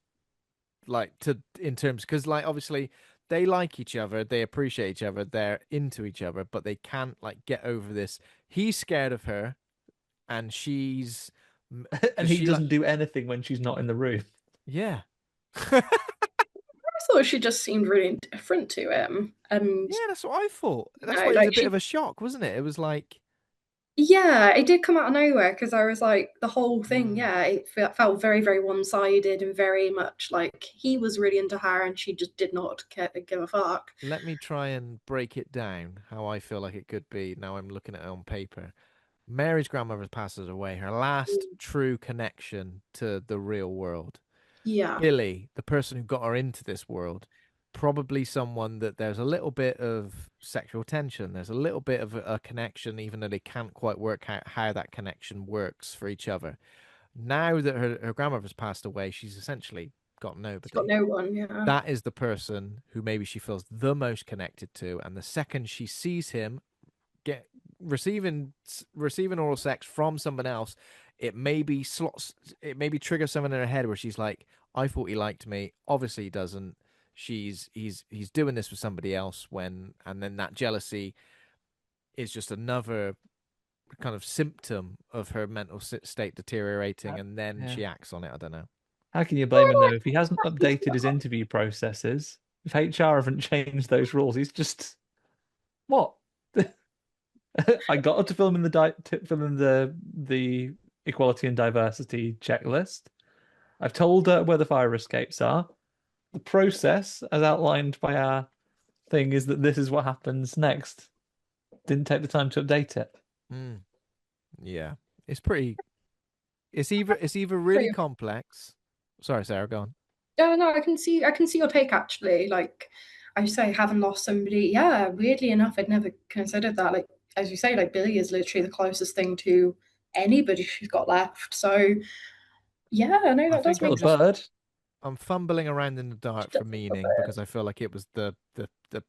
Like in terms, because like obviously they like each other, they appreciate each other, they're into each other, but they can't like get over this. He's scared of her, and she's and he doesn't do anything when she's not in the room. Yeah. I thought she just seemed really indifferent to him. And yeah, that's what I thought. That's why it was a bit of a shock, wasn't it? It was like, it did come out of nowhere, because I was like, the whole thing, it felt very, very one-sided, and very much like he was really into her and she just did not give a fuck. Let me try and break it down how I feel like it could be. Now I'm looking at it on paper. Mary's grandmother passes away, her last true connection to the real world. Yeah. Billy, the person who got her into this world, probably someone that there's a little bit of sexual tension. There's a little bit of a connection, even though they can't quite work out how that connection works for each other. Now that her grandmother's passed away, she's essentially got She's got nobody. no one, yeah. That is the person who maybe she feels the most connected to. And the second she sees him get receiving oral sex from someone else, it maybe triggers something in her head where she's like, I thought he liked me, obviously he doesn't. He's doing this with somebody else, and then that jealousy is just another kind of symptom of her mental state deteriorating, and then Yeah. she acts on it. I don't know. How can you blame him though if he hasn't updated his interview processes? If HR haven't changed those rules, he's just what? I got her to fill in the equality and diversity checklist. I've told her where the fire escapes are. The process, as outlined by our thing, is that this is what happens next. Didn't take the time to update it. Yeah, it's pretty. It's either really complex. Sorry, Sarah, go on. No, I can see your take actually. Like I say, having lost somebody, yeah, weirdly enough, I'd never considered that. Like as you say, like Billy is literally the closest thing to anybody she's got left. So yeah, no, I that does think make The sense. bird. I'm fumbling around in the dark for meaning because I feel like it was the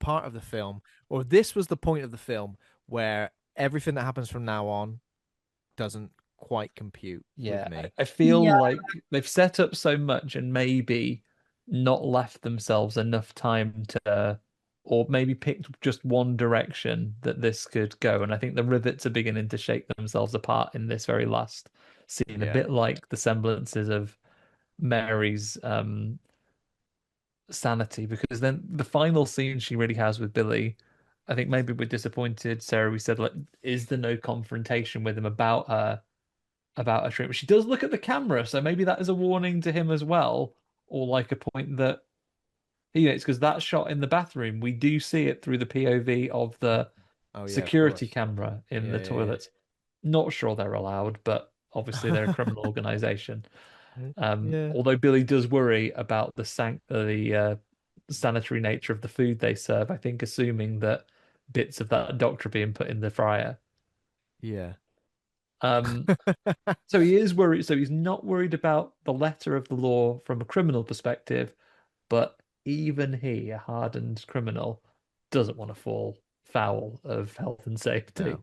part of the film, or this was the point of the film where everything that happens from now on doesn't quite compute with me. I feel Yeah. like they've set up so much and maybe not left themselves enough time to, or maybe picked just one direction that this could go. And I think the rivets are beginning to shake themselves apart in this very last scene, a Yeah. bit like the semblances of Mary's sanity, because then the final scene she really has with Billy, I think maybe we're disappointed, Sarah. We said, like, is there no confrontation with him about a trip? She does look at the camera, so maybe that is a warning to him as well, or like a point that it's because that shot in the bathroom, we do see it through the POV of the Oh yeah, of security course. camera in the Yeah. toilets. Not sure they're allowed, but obviously they're a criminal organization. Yeah. Although Billy does worry about the sanitary nature of the food they serve, I think assuming that bits of that doctor are being put in the fryer. Yeah. So he is worried. So he's not worried about the letter of the law from a criminal perspective, but even he, a hardened criminal, doesn't want to fall foul of health and safety. No.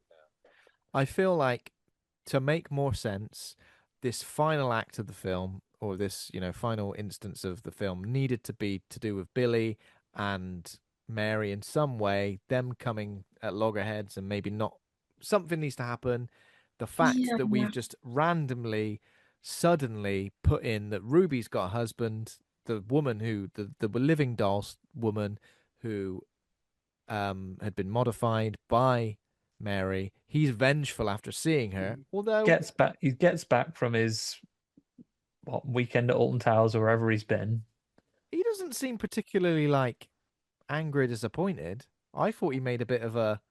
I feel like to make more sense, this final act of the film, or this, final instance of the film, needed to be to do with Billy and Mary in some way, them coming at loggerheads, and maybe not. Something needs to happen. The fact Yeah. that we've just randomly, suddenly put in that Ruby's got a husband, the woman who, the living dolls woman who had been modified by Mary. He's vengeful after seeing her, although He gets back from his weekend at Alton Towers or wherever he's been. he doesn't seem particularly like angry, disappointed. I thought he made a bit of a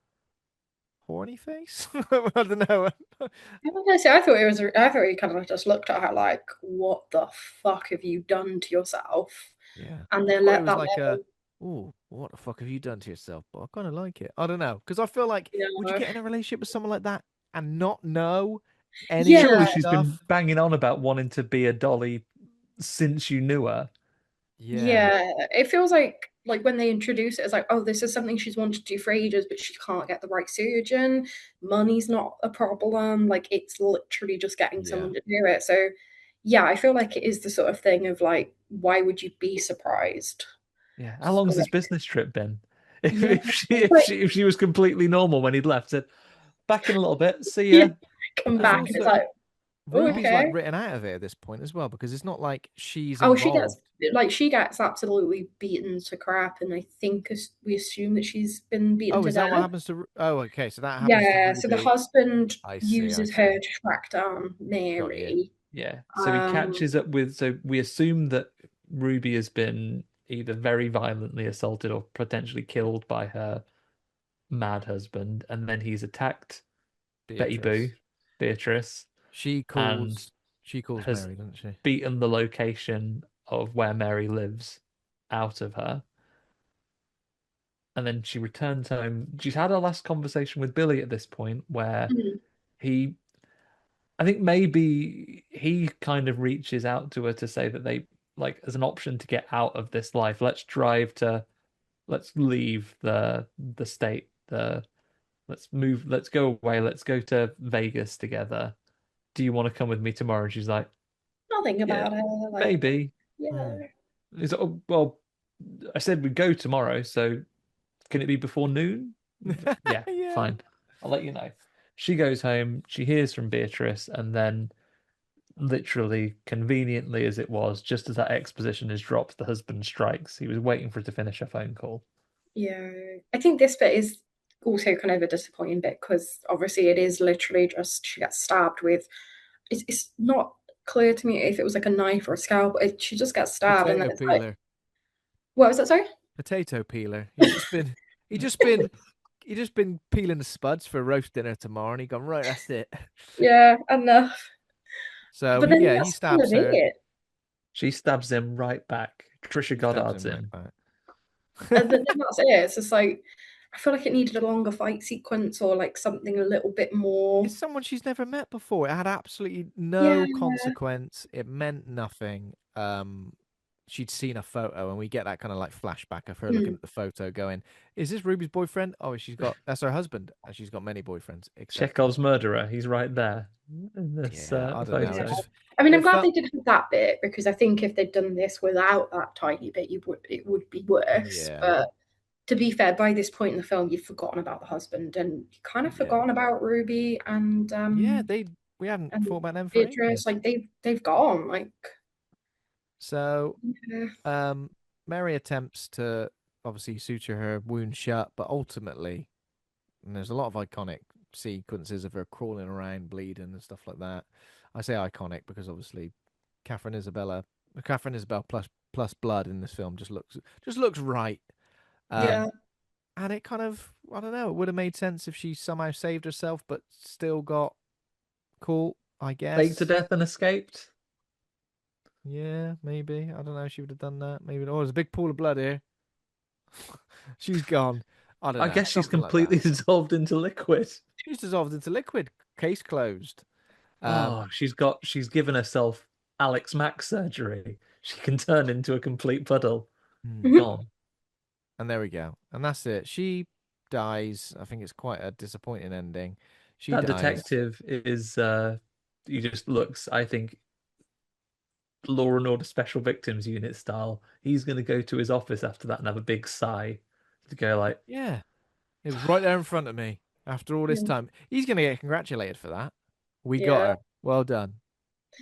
horny face. I don't know. Honestly, I thought he kind of just looked at her like, "What the fuck have you done to yourself?" Yeah, And I then thought it let was that like level. oh, what the fuck have you done to yourself? But I kind of like it. I don't know, because I feel like, would you Yeah. get in a relationship with someone like that and not know any of Surely this Yeah. she's been stuff? banging on about wanting to be a dolly since you knew her. Yeah, Yeah, it feels like when they introduce it, it's like, oh, this is something she's wanted to do for ages, but she can't get the right surgeon. Money's not a problem. Like it's literally just getting yeah. someone to do it. So yeah, I feel like it is the sort of thing of like, why would you be surprised? Yeah. How long's this Like, business trip been? If, yeah, if she it's if like, she if she was completely normal when he'd left, said back in a little bit, see yeah, ya. come There's back and it's also like, oh, Ruby's like okay. written out of it at this point as well, because it's not like she's Oh, involved. she gets absolutely beaten to crap, and I think we assume that she's been beaten Oh, to is that death. what happens to? Oh, okay. So that happens to Yeah, so the Ruby. husband I see. I uses her see. to track down Got you. Mary. Yeah. So he Um, catches up with. So we assume that Ruby has been either very violently assaulted or potentially killed by her mad husband, and then he's attacked Betty Boo. Beatrice. Beatrice She and calls has Mary, doesn't she? beaten the location of where Mary lives out of her. And then she returns home. She's had her last conversation with Billy at this point, where Mhm. he, I think maybe he kind of reaches out to her to say that they, like, as an option to get out of this life, let's leave the state, let's go away, let's go to Vegas together. Do you want to come with me tomorrow? And she's like, Nothing yeah, about it. Like, maybe. yeah. He's like, oh, well, I said we'd go tomorrow, so can it be before noon? Yeah, Yeah. fine. I'll let you know. She goes home, she hears from Beatrice, and then literally, conveniently as it was, just as that exposition is dropped, the husband strikes. He was waiting for her to finish a phone call. Yeah. I think this bit is also kind of a disappointing bit because obviously it is literally just she gets stabbed with. It's not clear to me if it was like a knife or a scalpel. She just gets stabbed, and then Potato it's like, peeler. what was that? Sorry. Potato peeler. He just been peeling the spuds for roast dinner tomorrow, and he gone, right, that's it. Yeah, enough. So But then he that's kind of stabs her. it. She stabs him right back. Trisha He stabs Goddard's him in. right back. And then that's it. It's just like I feel like it needed a longer fight sequence or like something a little bit more. It's someone she's never met before. It had absolutely Yeah, no consequence. It meant nothing. She'd seen a photo, and we get that kind of like flashback of her looking mm, at the photo, going, "Is this Ruby's boyfriend? Oh, that's her husband, and she's got many boyfriends." Except, Chekhov's murderer. He's right there in this yeah, I don't know. photo. I mean, I'm It glad felt, they did have that bit because I think if they'd done this without that tiny bit, it would be worse. yeah, But to be fair, by this point in the film, you've forgotten about the husband and you've kind of yeah, forgotten about Ruby yeah. We hadn't and thought about them for Beatrice. ages. Like they've gone. Like So, yeah. Mary attempts to obviously suture her wound shut, but ultimately, and there's a lot of iconic sequences of her crawling around, bleeding, and stuff like that. I say iconic because obviously Catherine Isabelle plus blood in this film just looks right. Yeah. And it kind of, I don't know, it would have made sense if she somehow saved herself, but still got caught, I guess. Baked to death and escaped. Yeah, maybe. I don't know. She would have done that. Maybe. Oh, there's a big pool of blood here. She's gone. I don't know. I guess she's something like completely that. dissolved into liquid. She's dissolved into liquid. Case closed. She's given herself Alex Mack surgery. She can turn into a complete puddle. Gone. And there we go. And that's it. She dies. I think it's quite a disappointing ending. She That dies. detective is he just looks, I think, Law and Order Special Victims Unit style. He's gonna go to his office after that and have a big sigh to go like, yeah, it was right there in front of me after all this time. He's gonna get congratulated for that. We got her. Well done.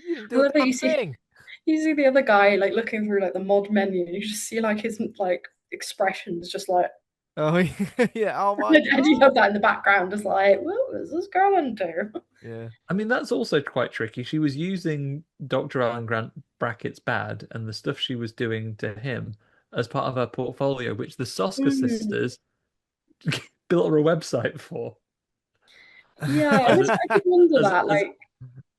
You didn't do a damn thing. You see the other guy like looking through like the mod menu, and you just see like his like expressions, just like Oh yeah. Oh my and you god. have that in the background, just like, what is this girl into? Yeah. I mean, that's also quite tricky. She was using Dr. Alan Grant brackets bad and the stuff she was doing to him as part of her portfolio, which the Soska sisters built her a website for. Yeah, I did wonder that. as- Like,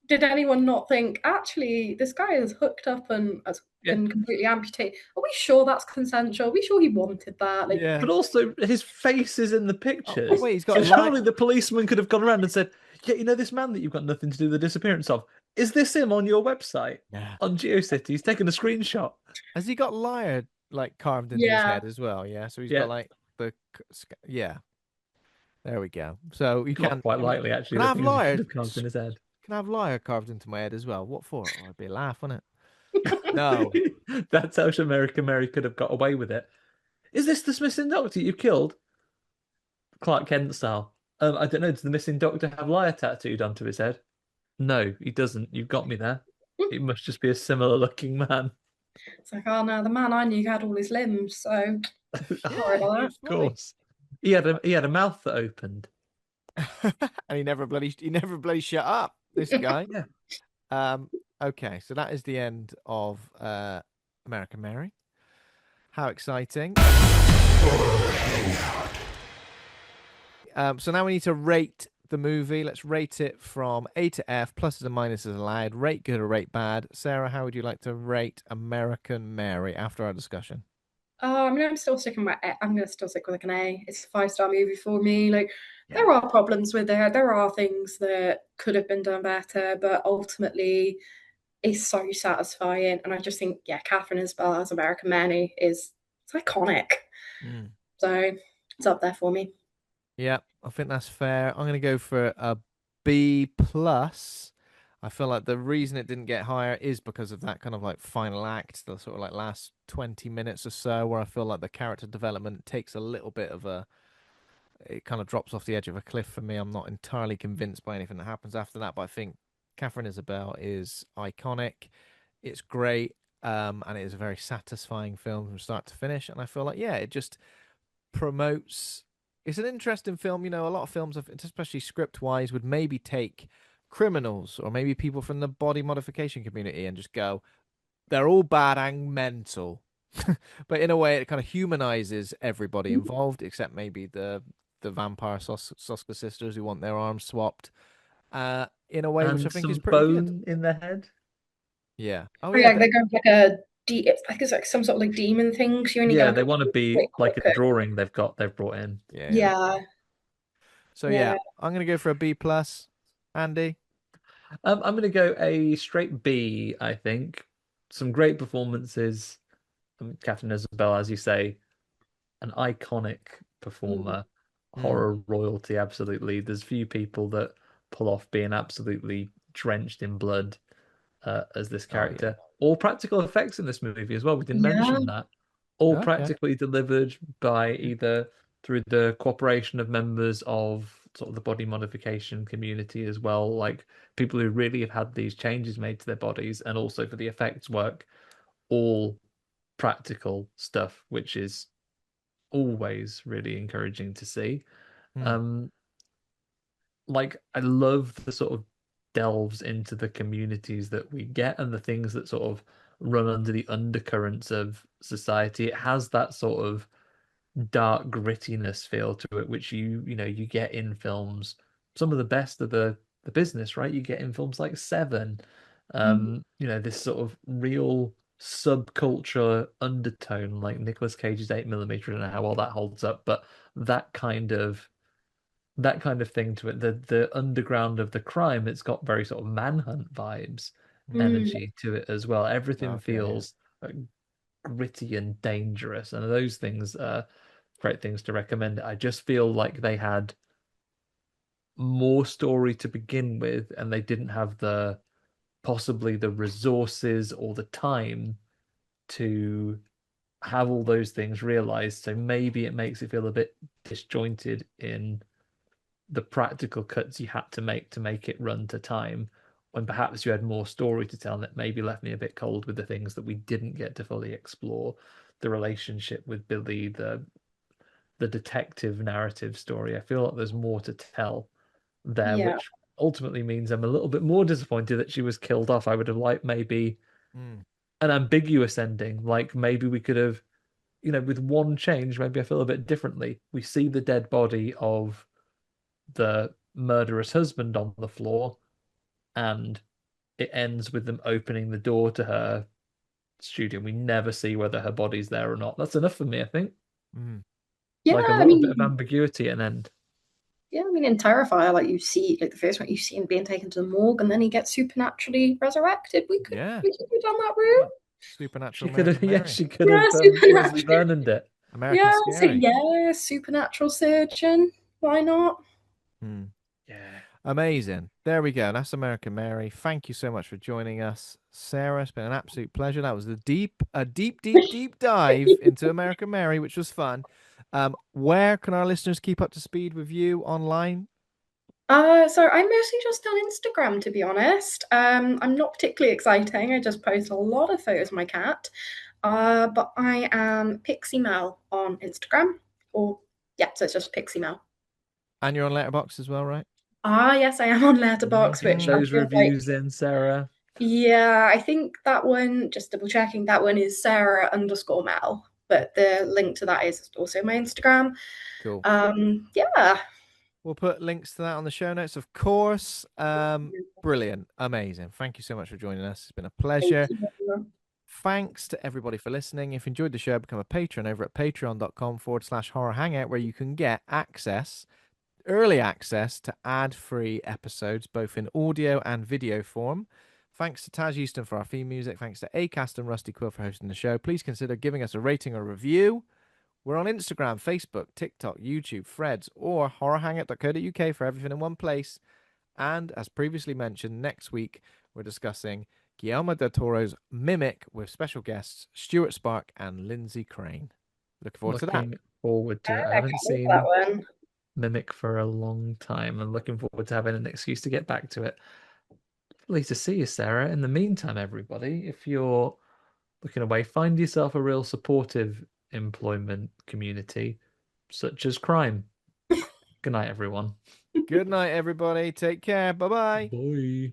did anyone not think actually this guy is hooked up and has been completely amputated? Are we sure that's consensual? Are we sure he wanted that? Like, Yeah. But also, his face is in the pictures. wait, he's got So surely the policeman could have gone around and said, "Yeah, you know this man that you've got nothing to do with the disappearance of. Is this him on your website Yeah. on GeoCity? He's taken a screenshot." Has he got liar like carved into his Yeah. head as well? Yeah. So he's Yeah. got like yeah. There we go. So you Not can quite likely, actually. Can I have looking as if he liar? could have carved in his head. Can I have liar carved into my head as well? What for? Oh, it'd be a laugh, wouldn't it? No. That's how American Mary could have got away with it. Is this the missing doctor you killed? Clark Kent style. I don't know. Does the missing doctor have liar tattooed onto his head? No, he doesn't. You've got me there. It must just be a similar looking man. it's like, oh no, the man I knew had all his limbs, so sorry about that. Of course. He had a mouth that opened. And he never bloody shut up, this guy. Yeah. Okay, so that is the end of American Mary. How exciting. So now we need to rate the movie. Let's rate it from A to F. Pluses and minuses allowed. Rate good or rate bad. Sarah, how would you like to rate American Mary after our discussion? I mean, I'm still sticking by. I'm gonna still stick with like an A. It's a 5-star movie for me. Like, Yeah. there are problems with it. There are things that could have been done better, but ultimately, it's so satisfying. And I just think, yeah, Katharine Isabelle as American Manny is it's iconic. Mm. So it's up there for me. Yeah, I think that's fair. I'm going to go for a B plus. I feel like the reason it didn't get higher is because of that kind of like final act, the sort of like last 20 minutes or so, where I feel like the character development takes a little bit of a, it kind of drops off the edge of a cliff for me. I'm not entirely convinced by anything that happens after that, but I think Katharine Isabelle is iconic. It's great, and it is a very satisfying film from start to finish. And I feel like, yeah, it just promotes. It's an interesting film. You know, a lot of films, especially script wise, would maybe take criminals or maybe people from the body modification community and just go, they're all bad and mental. But in a way, it kind of humanizes everybody involved, except maybe the vampire Soska sisters who want their arms swapped. In a way, which I And think is some pretty good. bone in the head. Yeah. Oh Oh yeah. yeah, they go like a it's like it's like some sort of like demon thing. So you only Yeah, get they want to be like like a quicker. drawing they've brought in. Yeah. Yeah, So yeah. yeah, I'm gonna go for a B plus. Andy. I'm going to go a straight B, I think. Some great performances. Katharine Isabelle, as you say, an iconic performer, horror royalty, absolutely. There's few people that pull off being absolutely drenched in blood as this Oh yeah. character. All practical effects in this movie as well. We didn't Yeah. mention that. All Okay. practically delivered by either through the cooperation of members of sort of the body modification community as well, like people who really have had these changes made to their bodies, and also for the effects work, all practical stuff, which is always really encouraging to see. Um, like I love the sort of delves into the communities that we get and the things that sort of run under the undercurrents of society. It has that sort of dark grittiness feel to it, which you get in films. Some of the best of the business, right? You get in films like Seven. This sort of real subculture undertone, like Nicolas Cage's 8mm. I don't know how well that holds up, but that kind of thing to it. The underground of the crime, it's got very sort of Manhunt vibes, energy to it as well. Everything Okay, yeah. feels gritty and dangerous, and those things are great things to recommend. I just feel like they had more story to begin with, and they didn't have possibly the resources or the time to have all those things realized. So maybe it makes it feel a bit disjointed in the practical cuts you had to make it run to time, when perhaps you had more story to tell, and that maybe left me a bit cold with the things that we didn't get to fully explore. The relationship with Billy, the detective narrative story. I feel like there's more to tell there, Yeah. which ultimately means I'm a little bit more disappointed that she was killed off. I would have liked maybe an ambiguous ending, like maybe we could have, with one change, maybe I feel a bit differently. We see the dead body of the murderous husband on the floor, and it ends with them opening the door to her studio. We never see whether her body's there or not. That's enough for me, I think. Yeah, Like a I little bit of mean, ambiguity and end. yeah, I mean, in Terrifier, like you see, like the first one, you see him being taken to the morgue, and then he gets supernaturally resurrected. We could Yeah. have done that route. Supernatural She could have, American yeah, Mary. she could Yeah, have Leslie supernatural. Vernon it. American Yeah, so Scary. yeah, supernatural surgeon. Why not? Yeah. Amazing. There we go. That's American Mary. Thank you so much for joining us, Sarah. It's been an absolute pleasure. That was a deep dive into American Mary, which was fun. Where can our listeners keep up to speed with you online? So I'm mostly just on Instagram, to be honest. I'm not particularly exciting. I just post a lot of photos of my cat. But I am Pixie Mel on Instagram. Or yeah, so it's just Pixie Mel. And you're on Letterboxd as well, right? Yes, I am on Letterboxd, Getting which I those feel reviews in, Sarah. yeah, I think that one, just double checking, that one is Sarah_Mel, but the link to that is also my Instagram. Cool. Yeah. We'll put links to that on the show notes, of course. Brilliant. Amazing. Thank you so much for joining us. It's been a pleasure. Thank you. Thanks to everybody for listening. If you enjoyed the show, become a patron over at patreon.com/horror hangout, where you can get early access to ad-free episodes, both in audio and video form. Thanks to Taj Easton for our theme music. Thanks to Acast and Rusty Quill for hosting the show. Please consider giving us a rating or review. We're on Instagram, Facebook, TikTok, YouTube, Threads, or horrorhangout.co.uk for everything in one place. And as previously mentioned, next week we're discussing Guillermo del Toro's Mimic with special guests Stuart Spark and Lindsay Crane. Looking forward to that. Looking forward to it. I haven't seen that one. Mimic for a long time. I'm looking forward to having an excuse to get back to it. Lovely to see you, Sarah. In the meantime, everybody, if you're looking away, find yourself a real supportive employment community, such as crime. Good night, everyone. Good night, everybody. Take care. Bye-bye. Bye.